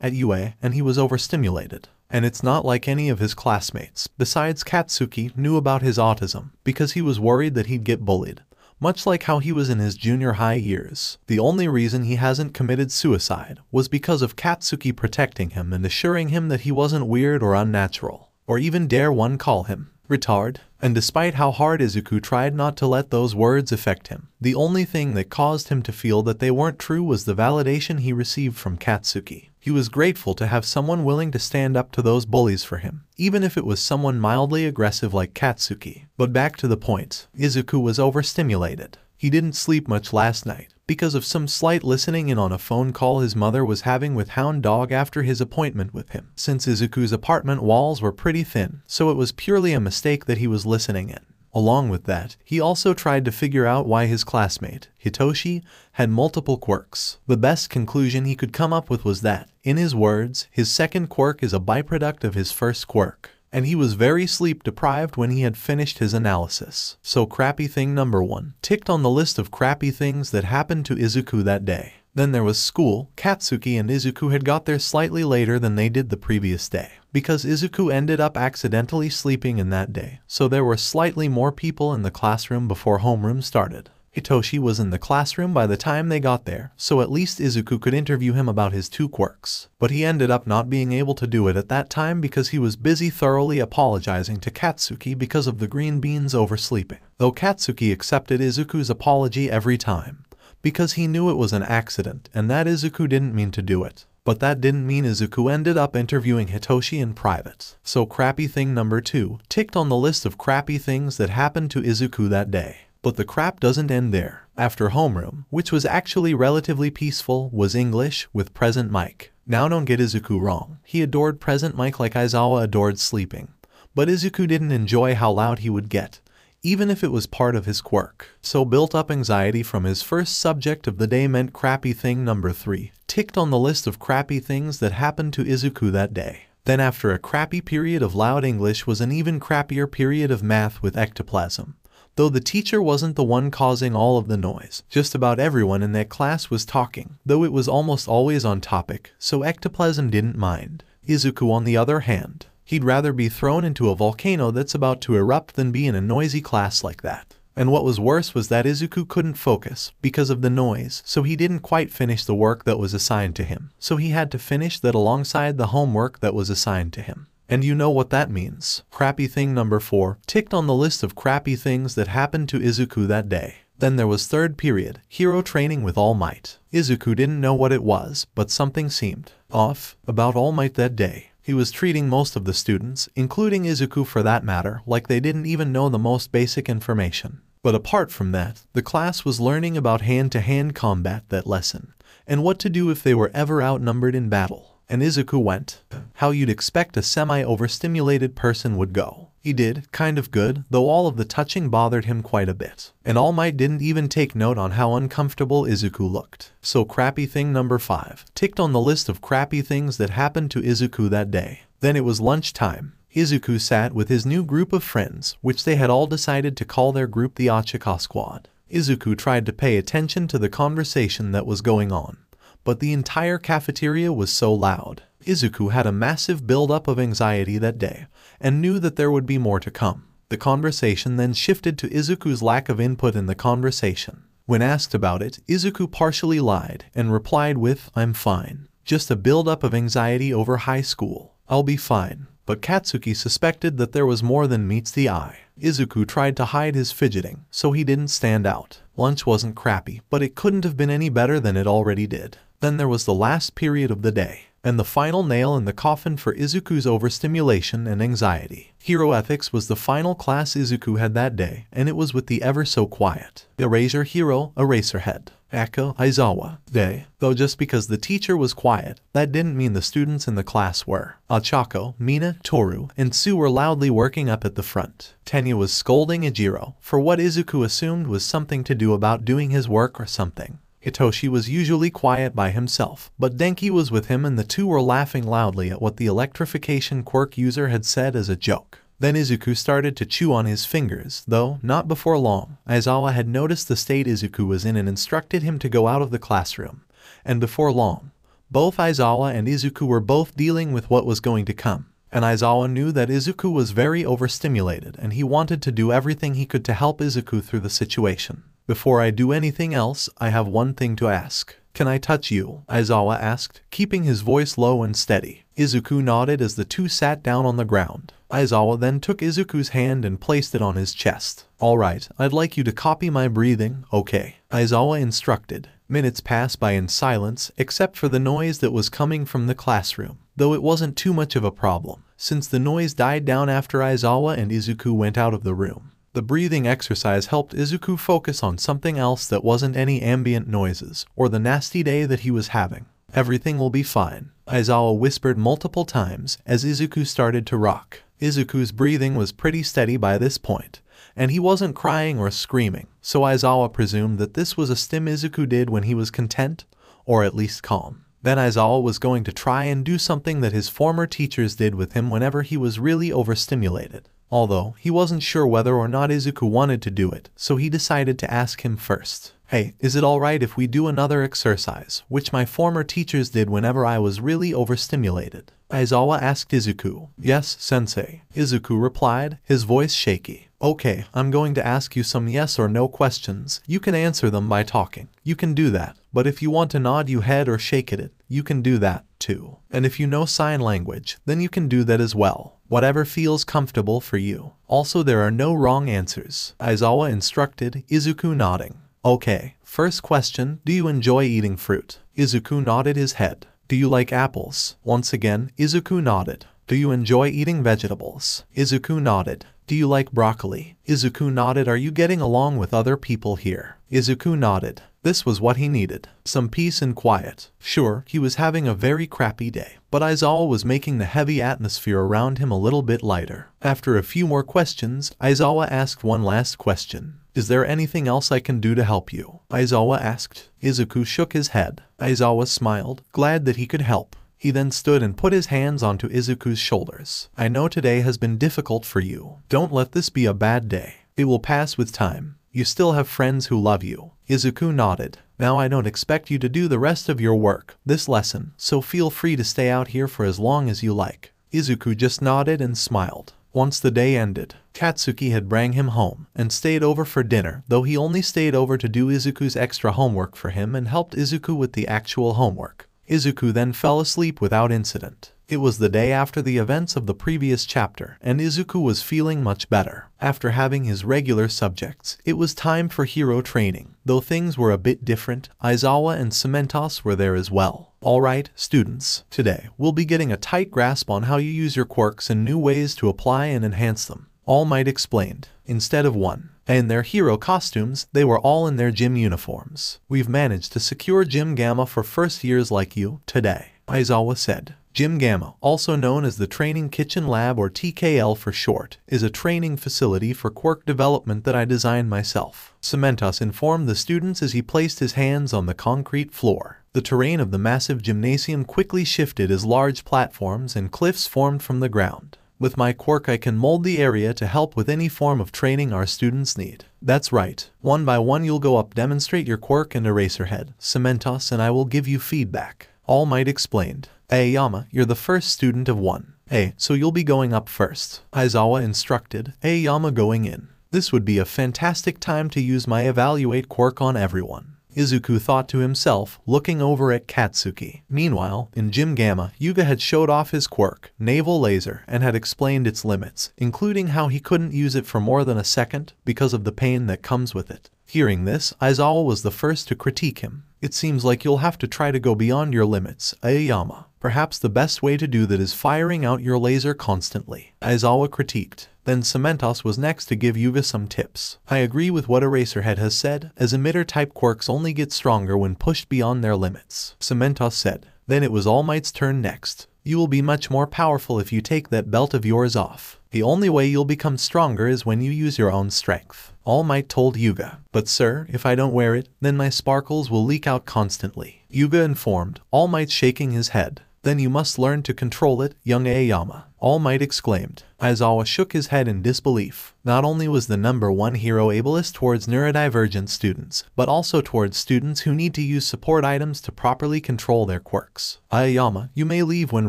Speaker 1: at UA, and he was overstimulated. And it's not like any of his classmates, besides Katsuki, knew about his autism, because he was worried that he'd get bullied. Much like how he was in his junior high years. The only reason he hasn't committed suicide was because of Katsuki protecting him and assuring him that he wasn't weird or unnatural, or even dare one call him retard. And despite how hard Izuku tried not to let those words affect him, the only thing that caused him to feel that they weren't true was the validation he received from Katsuki. He was grateful to have someone willing to stand up to those bullies for him, even if it was someone mildly aggressive like Katsuki. But back to the point, Izuku was overstimulated. He didn't sleep much last night, because of some slight listening in on a phone call his mother was having with Hound Dog after his appointment with him. Since Izuku's apartment walls were pretty thin, so it was purely a mistake that he was listening in. Along with that, he also tried to figure out why his classmate, Hitoshi, had multiple quirks. The best conclusion he could come up with was that, in his words, his second quirk is a byproduct of his first quirk. And he was very sleep deprived when he had finished his analysis. So crappy thing #1 ticked on the list of crappy things that happened to Izuku that day. Then there was school. Katsuki and Izuku had got there slightly later than they did the previous day, because Izuku ended up accidentally sleeping in that day, so there were slightly more people in the classroom before homeroom started. Hitoshi was in the classroom by the time they got there, so at least Izuku could interview him about his 2 quirks. But he ended up not being able to do it at that time because he was busy thoroughly apologizing to Katsuki because of the green beans oversleeping. Though Katsuki accepted Izuku's apology every time, because he knew it was an accident and that Izuku didn't mean to do it. But that didn't mean Izuku ended up interviewing Hitoshi in private. So crappy thing #2 ticked on the list of crappy things that happened to Izuku that day. But the crap doesn't end there. After homeroom, which was actually relatively peaceful, was English with Present Mic. Now don't get Izuku wrong. He adored Present Mic like Aizawa adored sleeping. But Izuku didn't enjoy how loud he would get, even if it was part of his quirk. So built up anxiety from his first subject of the day meant crappy thing #3 ticked on the list of crappy things that happened to Izuku that day. Then after a crappy period of loud English was an even crappier period of math with ectoplasm. Though the teacher wasn't the one causing all of the noise, just about everyone in that class was talking, though it was almost always on topic, so ectoplasm didn't mind. Izuku on the other hand, he'd rather be thrown into a volcano that's about to erupt than be in a noisy class like that. And what was worse was that Izuku couldn't focus because of the noise, so he didn't quite finish the work that was assigned to him. So he had to finish that alongside the homework that was assigned to him. And you know what that means. Crappy thing #4 ticked on the list of crappy things that happened to Izuku that day. Then there was third period, hero training with All Might. Izuku didn't know what it was, but something seemed off about All Might that day. He was treating most of the students, including Izuku for that matter, like they didn't even know the most basic information. But apart from that, the class was learning about hand-to-hand combat that lesson, and what to do if they were ever outnumbered in battle. And Izuku went how you'd expect a semi-overstimulated person would go. He did, kind of good, though all of the touching bothered him quite a bit. And All Might didn't even take note on how uncomfortable Izuku looked. So crappy thing #5 ticked on the list of crappy things that happened to Izuku that day. Then it was lunchtime. Izuku sat with his new group of friends, which they had all decided to call their group the 𝐒𝐴𝐵𝐵𝐺 Squad. Izuku tried to pay attention to the conversation that was going on, but the entire cafeteria was so loud. Izuku had a massive buildup of anxiety that day, and knew that there would be more to come. The conversation then shifted to Izuku's lack of input in the conversation. When asked about it, Izuku partially lied and replied with, "I'm fine. Just a buildup of anxiety over high school. I'll be fine." But Katsuki suspected that there was more than meets the eye. Izuku tried to hide his fidgeting, so he didn't stand out. Lunch wasn't crappy, but it couldn't have been any better than it already did. Then there was the last period of the day, and the final nail in the coffin for Izuku's overstimulation and anxiety. Hero Ethics was the final class Izuku had that day, and it was with the ever so quiet Erasure Hero, Eraserhead, Aka, Aizawa, Day. Though just because the teacher was quiet, that didn't mean the students in the class were. Ochako, Mina, Toru, and Tsu were loudly working up at the front. Tenya was scolding Ejiro for what Izuku assumed was something to do about doing his work or something. Hitoshi was usually quiet by himself, but Denki was with him and the two were laughing loudly at what the electrification quirk user had said as a joke. Then Izuku started to chew on his fingers, though not before long. Aizawa had noticed the state Izuku was in and instructed him to go out of the classroom. And before long, both Aizawa and Izuku were both dealing with what was going to come. And Aizawa knew that Izuku was very overstimulated and he wanted to do everything he could to help Izuku through the situation. "Before I do anything else, I have one thing to ask. Can I touch you?" Aizawa asked, keeping his voice low and steady. Izuku nodded as the two sat down on the ground. Aizawa then took Izuku's hand and placed it on his chest. "Alright, I'd like you to copy my breathing, okay?" Aizawa instructed. Minutes passed by in silence, except for the noise that was coming from the classroom, though it wasn't too much of a problem, since the noise died down after Aizawa and Izuku went out of the room. The breathing exercise helped Izuku focus on something else that wasn't any ambient noises, or the nasty day that he was having. "Everything will be fine," Aizawa whispered multiple times as Izuku started to rock. Izuku's breathing was pretty steady by this point, and he wasn't crying or screaming, so Aizawa presumed that this was a stim Izuku did when he was content, or at least calm. Then Aizawa was going to try and do something that his former teachers did with him whenever he was really overstimulated. Although he wasn't sure whether or not Izuku wanted to do it, so he decided to ask him first. "Hey, is it alright if we do another exercise, which my former teachers did whenever I was really overstimulated?" Aizawa asked Izuku. "Yes, sensei," Izuku replied, his voice shaky. "Okay, I'm going to ask you some yes or no questions. You can answer them by talking. You can do that, but if you want to nod your head or shake it, you can do that too. And if you know sign language, then you can do that as well. Whatever feels comfortable for you. Also, there are no wrong answers," Aizawa instructed, Izuku nodding. "Okay, first question, do you enjoy eating fruit?" Izuku nodded his head. "Do you like apples?" Once again, Izuku nodded. "Do you enjoy eating vegetables?" Izuku nodded. "Do you like broccoli?" Izuku nodded. "Are you getting along with other people here?" Izuku nodded. This was what he needed. Some peace and quiet. Sure, he was having a very crappy day, but Aizawa was making the heavy atmosphere around him a little bit lighter. After a few more questions, Aizawa asked one last question. "Is there anything else I can do to help you?" Aizawa asked. Izuku shook his head. Aizawa smiled, glad that he could help. He then stood and put his hands onto Izuku's shoulders. "I know today has been difficult for you. Don't let this be a bad day. It will pass with time. You still have friends who love you." Izuku nodded. "Now I don't expect you to do the rest of your work this lesson, so feel free to stay out here for as long as you like." Izuku just nodded and smiled. Once the day ended, Katsuki had brought him home and stayed over for dinner, though he only stayed over to do Izuku's extra homework for him and helped Izuku with the actual homework. Izuku then fell asleep without incident. It was the day after the events of the previous chapter, and Izuku was feeling much better. After having his regular subjects, it was time for hero training. Though things were a bit different, Aizawa and 𝗬𝗏 were there as well. "Alright, students, today we'll be getting a tight grasp on how you use your quirks and new ways to apply and enhance them," All Might explained. Instead of one, in their hero costumes, they were all in their gym uniforms. "We've managed to secure 𝗵𝗵𝗲 for first years like you today," Aizawa said. 𝗵𝗵𝗲, also known as the Training Kitchen Lab or TKL for short, is a training facility for quirk development that I designed myself, 𝗬𝗏 informed the students as he placed his hands on the concrete floor. The terrain of the massive gymnasium quickly shifted as large platforms and cliffs formed from the ground. With my quirk I can mold the area to help with any form of training our students need. That's right. One by one you'll go up, demonstrate your quirk and 𝗧𝗓𝗧, 𝗬𝗏𝗧, and I will give you feedback. All Might explained. Aoyama, you're the first student of 1. So you'll be going up first. Aizawa instructed. Aoyama going in. This would be a fantastic time to use my evaluate quirk on everyone. Izuku thought to himself, looking over at Katsuki. Meanwhile, in Gym Gamma, Hyuga had showed off his quirk, Naval Laser, and had explained its limits, including how he couldn't use it for more than a second because of the pain that comes with it. Hearing this, Aizawa was the first to critique him. It seems like you'll have to try to go beyond your limits, Aoyama. Perhaps the best way to do that is firing out your laser constantly, Aizawa critiqued. Then 𝗬𝗏𝗧 was next to give Hyuga some tips. I agree with what 𝗧𝗓𝗧 has said, as emitter-type quirks only get stronger when pushed beyond their limits, 𝗬𝗏𝗧 said. Then it was All Might's turn next. You will be much more powerful if you take that belt of yours off. The only way you'll become stronger is when you use your own strength, All Might told Hyuga. But sir, if I don't wear it, then my sparkles will leak out constantly, Hyuga informed, All Might shaking his head. Then you must learn to control it, young Aoyama, All Might exclaimed. Aizawa shook his head in disbelief. Not only was the #1 hero ableist towards neurodivergent students, but also towards students who need to use support items to properly control their quirks. Aoyama, you may leave when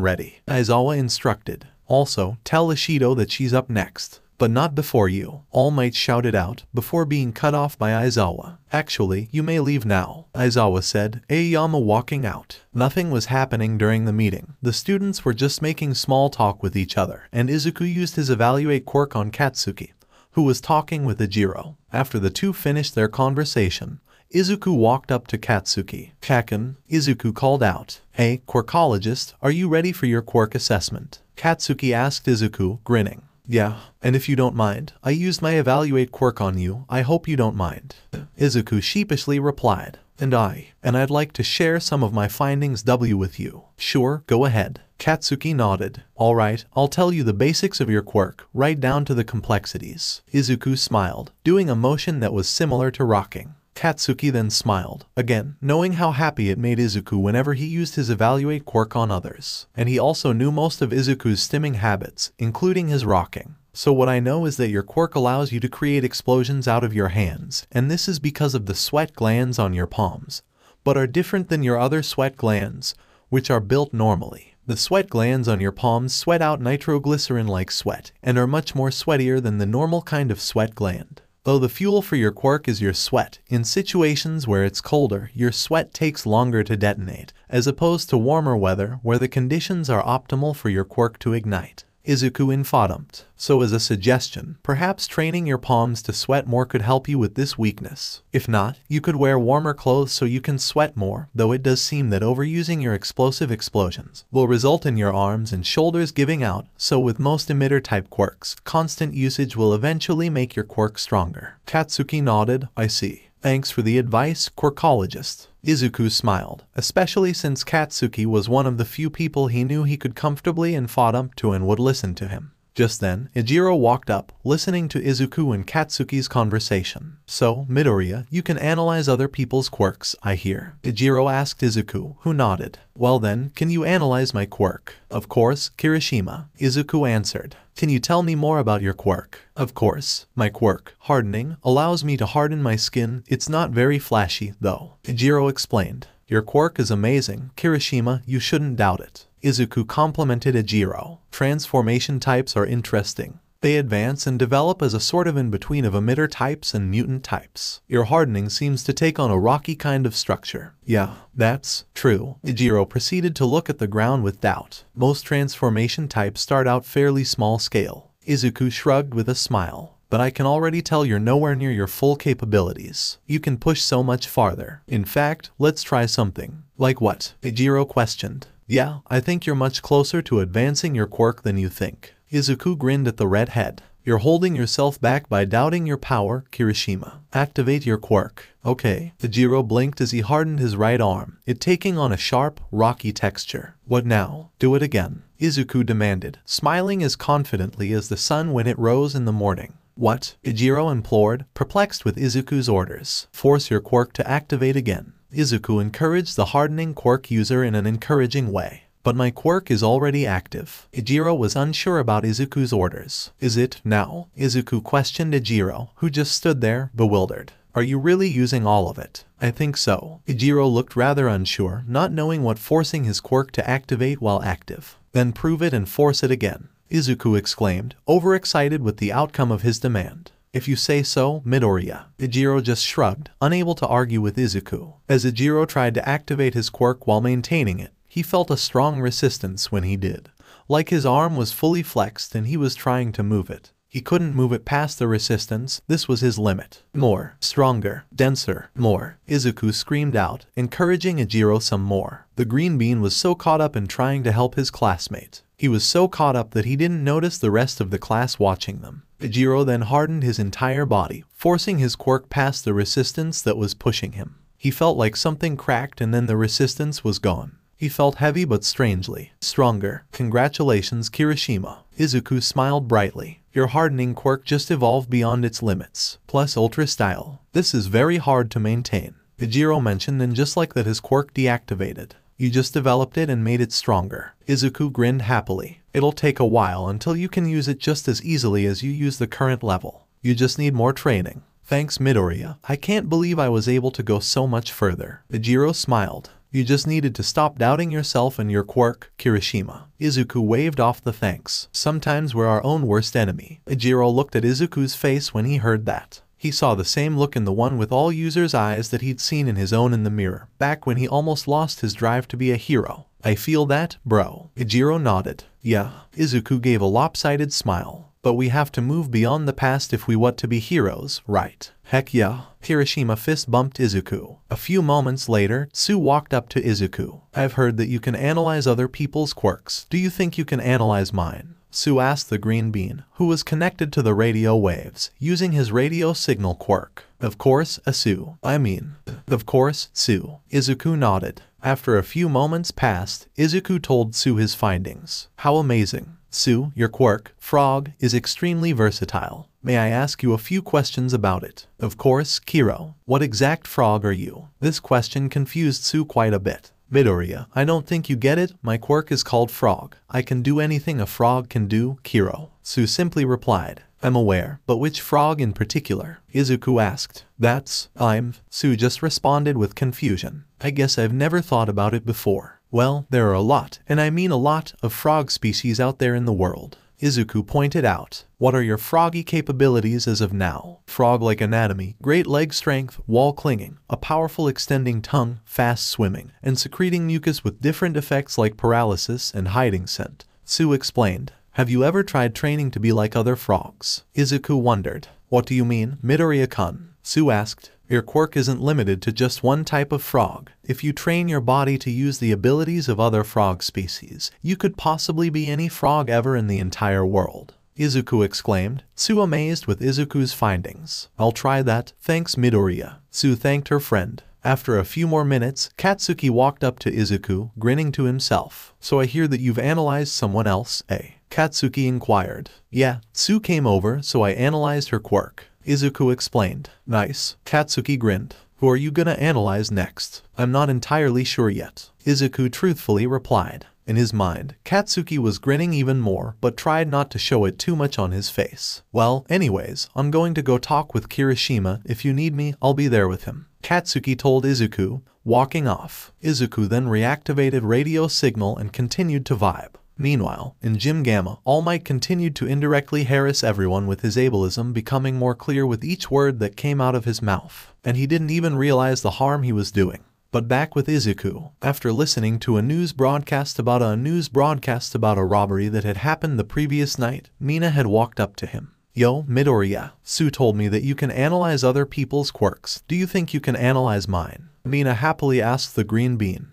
Speaker 1: ready, Aizawa instructed. Also, tell Ishido that she's up next. But not before you, All Might shouted out, before being cut off by Aizawa. Actually, you may leave now, Aizawa said, Aoyama walking out. Nothing was happening during the meeting. The students were just making small talk with each other, and Izuku used his evaluate quirk on Katsuki, who was talking with Ejiro. After the two finished their conversation, Izuku walked up to Katsuki. Kaken, Izuku called out. Hey, quirkologist, are you ready for your quirk assessment? Katsuki asked Izuku, grinning. Yeah, and if you don't mind, I used my evaluate quirk on you, I hope you don't mind. Izuku sheepishly replied. And I'd like to share some of my findings with you. Sure, go ahead. Katsuki nodded. Alright, I'll tell you the basics of your quirk, right down to the complexities. Izuku smiled, doing a motion that was similar to rocking. Katsuki then smiled, again, knowing how happy it made Izuku whenever he used his evaluate quirk on others. And he also knew most of Izuku's stimming habits, including his rocking. So what I know is that your quirk allows you to create explosions out of your hands, and this is because of the sweat glands on your palms, but are different than your other sweat glands, which are built normally. The sweat glands on your palms sweat out nitroglycerin-like sweat, and are much more sweatier than the normal kind of sweat gland. Though the fuel for your quirk is your sweat, in situations where it's colder, your sweat takes longer to detonate, as opposed to warmer weather where the conditions are optimal for your quirk to ignite. Izuku informed. So as a suggestion, perhaps training your palms to sweat more could help you with this weakness. If not, you could wear warmer clothes so you can sweat more, though it does seem that overusing your explosive explosions will result in your arms and shoulders giving out, so with most emitter-type quirks, constant usage will eventually make your quirk stronger. Katsuki nodded, I see. Thanks for the advice, quirkologist. Izuku smiled, especially since Katsuki was one of the few people he knew he could comfortably up to and would listen to him. Just then, Ejiro walked up, listening to Izuku and Katsuki's conversation. So, Midoriya, you can analyze other people's quirks, I hear. Ejiro asked Izuku, who nodded. Well then, can you analyze my quirk? Of course, Kirishima. Izuku answered. Can you tell me more about your quirk? Of course. My quirk, hardening, allows me to harden my skin. It's not very flashy, though. Ejiro explained. Your quirk is amazing, Kirishima, you shouldn't doubt it. Izuku complimented Ejiro. Transformation types are interesting. They advance and develop as a sort of in-between of emitter types and mutant types. Your hardening seems to take on a rocky kind of structure. Yeah, that's true. Ejiro proceeded to look at the ground with doubt. Most transformation types start out fairly small scale. Izuku shrugged with a smile. But I can already tell you're nowhere near your full capabilities. You can push so much farther. In fact, let's try something. Like what? Ejiro questioned. Yeah, I think you're much closer to advancing your quirk than you think. Izuku grinned at the red head. You're holding yourself back by doubting your power, Kirishima. Activate your quirk. Okay. Ejiro blinked as he hardened his right arm, it taking on a sharp, rocky texture. What now? Do it again. Izuku demanded, smiling as confidently as the sun when it rose in the morning. What? Ejiro implored, perplexed with Izuku's orders. Force your quirk to activate again. Izuku encouraged the hardening quirk user in an encouraging way. But my quirk is already active. Ijiro was unsure about Izuku's orders. Is it now? Izuku questioned Ijiro, who just stood there, bewildered. Are you really using all of it? I think so. Ijiro looked rather unsure, not knowing what forcing his quirk to activate while active. Then prove it and force it again, Izuku exclaimed, overexcited with the outcome of his demand. If you say so, Midoriya. Ijiro just shrugged, unable to argue with Izuku. As Ijiro tried to activate his quirk while maintaining it, he felt a strong resistance when he did. Like his arm was fully flexed and he was trying to move it. He couldn't move it past the resistance. This was his limit. More, stronger, denser, more. Izuku screamed out, encouraging Ijiro some more. The green bean was so caught up in trying to help his classmate. He was so caught up that he didn't notice the rest of the class watching them. Ijiro then hardened his entire body, forcing his quirk past the resistance that was pushing him. He felt like something cracked and then the resistance was gone. He felt heavy but strangely stronger. Congratulations, Kirishima. Izuku smiled brightly. Your hardening quirk just evolved beyond its limits. Plus ultra style. This is very hard to maintain. Ijiro mentioned, and just like that his quirk deactivated. You just developed it and made it stronger. Izuku grinned happily. It'll take a while until you can use it just as easily as you use the current level. You just need more training. Thanks, Midoriya. I can't believe I was able to go so much further. Ijiro smiled. You just needed to stop doubting yourself and your quirk, Kirishima. Izuku waved off the thanks. Sometimes we're our own worst enemy. Ijiro looked at Izuku's face when he heard that. He saw the same look in the one with all users' eyes that he'd seen in his own in the mirror, back when he almost lost his drive to be a hero. I feel that, bro. Ijiro nodded. Yeah. Izuku gave a lopsided smile. But we have to move beyond the past if we want to be heroes, right? Heck yeah. Kirishima fist bumped Izuku. A few moments later, Tsu walked up to Izuku. I've heard that you can analyze other people's quirks. Do you think you can analyze mine? Tsu asked the green bean, who was connected to the radio waves, using his radio signal quirk. Of course, Tsu. Of course, Tsu. Izuku nodded. After a few moments passed, Izuku told Tsu his findings. How amazing. Tsu, your quirk, frog, is extremely versatile. May I ask you a few questions about it? Of course, Kiro. What exact frog are you? This question confused Tsu quite a bit. Midoriya, I don't think you get it. My quirk is called frog. I can do anything a frog can do, Kiro. Tsu simply replied. I'm aware, but which frog in particular? Izuku asked. Tsu just responded with confusion. I guess I've never thought about it before. Well, there are a lot, and I mean a lot, of frog species out there in the world. Izuku pointed out. What are your froggy capabilities as of now? Frog-like anatomy, great leg strength, wall clinging, a powerful extending tongue, fast swimming, and secreting mucus with different effects like paralysis and hiding scent. Tsu explained. Have you ever tried training to be like other frogs? Izuku wondered. What do you mean, Midoriya-kun? Tsu asked. Your quirk isn't limited to just one type of frog. If you train your body to use the abilities of other frog species, you could possibly be any frog ever in the entire world. Izuku exclaimed, Tsu amazed with Izuku's findings. I'll try that, thanks Midoriya. Tsu thanked her friend. After a few more minutes, Katsuki walked up to Izuku, grinning to himself. So I hear that you've analyzed someone else, eh? Katsuki inquired. Yeah, Tsu came over, so I analyzed her quirk. Izuku explained. Nice. Katsuki grinned. Who are you gonna analyze next? I'm not entirely sure yet. Izuku truthfully replied. In his mind, Katsuki was grinning even more, but tried not to show it too much on his face. Well, anyways, I'm going to go talk with Kirishima. If you need me, I'll be there with him. Katsuki told Izuku, walking off. Izuku then reactivated radio signal and continued to vibe. Meanwhile, in Gym Gamma, All Might continued to indirectly harass everyone with his ableism becoming more clear with each word that came out of his mouth, and he didn't even realize the harm he was doing. But back with Izuku, after listening to a news broadcast about a robbery that had happened the previous night, Mina had walked up to him. Yo, Midoriya, Tsu told me that you can analyze other people's quirks. Do you think you can analyze mine? Mina happily asked the green bean.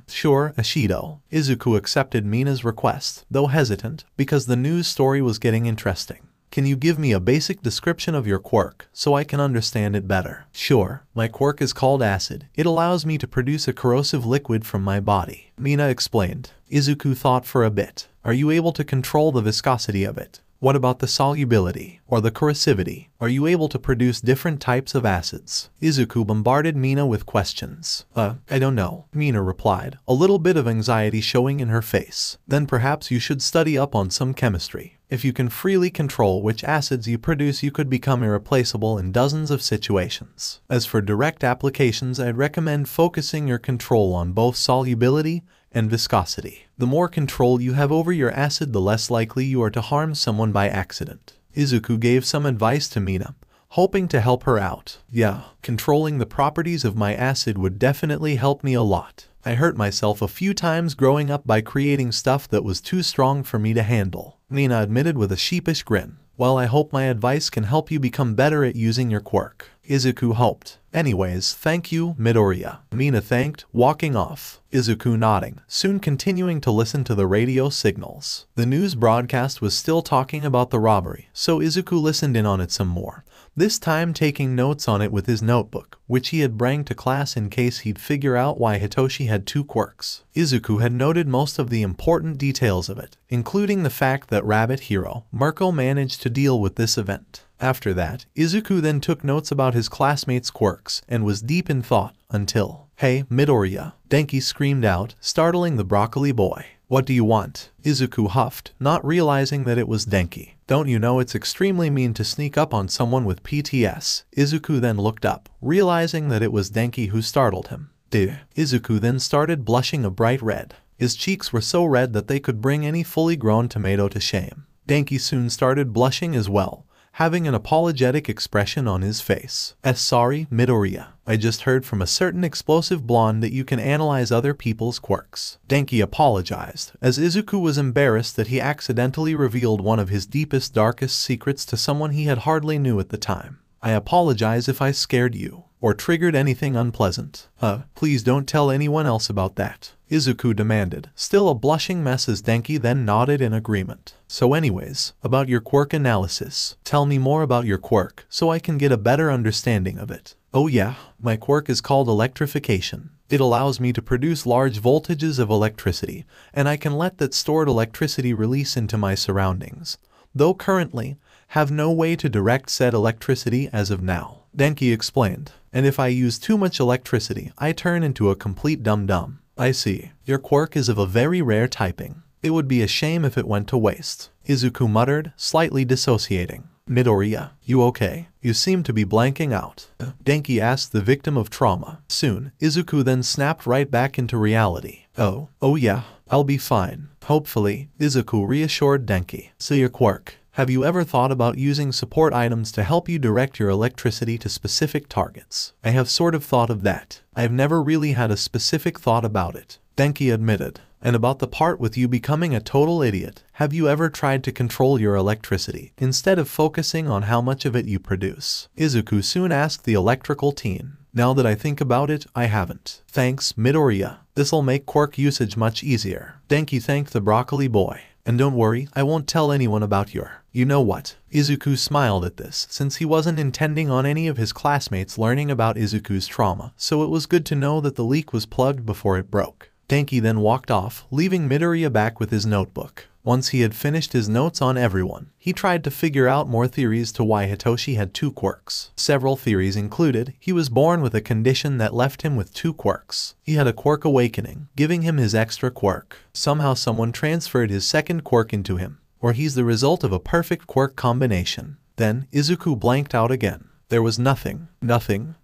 Speaker 1: Sure, Ashido. Izuku accepted Mina's request, though hesitant, because the news story was getting interesting. Can you give me a basic description of your quirk, so I can understand it better? Sure. My quirk is called acid. It allows me to produce a corrosive liquid from my body. Mina explained. Izuku thought for a bit. Are you able to control the viscosity of it? What about the solubility, or the corrosivity? Are you able to produce different types of acids? Izuku bombarded Mina with questions. I don't know, Mina replied, a little bit of anxiety showing in her face. Then perhaps you should study up on some chemistry. If you can freely control which acids you produce, you could become irreplaceable in dozens of situations. As for direct applications, I'd recommend focusing your control on both solubility and viscosity. The more control you have over your acid, the less likely you are to harm someone by accident. Izuku gave some advice to Mina, hoping to help her out. Yeah, controlling the properties of my acid would definitely help me a lot. I hurt myself a few times growing up by creating stuff that was too strong for me to handle, Mina admitted with a sheepish grin. Well, I hope my advice can help you become better at using your quirk, Izuku hoped. Anyways, thank you, Midoriya, Mina thanked, walking off. Izuku nodding, soon continuing to listen to the radio signals. The news broadcast was still talking about the robbery, so Izuku listened in on it some more, this time taking notes on it with his notebook, which he had brought to class in case he'd figure out why Hitoshi had 2 quirks. Izuku had noted most of the important details of it, including the fact that Rabbit Hero, Marco, managed to deal with this event. After that, Izuku then took notes about his classmates' quirks and was deep in thought until, "Hey, Midoriya," Denki screamed out, startling the broccoli boy. "What do you want?" Izuku huffed, not realizing that it was Denki. "Don't you know it's extremely mean to sneak up on someone with PTS?" Izuku then looked up, realizing that it was Denki who startled him. Izuku then started blushing a bright red. His cheeks were so red that they could bring any fully grown tomato to shame. Denki soon started blushing as well, having an apologetic expression on his face. Sorry, Midoriya. I just heard from a certain explosive blonde that you can analyze other people's quirks." Denki apologized, as Izuku was embarrassed that he accidentally revealed one of his deepest, darkest secrets to someone he had hardly knew at the time. "I apologize if I scared you, or triggered anything unpleasant. Please don't tell anyone else about that," Izuku demanded, still a blushing mess as Denki then nodded in agreement. "So anyways, about your quirk analysis. Tell me more about your quirk, so I can get a better understanding of it." "Oh yeah, my quirk is called electrification. It allows me to produce large voltages of electricity, and I can let that stored electricity release into my surroundings, though currently have no way to direct said electricity as of now," Denki explained. "And if I use too much electricity, I turn into a complete dum-dum." "I see. Your quirk is of a very rare typing. It would be a shame if it went to waste," Izuku muttered, slightly dissociating. "Midoriya, you okay? You seem to be blanking out," Denki asked the victim of trauma. Soon, Izuku then snapped right back into reality. Oh yeah, I'll be fine. Hopefully," Izuku reassured Denki. "So your quirk. Have you ever thought about using support items to help you direct your electricity to specific targets?" "I have sort of thought of that. I've never really had a specific thought about it," Denki admitted. "And about the part with you becoming a total idiot, have you ever tried to control your electricity instead of focusing on how much of it you produce?" Izuku soon asked the electrical teen. "Now that I think about it, I haven't. Thanks, Midoriya. This'll make quirk usage much easier." Denki thanked the broccoli boy. "And don't worry, I won't tell anyone about your, you know what." Izuku smiled at this, since he wasn't intending on any of his classmates learning about Izuku's trauma, so it was good to know that the leak was plugged before it broke. Denki then walked off, leaving Midoriya back with his notebook. Once he had finished his notes on everyone, he tried to figure out more theories to why Hitoshi had 2 quirks. Several theories included, he was born with a condition that left him with 2 quirks. He had a quirk awakening, giving him his extra quirk. Somehow someone transferred his second quirk into him, or he's the result of a perfect quirk combination. Then, Izuku blanked out again. There was nothing.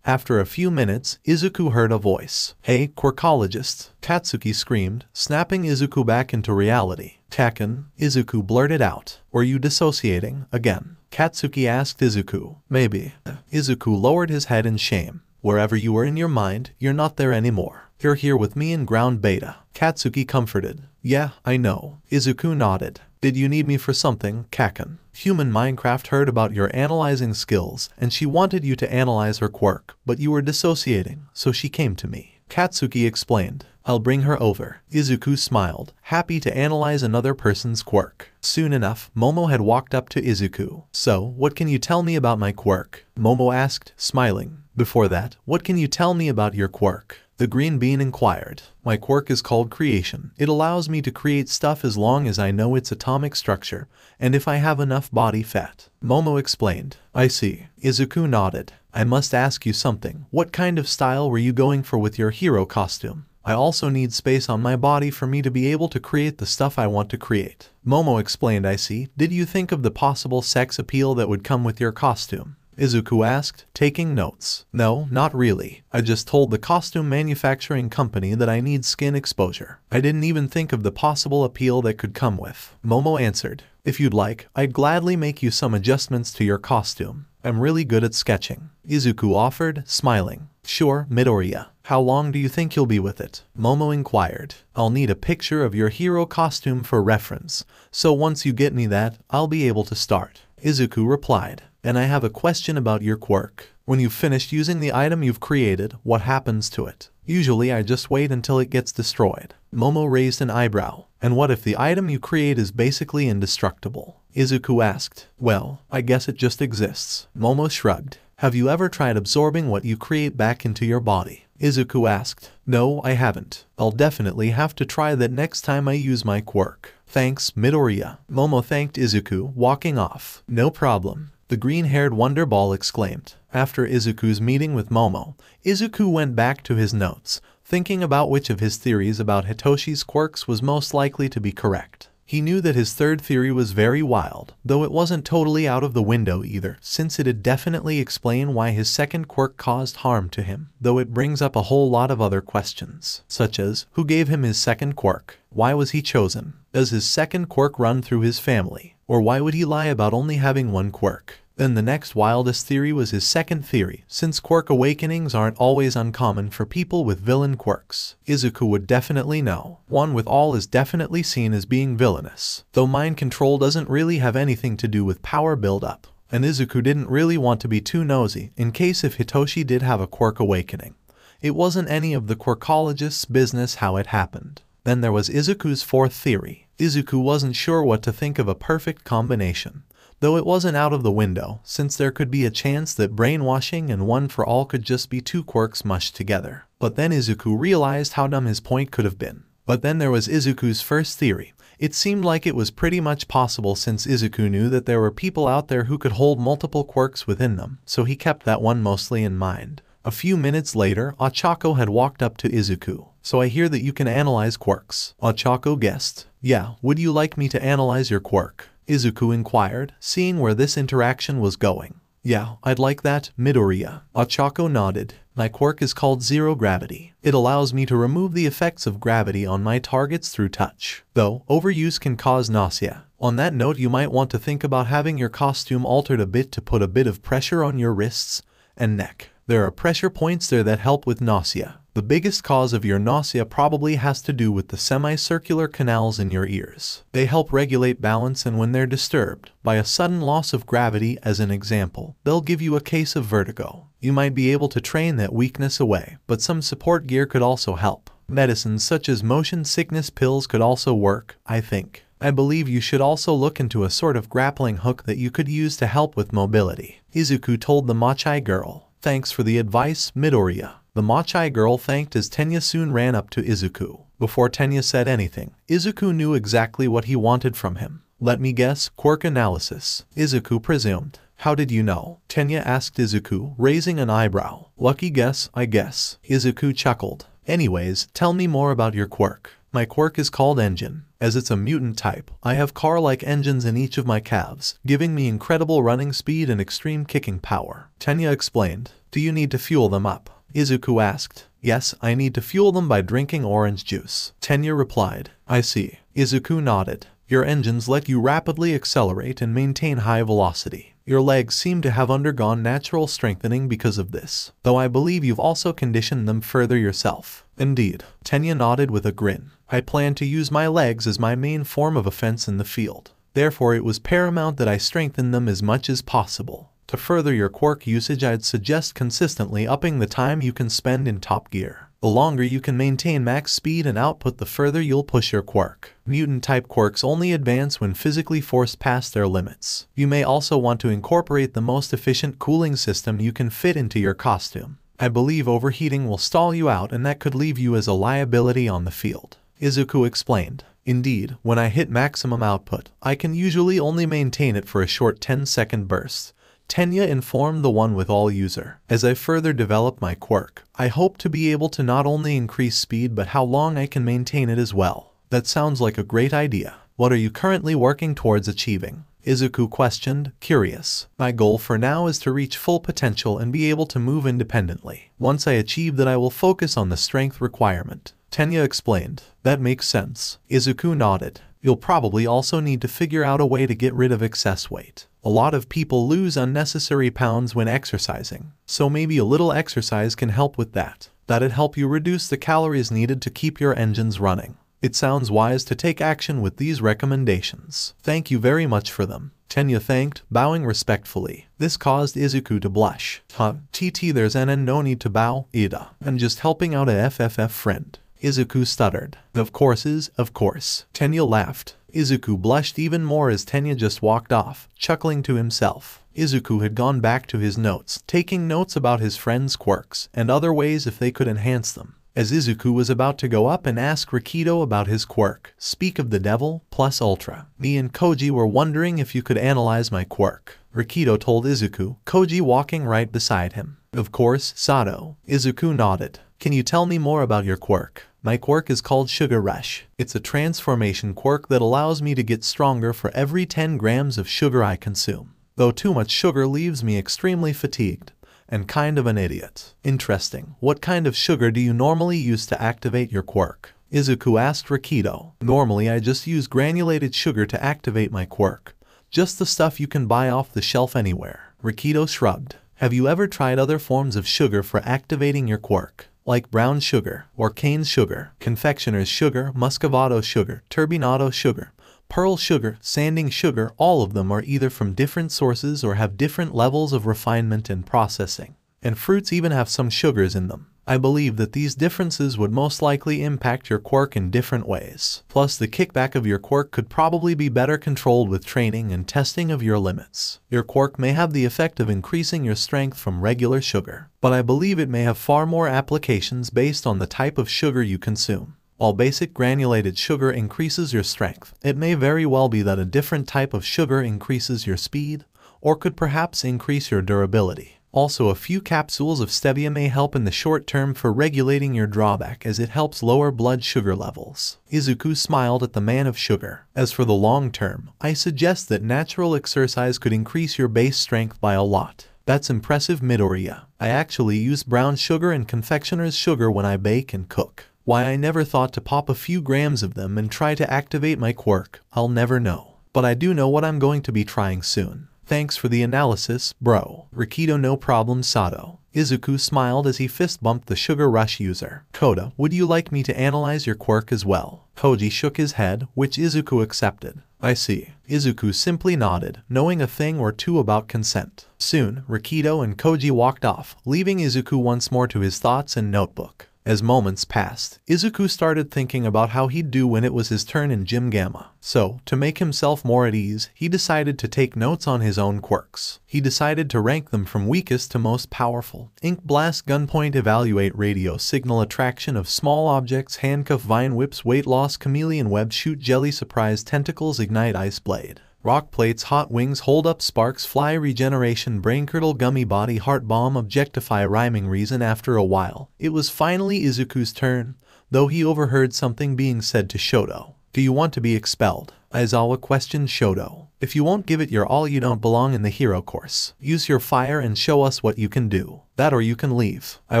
Speaker 1: After a few minutes, Izuku heard a voice. "Hey, quirkologist," Katsuki screamed, snapping Izuku back into reality. "Taken," Izuku blurted out. "Were you dissociating again?" Katsuki asked Izuku. "Maybe." Izuku lowered his head in shame. "Wherever you were in your mind, you're not there anymore. You're here with me in ground beta," Katsuki comforted. "Yeah, I know." Izuku nodded. "Did you need me for something, Kaken?" "Human Minecraft heard about your analyzing skills, and she wanted you to analyze her quirk, but you were dissociating, so she came to me," Katsuki explained. "I'll bring her over." Izuku smiled, happy to analyze another person's quirk. Soon enough, Momo had walked up to Izuku. "So, what can you tell me about my quirk?" Momo asked, smiling. Before that, what can you tell me about your quirk? The green bean inquired. My quirk is called creation. It allows me to create stuff as long as I know its atomic structure, and if I have enough body fat. Momo explained. I see. Izuku nodded. I must ask you something. What kind of style were you going for with your hero costume? I also need space on my body for me to be able to create the stuff I want to create. Momo explained. I see. Did you think of the possible sex appeal that would come with your costume? Izuku asked, taking notes. No, not really. I just told the costume manufacturing company that I need skin exposure. I didn't even think of the possible appeal that could come with. Momo answered. If you'd like, I'd gladly make you some adjustments to your costume. I'm really good at sketching. Izuku offered, smiling. Sure, Midoriya. How long do you think you'll be with it? Momo inquired. I'll need a picture of your hero costume for reference, so once you get me that, I'll be able to start. Izuku replied. And I have a question about your quirk. When you've finished using the item you've created, what happens to it? Usually I just wait until it gets destroyed. Momo raised an eyebrow. And what if the item you create is basically indestructible? Izuku asked. Well, I guess it just exists. Momo shrugged. Have you ever tried absorbing what you create back into your body? Izuku asked. No, I haven't. I'll definitely have to try that next time I use my quirk. Thanks, Midoriya. Momo thanked Izuku, walking off. No problem. The green-haired Wonder Ball exclaimed. After Izuku's meeting with Momo, Izuku went back to his notes, thinking about which of his theories about Hitoshi's quirks was most likely to be correct. He knew that his third theory was very wild, though it wasn't totally out of the window either, since it'd definitely explain why his second quirk caused harm to him, though it brings up a whole lot of other questions, such as, who gave him his second quirk? Why was he chosen? Does his second quirk run through his family? Or why would he lie about only having one quirk? Then the next wildest theory was his second theory, since quirk awakenings aren't always uncommon for people with villain quirks. Izuku would definitely know. One with all is definitely seen as being villainous, though mind control doesn't really have anything to do with power buildup. And Izuku didn't really want to be too nosy, in case if Hitoshi did have a quirk awakening. It wasn't any of the quirkologists' business how it happened. Then there was Izuku's fourth theory. Izuku wasn't sure what to think of a perfect combination, though it wasn't out of the window, since there could be a chance that brainwashing and one for all could just be two quirks mushed together. But then Izuku realized how dumb his point could have been. But then there was Izuku's first theory. It seemed like it was pretty much possible since Izuku knew that there were people out there who could hold multiple quirks within them, so he kept that one mostly in mind. A few minutes later, Ochako had walked up to Izuku. So I hear that you can analyze quirks. Ochako guessed. Yeah, would you like me to analyze your quirk? Izuku inquired, seeing where this interaction was going. Yeah, I'd like that, Midoriya. Ochako nodded. My quirk is called Zero Gravity. It allows me to remove the effects of gravity on my targets through touch, though overuse can cause nausea. On that note, you might want to think about having your costume altered a bit to put a bit of pressure on your wrists and neck. There are pressure points there that help with nausea. The biggest cause of your nausea probably has to do with the semicircular canals in your ears. They help regulate balance, and when they're disturbed by a sudden loss of gravity, as an example, they'll give you a case of vertigo. You might be able to train that weakness away, but some support gear could also help. Medicines such as motion sickness pills could also work, I think. I believe you should also look into a sort of grappling hook that you could use to help with mobility. Izuku told the Mochi girl. Thanks for the advice, Midoriya. The Mochi girl thanked as Tenya soon ran up to Izuku. Before Tenya said anything, Izuku knew exactly what he wanted from him. Let me guess, quirk analysis. Izuku presumed. How did you know? Tenya asked Izuku, raising an eyebrow. Lucky guess, I guess. Izuku chuckled. Anyways, tell me more about your quirk. My quirk is called Engine. As it's a mutant type, I have car-like engines in each of my calves, giving me incredible running speed and extreme kicking power. Tenya explained. Do you need to fuel them up? Izuku asked. Yes, I need to fuel them by drinking orange juice. Tenya replied. I see. Izuku nodded. Your engines let you rapidly accelerate and maintain high velocity. Your legs seem to have undergone natural strengthening because of this, though I believe you've also conditioned them further yourself. Indeed. Tenya nodded with a grin. I plan to use my legs as my main form of offense in the field. Therefore it was paramount that I strengthen them as much as possible. To further your quirk usage, I'd suggest consistently upping the time you can spend in top gear. The longer you can maintain max speed and output, the further you'll push your quirk. Mutant-type quirks only advance when physically forced past their limits. You may also want to incorporate the most efficient cooling system you can fit into your costume. I believe overheating will stall you out, and that could leave you as a liability on the field, Izuku explained. Indeed, when I hit maximum output, I can usually only maintain it for a short 10-second burst, Tenya informed the one with all user. As I further develop my quirk, I hope to be able to not only increase speed but how long I can maintain it as well. That sounds like a great idea. What are you currently working towards achieving? Izuku questioned, curious. My goal for now is to reach full potential and be able to move independently. Once I achieve that, I will focus on the strength requirement, Tenya explained. That makes sense. Izuku nodded. You'll probably also need to figure out a way to get rid of excess weight. A lot of people lose unnecessary pounds when exercising, so maybe a little exercise can help with that. That'd help you reduce the calories needed to keep your engines running. It sounds wise to take action with these recommendations. Thank you very much for them, Tenya thanked, bowing respectfully. This caused Izuku to blush. There's no need to bow, Ida. I'm just helping out a FFF friend. Izuku stuttered. Of course. Tenya laughed. Izuku blushed even more as Tenya just walked off, chuckling to himself. Izuku had gone back to his notes, taking notes about his friend's quirks and other ways if they could enhance them. As Izuku was about to go up and ask Rikido about his quirk, speak of the devil plus ultra. Me and Koji were wondering if you could analyze my quirk, Rikido told Izuku, Koji walking right beside him. Of course, Sato. Izuku nodded. Can you tell me more about your quirk? My quirk is called Sugar Rush. It's a transformation quirk that allows me to get stronger for every 10 grams of sugar I consume. Though too much sugar leaves me extremely fatigued and kind of an idiot. Interesting. What kind of sugar do you normally use to activate your quirk? Izuku asked Rikido. Normally I just use granulated sugar to activate my quirk. Just the stuff you can buy off the shelf anywhere. Rikido shrugged. Have you ever tried other forms of sugar for activating your quirk? Like brown sugar, or cane sugar, confectioner's sugar, muscovado sugar, turbinado sugar, pearl sugar, sanding sugar, all of them are either from different sources or have different levels of refinement and processing. And fruits even have some sugars in them. I believe that these differences would most likely impact your quirk in different ways. Plus, the kickback of your quirk could probably be better controlled with training and testing of your limits. Your quirk may have the effect of increasing your strength from regular sugar, but I believe it may have far more applications based on the type of sugar you consume. While basic granulated sugar increases your strength, it may very well be that a different type of sugar increases your speed, or could perhaps increase your durability. Also, a few capsules of stevia may help in the short term for regulating your drawback, as it helps lower blood sugar levels. Izuku smiled at the man of sugar. As for the long term, I suggest that natural exercise could increase your base strength by a lot. That's impressive, Midoriya. I actually use brown sugar and confectioner's sugar when I bake and cook. Why I never thought to pop a few grams of them and try to activate my quirk, I'll never know. But I do know what I'm going to be trying soon. Thanks for the analysis, bro. Rikido, no problem, Sato. Izuku smiled as he fist bumped the Sugar Rush user. Koda, would you like me to analyze your quirk as well? Koji shook his head, which Izuku accepted. I see. Izuku simply nodded, knowing a thing or two about consent. Soon, Rikido and Koji walked off, leaving Izuku once more to his thoughts and notebook. As moments passed, Izuku started thinking about how he'd do when it was his turn in 𝗵𝗲. So, to make himself more at ease, he decided to take notes on his own quirks. He decided to rank them from weakest to most powerful. Ink Blast, Gunpoint, Evaluate, Radio Signal, Attraction of Small Objects, Handcuff, Vine Whips, Weight Loss, Chameleon Web, Shoot, Jelly, Surprise, Tentacles, Ignite, Ice Blade. Rock Plates, Hot Wings, Hold Up, Sparks, Fly, Regeneration, Brain Curdle, Gummy Body, Heart Bomb, Objectify, Rhyming Reason. After a while, it was finally Izuku's turn, though he overheard something being said to Shoto. Do you want to be expelled? Aizawa questioned Shoto. If you won't give it your all, you don't belong in the hero course. Use your fire and show us what you can do. That or you can leave. I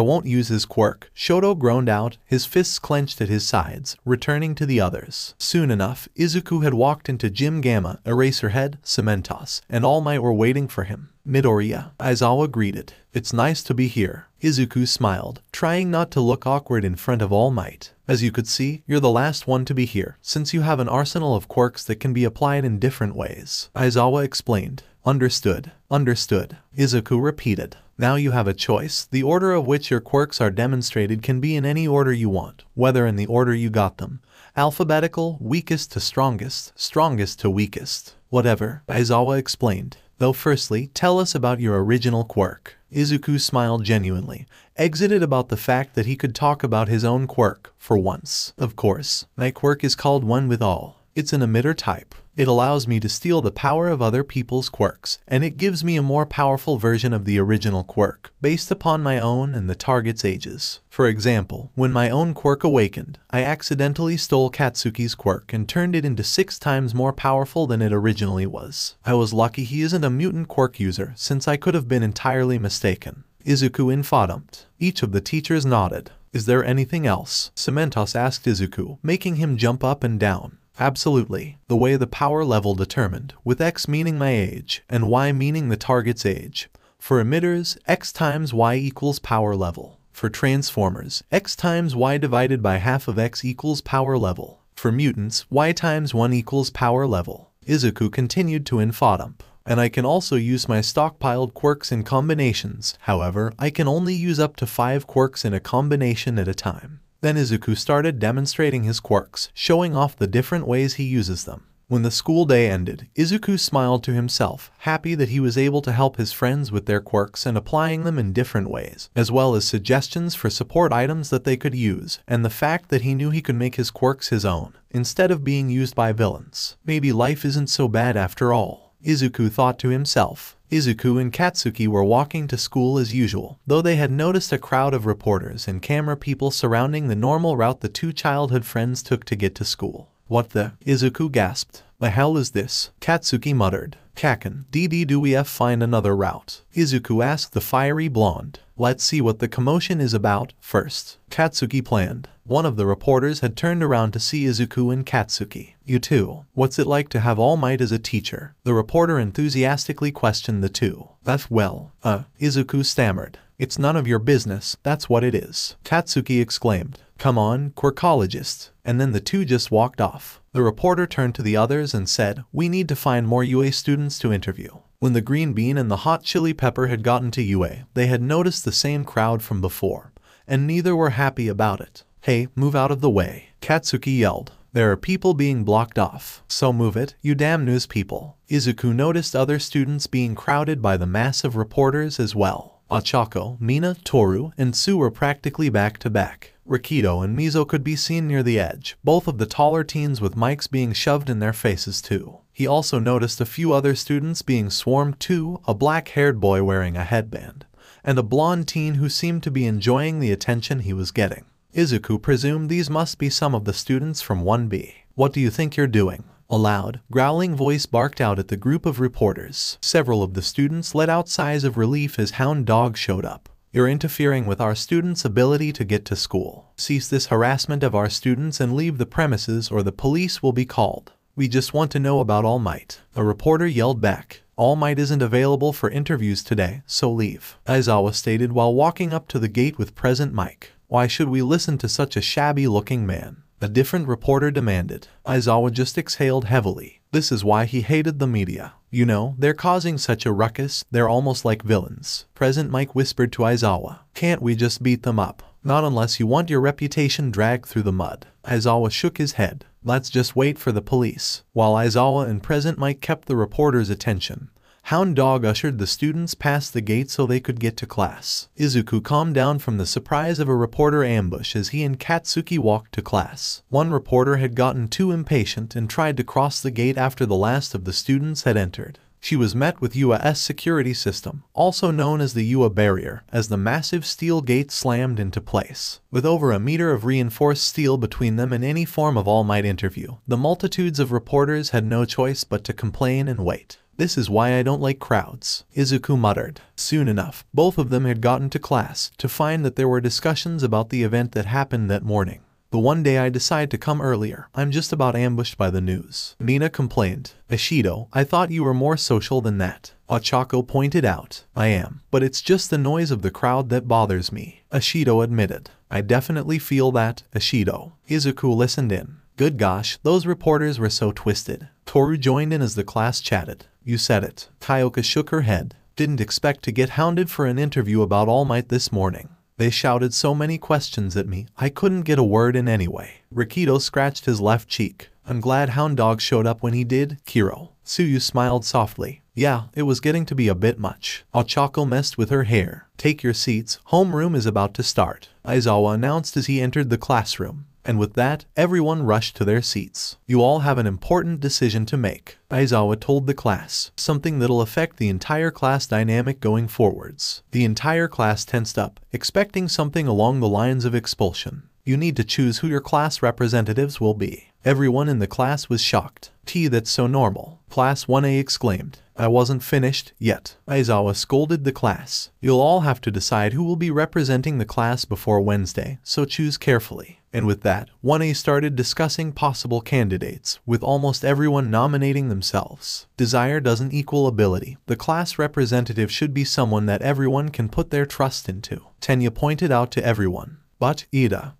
Speaker 1: won't use his quirk, Shoto groaned out, his fists clenched at his sides, returning to the others. Soon enough, Izuku had walked into 𝗵𝗲, Eraserhead, 𝗬𝗪𝗲, and All Might were waiting for him. Midoriya, Aizawa greeted. It's nice to be here. Izuku smiled, trying not to look awkward in front of All Might. As you could see, you're the last one to be here, since you have an arsenal of quirks that can be applied in different ways, Aizawa explained. Understood. Understood. Izuku repeated. Now you have a choice. The order of which your quirks are demonstrated can be in any order you want, whether in the order you got them. Alphabetical, weakest to strongest, strongest to weakest. Whatever, Aizawa explained. Though firstly, tell us about your original quirk. Izuku smiled genuinely, exited about the fact that he could talk about his own quirk, for once. Of course, my quirk is called One with All. It's an emitter type. It allows me to steal the power of other people's quirks, and it gives me a more powerful version of the original quirk, based upon my own and the target's ages. For example, when my own quirk awakened, I accidentally stole Katsuki's quirk and turned it into 6 times more powerful than it originally was. I was lucky he isn't a mutant quirk user, since I could have been entirely mistaken. Izuku 𝗵𝗲. Each of the teachers nodded. Is there anything else? 𝗬𝗲 asked Izuku, making him jump up and down. Absolutely. The way the power level determined, with X meaning my age, and Y meaning the target's age. For emitters, X times Y equals power level. For transformers, X times Y divided by half of X equals power level. For mutants, Y times 1 equals power level. Izuku continued to 𝗵𝗲. And I can also use my stockpiled quirks in combinations. However, I can only use up to 5 quirks in a combination at a time. Then Izuku started demonstrating his quirks, showing off the different ways he uses them. When the school day ended, Izuku smiled to himself, happy that he was able to help his friends with their quirks and applying them in different ways, as well as suggestions for support items that they could use, and the fact that he knew he could make his quirks his own, instead of being used by villains. Maybe life isn't so bad after all, Izuku thought to himself. Izuku and Katsuki were walking to school as usual, though they had noticed a crowd of reporters and camera people surrounding the normal route the 2 childhood friends took to get to school. What the? Izuku gasped. The hell is this? Katsuki muttered. Kaken, do we find another route? Izuku asked the fiery blonde. Let's see what the commotion is about first. Katsuki planned. One of the reporters had turned around to see Izuku and Katsuki. You two, what's it like to have All Might as a teacher? The reporter enthusiastically questioned the two. Izuku stammered. It's none of your business, that's what it is. Katsuki exclaimed. Come on, quirkologist. And then the two just walked off. The reporter turned to the others and said, we need to find more UA students to interview. When the green bean and the hot chili pepper had gotten to UA, they had noticed the same crowd from before, and neither were happy about it. Hey, move out of the way, Katsuki yelled. There are people being blocked off. So move it, you damn news people. Izuku noticed other students being crowded by the mass of reporters as well. Ochako, Mina, Toru, and Tsu were practically back to back. Rikido and Mizo could be seen near the edge, both of the taller teens with mics being shoved in their faces too. He also noticed a few other students being swarmed too, a black-haired boy wearing a headband, and a blonde teen who seemed to be enjoying the attention he was getting. Izuku presumed these must be some of the students from 1B. What do you think you're doing? A loud, growling voice barked out at the group of reporters. Several of the students let out sighs of relief as Hound Dog showed up. You're interfering with our students' ability to get to school. Cease this harassment of our students and leave the premises or the police will be called. We just want to know about All Might. A reporter yelled back. All Might isn't available for interviews today, so leave. Aizawa stated while walking up to the gate with present mic. Why should we listen to such a shabby-looking man? A different reporter demanded. Aizawa just exhaled heavily. This is why he hated the media. You know, they're causing such a ruckus, they're almost like villains. Present Mike whispered to Aizawa. Can't we just beat them up? Not unless you want your reputation dragged through the mud. Aizawa shook his head. Let's just wait for the police. While Aizawa and Present Mike kept the reporter's attention, Hound Dog ushered the students past the gate so they could get to class. Izuku calmed down from the surprise of a reporter ambush as he and Katsuki walked to class. One reporter had gotten too impatient and tried to cross the gate after the last of the students had entered. She was met with 𝐒𝐬𝐴's security system, also known as the 𝐒𝐬𝐴 barrier, as the massive steel gate slammed into place. With over a meter of reinforced steel between them and any form of All Might interview, the multitudes of reporters had no choice but to complain and wait. This is why I don't like crowds, Izuku muttered. Soon enough, both of them had gotten to class to find that there were discussions about the event that happened that morning. The one day I decide to come earlier, I'm just about ambushed by the news. Mina complained. Ishido, I thought you were more social than that. Ochako pointed out. I am, but it's just the noise of the crowd that bothers me, Ishido admitted. I definitely feel that, Ishido. Izuku listened in. Good gosh, those reporters were so twisted. Toru joined in as the class chatted. You said it. Kyoka shook her head. Didn't expect to get hounded for an interview about All Might this morning. They shouted so many questions at me, I couldn't get a word in anyway. Rikido scratched his left cheek. I'm glad Hound Dog showed up when he did, Kiro. Tsuyu smiled softly. Yeah, it was getting to be a bit much. 𝗧𝗏 messed with her hair. Take your seats, homeroom is about to start, Aizawa announced as he entered the classroom. And with that, everyone rushed to their seats. You all have an important decision to make, Aizawa told the class, something that'll affect the entire class dynamic going forwards. The entire class tensed up, expecting something along the lines of expulsion. You need to choose who your class representatives will be. Everyone in the class was shocked. That's so normal, Class 1A exclaimed. I wasn't finished yet. Aizawa scolded the class. You'll all have to decide who will be representing the class before Wednesday, so choose carefully. And with that, 1A started discussing possible candidates, with almost everyone nominating themselves. Desire doesn't equal ability. The class representative should be someone that everyone can put their trust into, Tenya pointed out to everyone. But,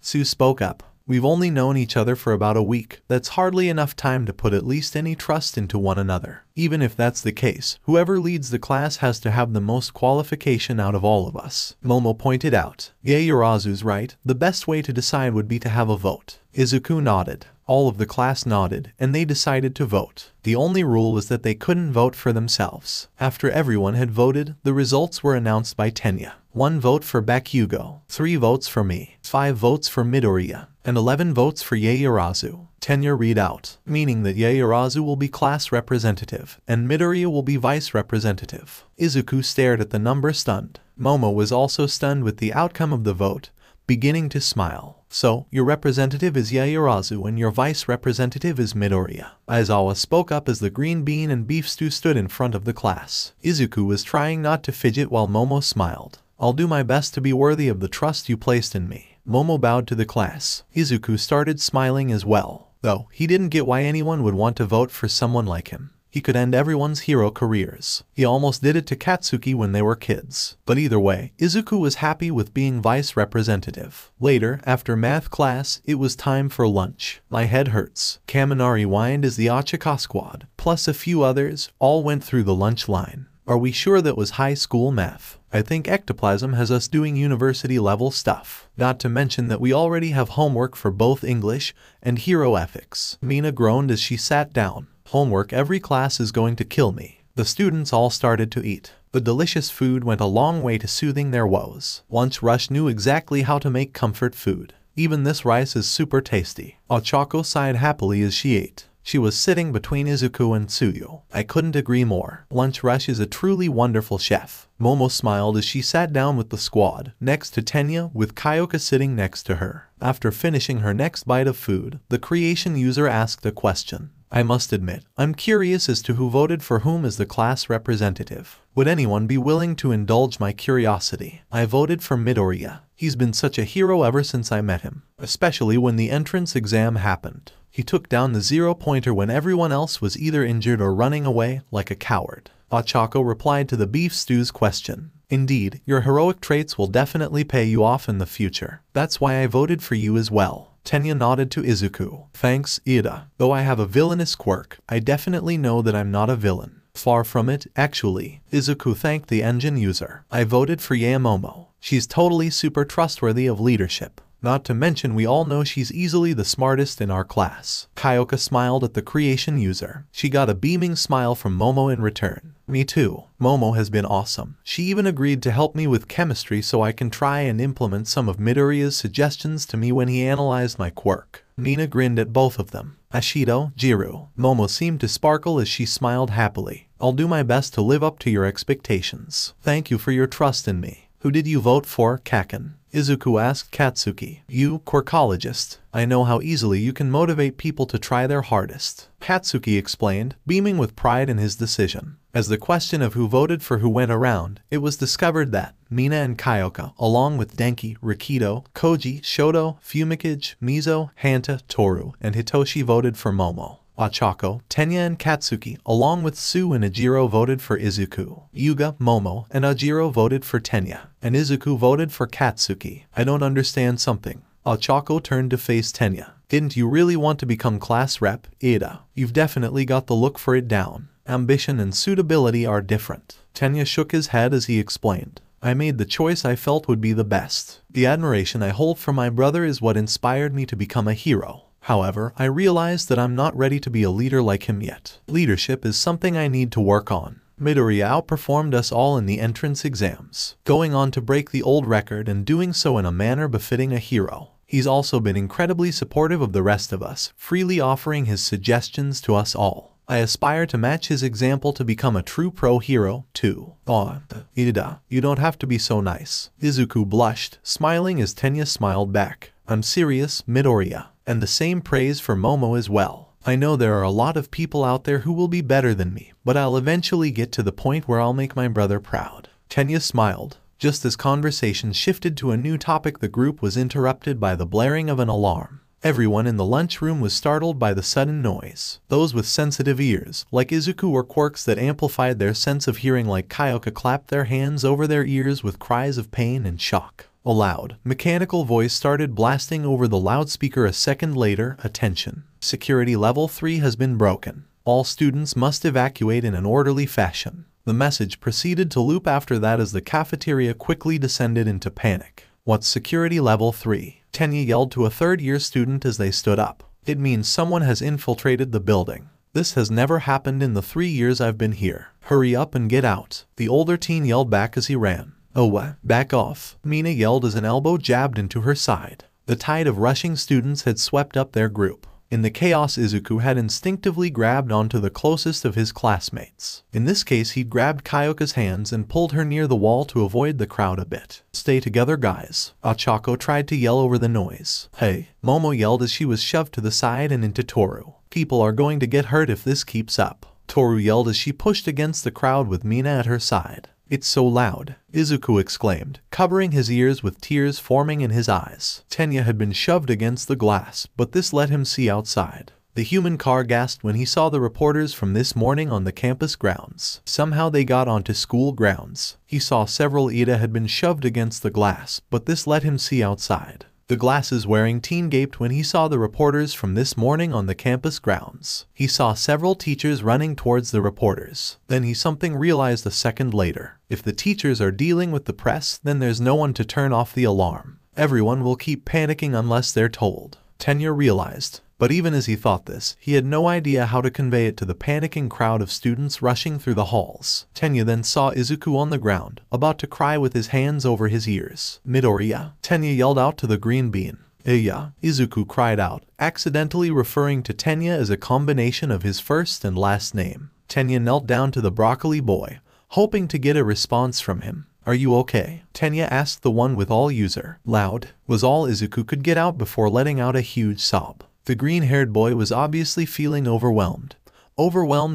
Speaker 1: Sue spoke up. We've only known each other for about a week. That's hardly enough time to put at least any trust into one another. Even if that's the case, whoever leads the class has to have the most qualification out of all of us, Momo pointed out. Ieyaruzu's right. The best way to decide would be to have a vote. Izuku nodded. All of the class nodded, and they decided to vote. The only rule was that they couldn't vote for themselves. After everyone had voted, the results were announced by Tenya. 1 vote for Bakugo, 3 votes for me, 5 votes for Midoriya, and 11 votes for Ieyaruzu. Tenya read out, meaning that Ieyaruzu will be class representative, and Midoriya will be vice representative. Izuku stared at the number stunned. Momo was also stunned with the outcome of the vote, beginning to smile. So, your representative is Ieyaruzu and your vice representative is Midoriya. Aizawa spoke up as the green bean and beef stew stood in front of the class. Izuku was trying not to fidget while Momo smiled. I'll do my best to be worthy of the trust you placed in me. Momo bowed to the class. Izuku started smiling as well, though he didn't get why anyone would want to vote for someone like him. He could end everyone's hero careers. He almost did it to Katsuki when they were kids. But either way, Izuku was happy with being vice representative. Later, after math class, it was time for lunch. My head hurts. Kaminari whined as the Ochika squad, plus a few others, all went through the lunch line. Are we sure that was high school math? I think ectoplasm has us doing university level stuff. Not to mention that we already have homework for both English and hero ethics. Mina groaned as she sat down. Homework every class is going to kill me. The students all started to eat. The delicious food went a long way to soothing their woes. Lunch Rush knew exactly how to make comfort food. Even this rice is super tasty. 𝗧𝗏 sighed happily as she ate. She was sitting between Izuku and Tsuyu. I couldn't agree more. Lunch Rush is a truly wonderful chef. Momo smiled as she sat down with the squad, next to Tenya, with Kyoka sitting next to her. After finishing her next bite of food, the creation user asked a question. I must admit, I'm curious as to who voted for whom as the class representative. Would anyone be willing to indulge my curiosity? I voted for Midoriya. He's been such a hero ever since I met him, especially when the entrance exam happened. He took down the 0-pointer when everyone else was either injured or running away like a coward. 𝗧𝗏 replied to the beef stew's question. Indeed, your heroic traits will definitely pay you off in the future. That's why I voted for you as well. Tenya nodded to Izuku. Thanks, Ida. Though I have a villainous quirk, I definitely know that I'm not a villain. Far from it, actually. Izuku thanked the engine user. I voted for Yamomo. She's totally super trustworthy of leadership. Not to mention we all know she's easily the smartest in our class. Kyoka smiled at the creation user. She got a beaming smile from Momo in return. Me too. Momo has been awesome. She even agreed to help me with chemistry so I can try and implement some of Midoriya's suggestions to me when he analyzed my quirk. Mina grinned at both of them. Ashido, Jiru. Momo seemed to sparkle as she smiled happily. I'll do my best to live up to your expectations. Thank you for your trust in me. Who did you vote for, Kaken? Izuku asked Katsuki. You, quirkologist. I know how easily you can motivate people to try their hardest. Katsuki explained, beaming with pride in his decision. As the question of who voted for who went around, it was discovered that Mina and Kyoka, along with Denki, Rikido, Koji, Shoto, 𝗵𝗃𝗃, Mizo, Hanta, Toru, and Hitoshi voted for Momo. 𝗧𝗏, Tenya and Katsuki, along with Tsu and Ajiro voted for Izuku. Yuga, Momo, and Ajiro voted for Tenya, and Izuku voted for Katsuki. I don't understand something. 𝗧𝗏 turned to face Tenya. Didn't you really want to become class rep, 𝐬𝐬? You've definitely got the look for it down. Ambition and suitability are different. Tenya shook his head as he explained. I made the choice I felt would be the best. The admiration I hold for my brother is what inspired me to become a hero. However, I realized that I'm not ready to be a leader like him yet. Leadership is something I need to work on. Midoriya outperformed us all in the entrance exams, going on to break the old record and doing so in a manner befitting a hero. He's also been incredibly supportive of the rest of us, freely offering his suggestions to us all. I aspire to match his example to become a true pro hero, too. 𝐬𝐬, you don't have to be so nice. Izuku blushed, smiling as Tenya smiled back. I'm serious, Midoriya. And the same praise for Momo as well. I know there are a lot of people out there who will be better than me, but I'll eventually get to the point where I'll make my brother proud. Tenya smiled. Just as conversation shifted to a new topic, the group was interrupted by the blaring of an alarm. Everyone in the lunchroom was startled by the sudden noise. Those with sensitive ears, like Izuku, or quirks that amplified their sense of hearing like Kyoka, clapped their hands over their ears with cries of pain and shock. A loud, mechanical voice started blasting over the loudspeaker a second later. Attention. Security level 3 has been broken. All students must evacuate in an orderly fashion. The message proceeded to loop after that as the cafeteria quickly descended into panic. What's security level 3? Tenya yelled to a third-year student as they stood up. It means someone has infiltrated the building. This has never happened in the 3 years I've been here. Hurry up and get out. The older teen yelled back as he ran. Oh, what? Back off, Mina yelled as an elbow jabbed into her side. The tide of rushing students had swept up their group. In the chaos, Izuku had instinctively grabbed onto the closest of his classmates. In this case, he'd grabbed Kyoka's hands and pulled her near the wall to avoid the crowd a bit. Stay together, guys. Ochako tried to yell over the noise. Hey, Momo yelled as she was shoved to the side and into Toru. People are going to get hurt if this keeps up. Toru yelled as she pushed against the crowd with Mina at her side. It's so loud, Izuku exclaimed, covering his ears with tears forming in his eyes. Tenya had been shoved against the glass, but this let him see outside. The human car gasped when he saw the reporters from this morning on the campus grounds. Somehow they got onto school grounds. He saw several. 𝐬𝐬 had been shoved against the glass, but this let him see outside. The glasses-wearing teen gaped when he saw the reporters from this morning on the campus grounds. He saw several teachers running towards the reporters. Then he something realized a second later. If the teachers are dealing with the press, then there's no one to turn off the alarm. Everyone will keep panicking unless they're told. Tenya realized. But even as he thought this, he had no idea how to convey it to the panicking crowd of students rushing through the halls. Tenya then saw Izuku on the ground, about to cry with his hands over his ears. Midoriya, Tenya yelled out to the green bean. 𝐬𝐬, Izuku cried out, accidentally referring to Tenya as a combination of his first and last name. Tenya knelt down to the broccoli boy, hoping to get a response from him. Are you okay? Tenya asked the one with all user. Loud was all Izuku could get out before letting out a huge sob. The green-haired boy was obviously feeling overwhelmed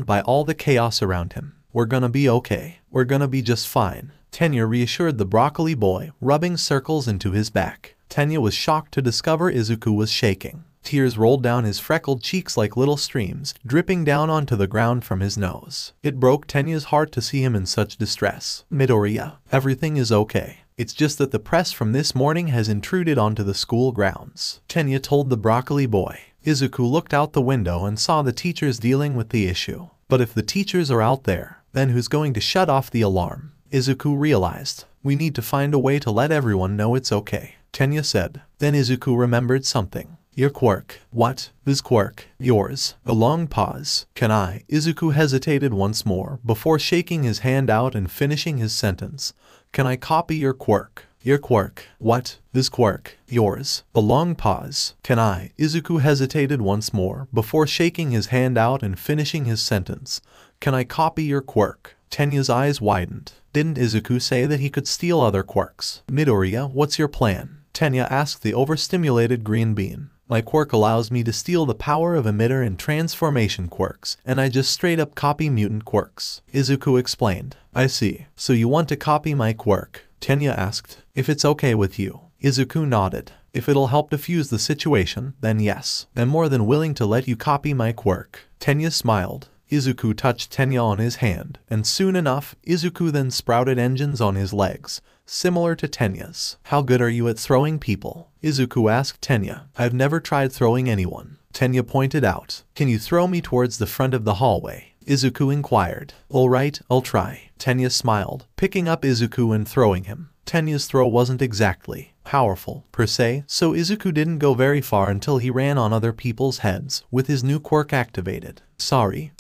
Speaker 1: by all the chaos around him. We're gonna be okay. We're gonna be just fine. Tenya reassured the broccoli boy, rubbing circles into his back. Tenya was shocked to discover Izuku was shaking. Tears rolled down his freckled cheeks like little streams, dripping down onto the ground from his nose. It broke Tenya's heart to see him in such distress. Midoriya, everything is okay. It's just that the press from this morning has intruded onto the school grounds, Tenya told the broccoli boy. Izuku looked out the window and saw the teachers dealing with the issue. But if the teachers are out there, then who's going to shut off the alarm? Izuku realized. We need to find a way to let everyone know it's okay, Tenya said. Then Izuku remembered something. Your quirk. What? This quirk. Yours. A long pause. Can I? Izuku hesitated once more, before shaking his hand out and finishing his sentence. Can I copy your quirk? Your quirk. What? This quirk. Yours. A long pause. Can I? Izuku hesitated once more, before shaking his hand out and finishing his sentence. Can I copy your quirk? Tenya's eyes widened. Didn't Izuku say that he could steal other quirks? Midoriya, what's your plan? Tenya asked the overstimulated green bean. My quirk allows me to steal the power of emitter and transformation quirks, and I just straight up copy mutant quirks. Izuku explained. I see. So you want to copy my quirk? Tenya asked. If it's okay with you. Izuku nodded. If it'll help defuse the situation, then yes. I'm more than willing to let you copy my quirk. Tenya smiled. Izuku touched Tenya on his hand, and soon enough, Izuku then sprouted engines on his legs, similar to Tenya's. How good are you at throwing people? Izuku asked Tenya. I've never tried throwing anyone, Tenya pointed out. Can you throw me towards the front of the hallway? Izuku inquired. Alright, I'll try. Tenya smiled, picking up Izuku and throwing him. Tenya's throw wasn't exactly powerful, per se, so Izuku didn't go very far until he ran on other people's heads, with his new quirk activated. Sorry,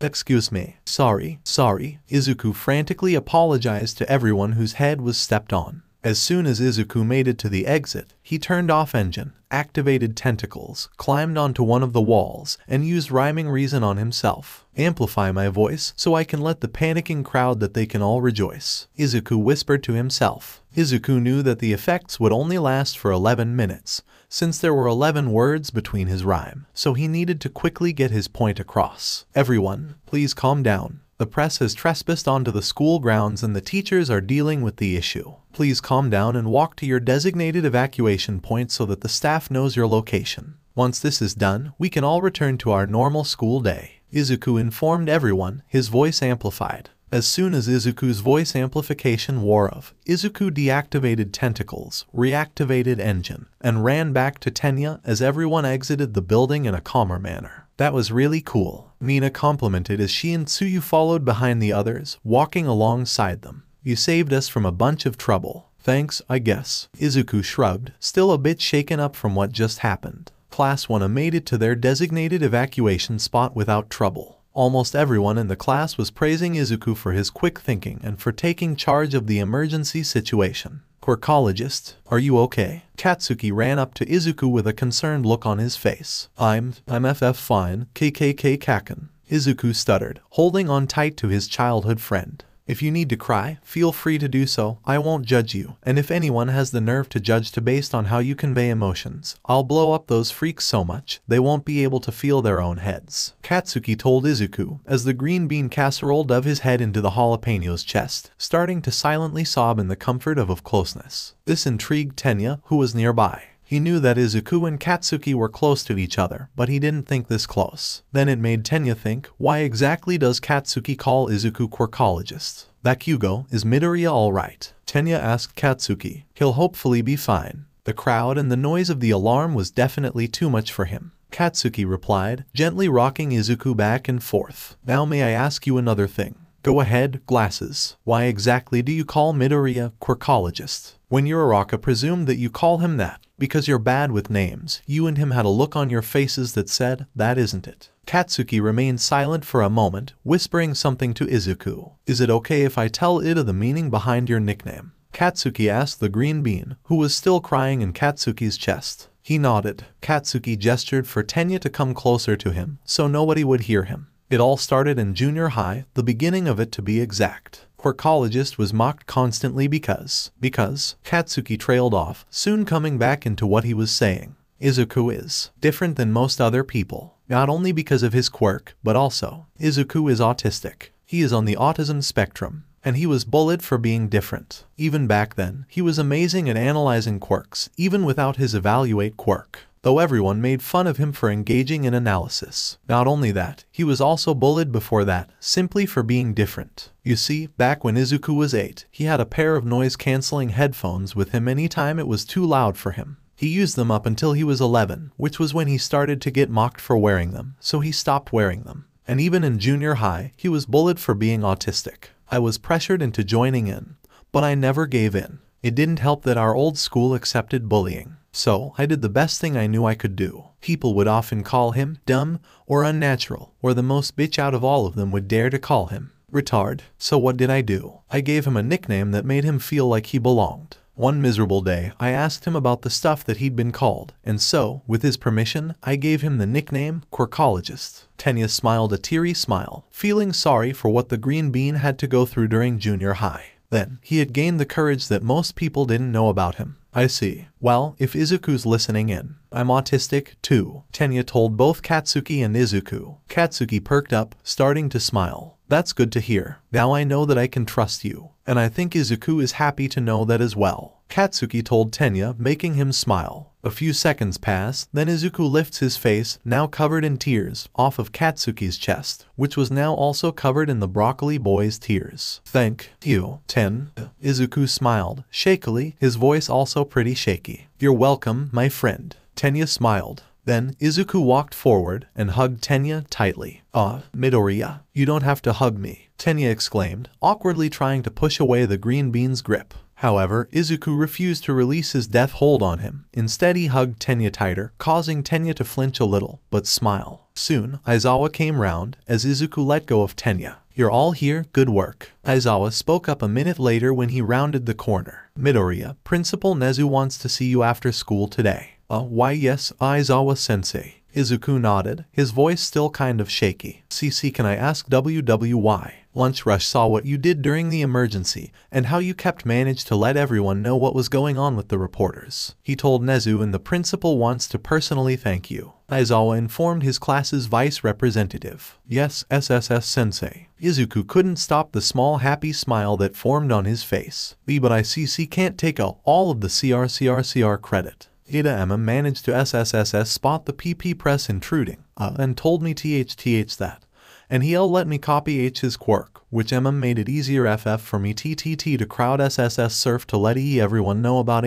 Speaker 1: excuse me, sorry. Izuku frantically apologized to everyone whose head was stepped on. As soon as Izuku made it to the exit, he turned off engine, activated tentacles, climbed onto one of the walls, and used rhyming reason on himself. Amplify my voice so I can let the panicking crowd that they can all rejoice, Izuku whispered to himself. Izuku knew that the effects would only last for 11 minutes, since there were 11 words between his rhyme, so he needed to quickly get his point across. Everyone, please calm down. The press has trespassed onto the school grounds and the teachers are dealing with the issue. Please calm down and walk to your designated evacuation point so that the staff knows your location. Once this is done, we can all return to our normal school day, Izuku informed everyone, his voice amplified. As soon as Izuku's voice amplification wore off, Izuku deactivated tentacles, reactivated engine, and ran back to Tenya as everyone exited the building in a calmer manner. That was really cool, Mina complimented as she and Tsuyu followed behind the others, walking alongside them. You saved us from a bunch of trouble. Thanks, I guess. Izuku shrugged, still a bit shaken up from what just happened. Class 1A made it to their designated evacuation spot without trouble. Almost everyone in the class was praising Izuku for his quick thinking and for taking charge of the emergency situation. Quirkologist, are you okay? Katsuki ran up to Izuku with a concerned look on his face. I'm fine, 𝐾𝐞𝐾. Izuku stuttered, holding on tight to his childhood friend. If you need to cry, feel free to do so, I won't judge you, and if anyone has the nerve to judge based on how you convey emotions, I'll blow up those freaks so much, they won't be able to feel their own heads. Katsuki told Izuku, as the green bean casserole dove his head into the jalapeno's chest, starting to silently sob in the comfort of closeness. This intrigued Tenya, who was nearby. He knew that Izuku and Katsuki were close to each other, but he didn't think this close. Then it made Tenya think, why exactly does Katsuki call Izuku Quirkologist? That Q-go, is Midoriya alright? Tenya asked Katsuki. He'll hopefully be fine. The crowd and the noise of the alarm was definitely too much for him. Katsuki replied, gently rocking Izuku back and forth. Now may I ask you another thing? Go ahead, glasses. Why exactly do you call Midoriya Quirkologist? When Uraraka presumed that you call him that, because you're bad with names, you and him had a look on your faces that said, that isn't it. Katsuki remained silent for a moment, whispering something to Izuku. Is it okay if I tell Ida the meaning behind your nickname? Katsuki asked the green bean, who was still crying in Katsuki's chest. He nodded. Katsuki gestured for Tenya to come closer to him, so nobody would hear him. It all started in junior high, the beginning of it to be exact. Quirkologist was mocked constantly because Katsuki trailed off, soon coming back into what he was saying. Izuku is different than most other people, not only because of his quirk, but also, Izuku is autistic. He is on the autism spectrum, and he was bullied for being different. Even back then, he was amazing at analyzing quirks, even without his evaluate quirk. Though everyone made fun of him for engaging in analysis. Not only that, he was also bullied before that, simply for being different. You see, back when Izuku was 8, he had a pair of noise-canceling headphones with him anytime it was too loud for him. He used them up until he was 11, which was when he started to get mocked for wearing them, so he stopped wearing them. And even in junior high, he was bullied for being autistic. I was pressured into joining in, but I never gave in. It didn't help that our old school accepted bullying. So, I did the best thing I knew I could do. People would often call him dumb or unnatural, or the most bitch out of all of them would dare to call him retard. So what did I do? I gave him a nickname that made him feel like he belonged. One miserable day, I asked him about the stuff that he'd been called, and so, with his permission, I gave him the nickname Quirkologist. Tenya smiled a teary smile, feeling sorry for what the green bean had to go through during junior high. Then, he had gained the courage that most people didn't know about him. I see. Well, if Izuku's listening in, I'm autistic, too, Tenya told both Katsuki and Izuku. Katsuki perked up, starting to smile. That's good to hear. Now I know that I can trust you. And I think Izuku is happy to know that as well. Katsuki told Tenya, making him smile. A few seconds pass, then Izuku lifts his face, now covered in tears, off of Katsuki's chest, which was now also covered in the broccoli boy's tears. "Thank you, Ten." Izuku smiled, shakily, his voice also pretty shaky. "You're welcome, my friend." Tenya smiled. Then, Izuku walked forward and hugged Tenya tightly. Midoriya, you don't have to hug me," Tenya exclaimed, awkwardly trying to push away the green bean's grip. However, Izuku refused to release his death hold on him. Instead, he hugged Tenya tighter, causing Tenya to flinch a little, but smile. Soon, Aizawa came round, as Izuku let go of Tenya. "You're all here, good work." Aizawa spoke up a minute later when he rounded the corner. "Midoriya, Principal Nezu wants to see you after school today." Why yes, Aizawa-sensei." Izuku nodded, his voice still kind of shaky. "CC, can I ask why Lunch Rush saw what you did during the emergency, and how you managed to let everyone know what was going on with the reporters. He told Nezu and the principal wants to personally thank you." Aizawa informed his class's vice representative. "Yes, SSS-sensei." Izuku couldn't stop the small happy smile that formed on his face. "But I CC can't take all of the CR credit. 𝗳𝗏 managed to spot the PP press intruding, and told me that. And he'll let me copy his quirk, which made it easier for me to crowd 𝗧𝗧𝗏 to let everyone know about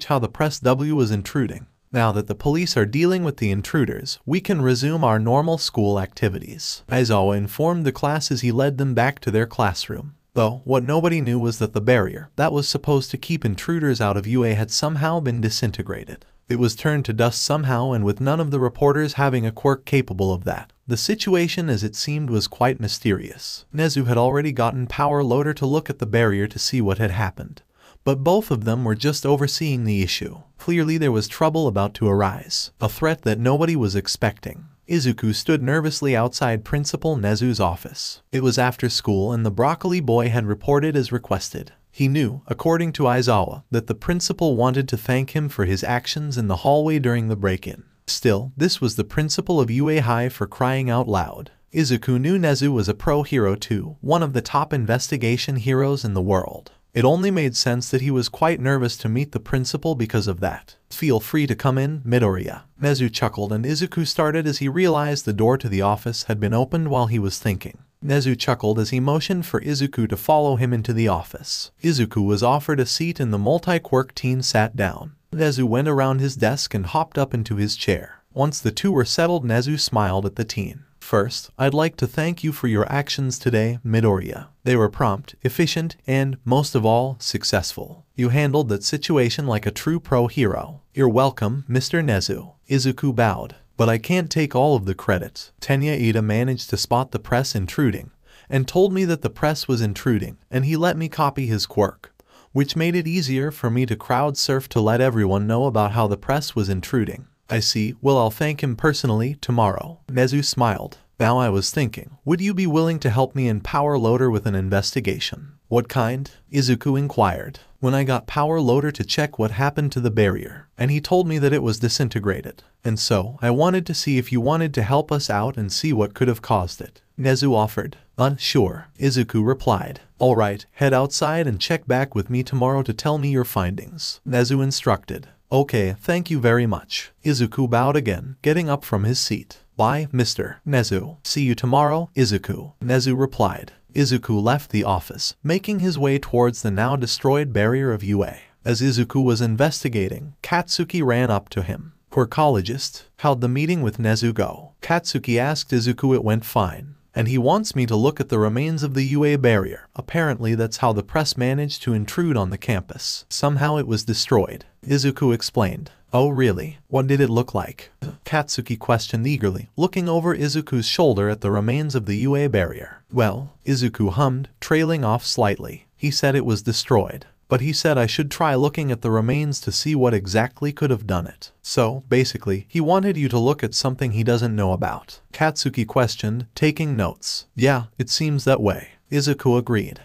Speaker 1: how the press was intruding. Now that the police are dealing with the intruders, we can resume our normal school activities." Aizawa informed the class as he led them back to their classroom. Though, what nobody knew was that the barrier that was supposed to keep intruders out of UA had somehow been disintegrated. It was turned to dust somehow, and with none of the reporters having a quirk capable of that. The situation, as it seemed, was quite mysterious. Nezu had already gotten Power Loader to look at the barrier to see what had happened. But both of them were just overseeing the issue. Clearly there was trouble about to arise, a threat that nobody was expecting. Izuku stood nervously outside Principal Nezu's office. It was after school and the broccoli boy had reported as requested. He knew, according to Aizawa, that the principal wanted to thank him for his actions in the hallway during the break-in. Still, this was the principal of UA High, for crying out loud. Izuku knew Nezu was a pro hero too, one of the top investigation heroes in the world. It only made sense that he was quite nervous to meet the principal because of that. "Feel free to come in, Midoriya." Nezu chuckled, and Izuku started as he realized the door to the office had been opened while he was thinking. Nezu chuckled as he motioned for Izuku to follow him into the office. Izuku was offered a seat and the multi-quirk teen sat down. Nezu went around his desk and hopped up into his chair. Once the two were settled, Nezu smiled at the teen. "First, I'd like to thank you for your actions today, Midoriya. They were prompt, efficient, and, most of all, successful. You handled that situation like a true pro hero." "You're welcome, Mr. Nezu." Izuku bowed. "But I can't take all of the credit. Tenya managed to spot the press intruding, and told me that the press was intruding, and he let me copy his quirk, which made it easier for me to crowd surf to let everyone know about how the press was intruding." "I see. Well, I'll thank him personally tomorrow." Nezu smiled. "Now I was thinking, would you be willing to help me in Power Loader with an investigation?" "What kind?" Izuku inquired. "When I got Power Loader to check what happened to the barrier, and he told me that it was disintegrated. And so, I wanted to see if you wanted to help us out and see what could have caused it." Nezu offered. "Sure," Izuku replied. "Alright, head outside and check back with me tomorrow to tell me your findings," Nezu instructed. "Okay, thank you very much." Izuku bowed again, getting up from his seat. "Bye, Mr. Nezu. See you tomorrow, Izuku," Nezu replied. Izuku left the office, making his way towards the now destroyed barrier of UA. As Izuku was investigating, Katsuki ran up to him. "Quirkologist, how'd the meeting with Nezu go?" Katsuki asked Izuku. "It went fine. And he wants me to look at the remains of the UA barrier. Apparently that's how the press managed to intrude on the campus. Somehow it was destroyed," Izuku explained. "Oh really? What did it look like?" Katsuki questioned eagerly, looking over Izuku's shoulder at the remains of the UA barrier. "Well," Izuku hummed, trailing off slightly. "He said it was destroyed. But he said I should try looking at the remains to see what exactly could have done it. So, basically, he wanted you to look at something he doesn't know about." Katsuki questioned, taking notes. "Yeah, it seems that way," Izuku agreed.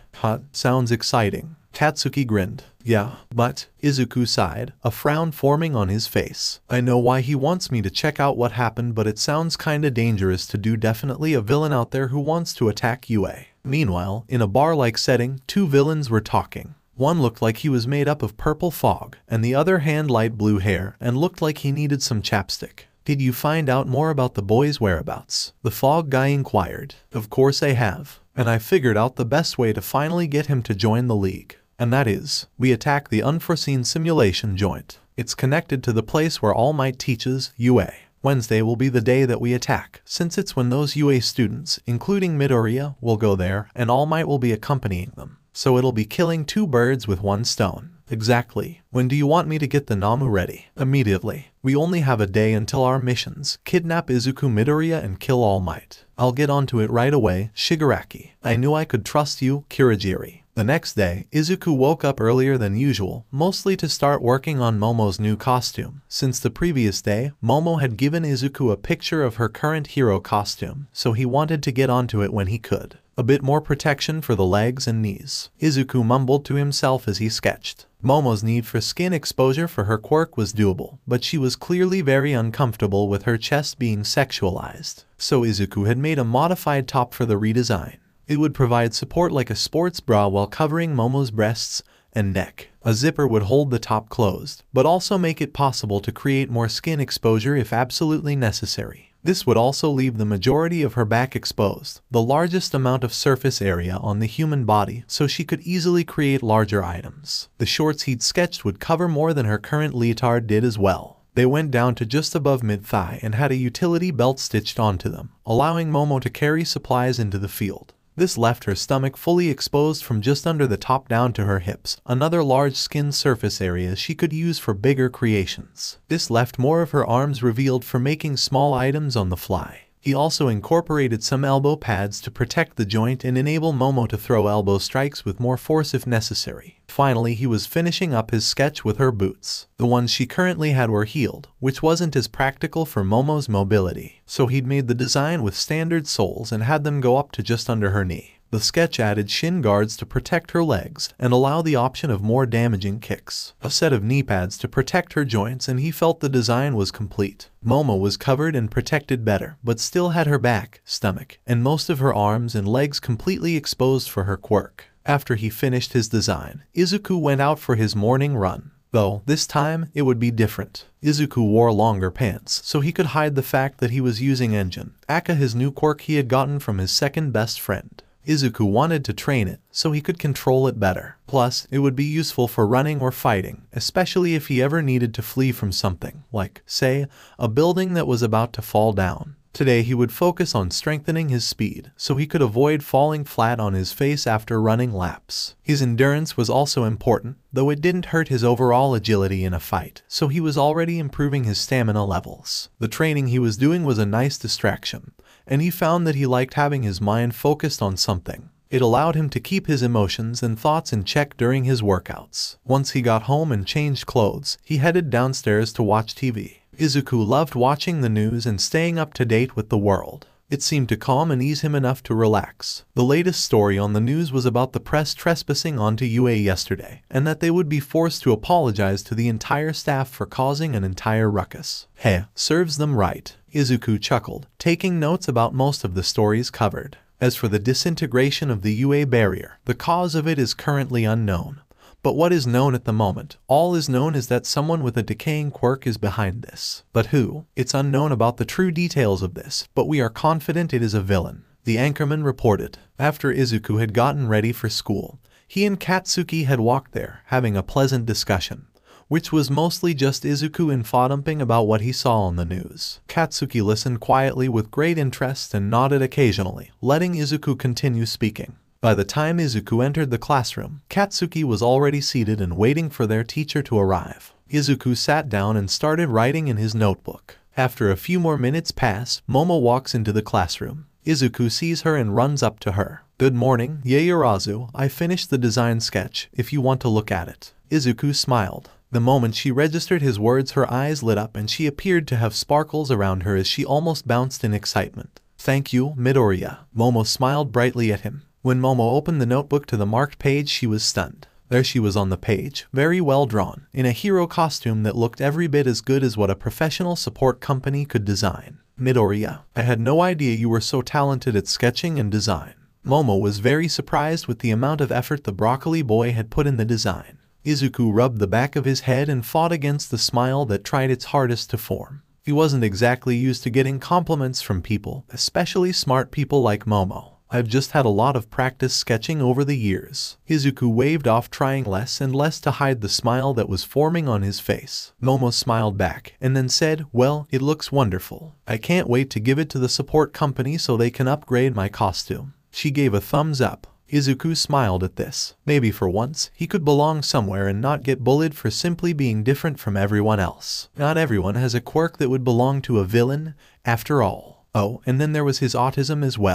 Speaker 1: Sounds exciting." Katsuki grinned. "Yeah, but," Izuku sighed, a frown forming on his face. "I know why he wants me to check out what happened, but it sounds kinda dangerous to do. Definitely a villain out there who wants to attack UA." Meanwhile, in a bar-like setting, two villains were talking. One looked like he was made up of purple fog, and the other had light blue hair and looked like he needed some chapstick. Did you find out more about the boy's whereabouts? The fog guy inquired. Of course I have. And I figured out the best way to finally get him to join the league. And that is, we attack the unforeseen simulation joint. It's connected to the place where All Might teaches, UA. Wednesday will be the day that we attack, since it's when those UA students, including Midoriya, will go there, and All Might will be accompanying them. So it'll be killing two birds with one stone. Exactly. When do you want me to get the Namu ready? Immediately. We only have a day until our missions. Kidnap Izuku Midoriya and kill All Might. I'll get onto it right away, Shigaraki. I knew I could trust you, Kurogiri. The next day, Izuku woke up earlier than usual, mostly to start working on Momo's new costume. Since the previous day, Momo had given Izuku a picture of her current hero costume, so he wanted to get onto it when he could. A bit more protection for the legs and knees. Izuku mumbled to himself as he sketched. Momo's need for skin exposure for her quirk was doable, but she was clearly very uncomfortable with her chest being sexualized. So Izuku had made a modified top for the redesign. It would provide support like a sports bra while covering Momo's breasts and neck. A zipper would hold the top closed, but also make it possible to create more skin exposure if absolutely necessary. This would also leave the majority of her back exposed, the largest amount of surface area on the human body, so she could easily create larger items. The shorts he'd sketched would cover more than her current leotard did as well. They went down to just above mid-thigh and had a utility belt stitched onto them, allowing Momo to carry supplies into the field. This left her stomach fully exposed from just under the top down to her hips, another large skin surface area she could use for bigger creations. This left more of her arms revealed for making small items on the fly. He also incorporated some elbow pads to protect the joint and enable Momo to throw elbow strikes with more force if necessary. Finally, he was finishing up his sketch with her boots. The ones she currently had were heeled, which wasn't as practical for Momo's mobility. So he'd made the design with standard soles and had them go up to just under her knee. The sketch added shin guards to protect her legs and allow the option of more damaging kicks. A set of knee pads to protect her joints, and he felt the design was complete. Momo was covered and protected better, but still had her back, stomach, and most of her arms and legs completely exposed for her quirk. After he finished his design, Izuku went out for his morning run. Though, this time, it would be different. Izuku wore longer pants, so he could hide the fact that he was using Engine, aka his new quirk he had gotten from his second best friend. Izuku wanted to train it, so he could control it better. Plus, it would be useful for running or fighting, especially if he ever needed to flee from something, like, say, a building that was about to fall down. Today he would focus on strengthening his speed, so he could avoid falling flat on his face after running laps. His endurance was also important, though it didn't hurt his overall agility in a fight, so he was already improving his stamina levels. The training he was doing was a nice distraction, and he found that he liked having his mind focused on something. It allowed him to keep his emotions and thoughts in check during his workouts. Once he got home and changed clothes, he headed downstairs to watch TV. Izuku loved watching the news and staying up to date with the world. It seemed to calm and ease him enough to relax. The latest story on the news was about the press trespassing onto UA yesterday, and that they would be forced to apologize to the entire staff for causing an entire ruckus. Hey, serves them right. Izuku chuckled, taking notes about most of the stories covered. As for the disintegration of the UA barrier, the cause of it is currently unknown. But what is known at the moment, all is known is that someone with a decaying quirk is behind this. But who? It's unknown about the true details of this, but we are confident it is a villain. The anchorman reported. After Izuku had gotten ready for school, he and Katsuki had walked there, having a pleasant discussion, which was mostly just Izuku 𝗵𝗃 about what he saw on the news. Katsuki listened quietly with great interest and nodded occasionally, letting Izuku continue speaking. By the time Izuku entered the classroom, Katsuki was already seated and waiting for their teacher to arrive. Izuku sat down and started writing in his notebook. After a few more minutes pass, Momo walks into the classroom. Izuku sees her and runs up to her. "Good morning, Yaoyorozu. I finished the design sketch, if you want to look at it." Izuku smiled. The moment she registered his words, her eyes lit up and she appeared to have sparkles around her as she almost bounced in excitement. "Thank you, Midoriya." Momo smiled brightly at him. When Momo opened the notebook to the marked page, she was stunned. There she was on the page, very well drawn, in a hero costume that looked every bit as good as what a professional support company could design. "Midoriya, I had no idea you were so talented at sketching and design." Momo was very surprised with the amount of effort the broccoli boy had put in the design. Izuku rubbed the back of his head and fought against the smile that tried its hardest to form. He wasn't exactly used to getting compliments from people, especially smart people like Momo. "I've just had a lot of practice sketching over the years." Izuku waved off, trying less and less to hide the smile that was forming on his face. Momo smiled back and then said, "Well, it looks wonderful. I can't wait to give it to the support company so they can upgrade my costume." She gave a thumbs up. Izuku smiled at this. Maybe for once, he could belong somewhere and not get bullied for simply being different from everyone else. Not everyone has a quirk that would belong to a villain, after all. Oh, and then there was his autism as well.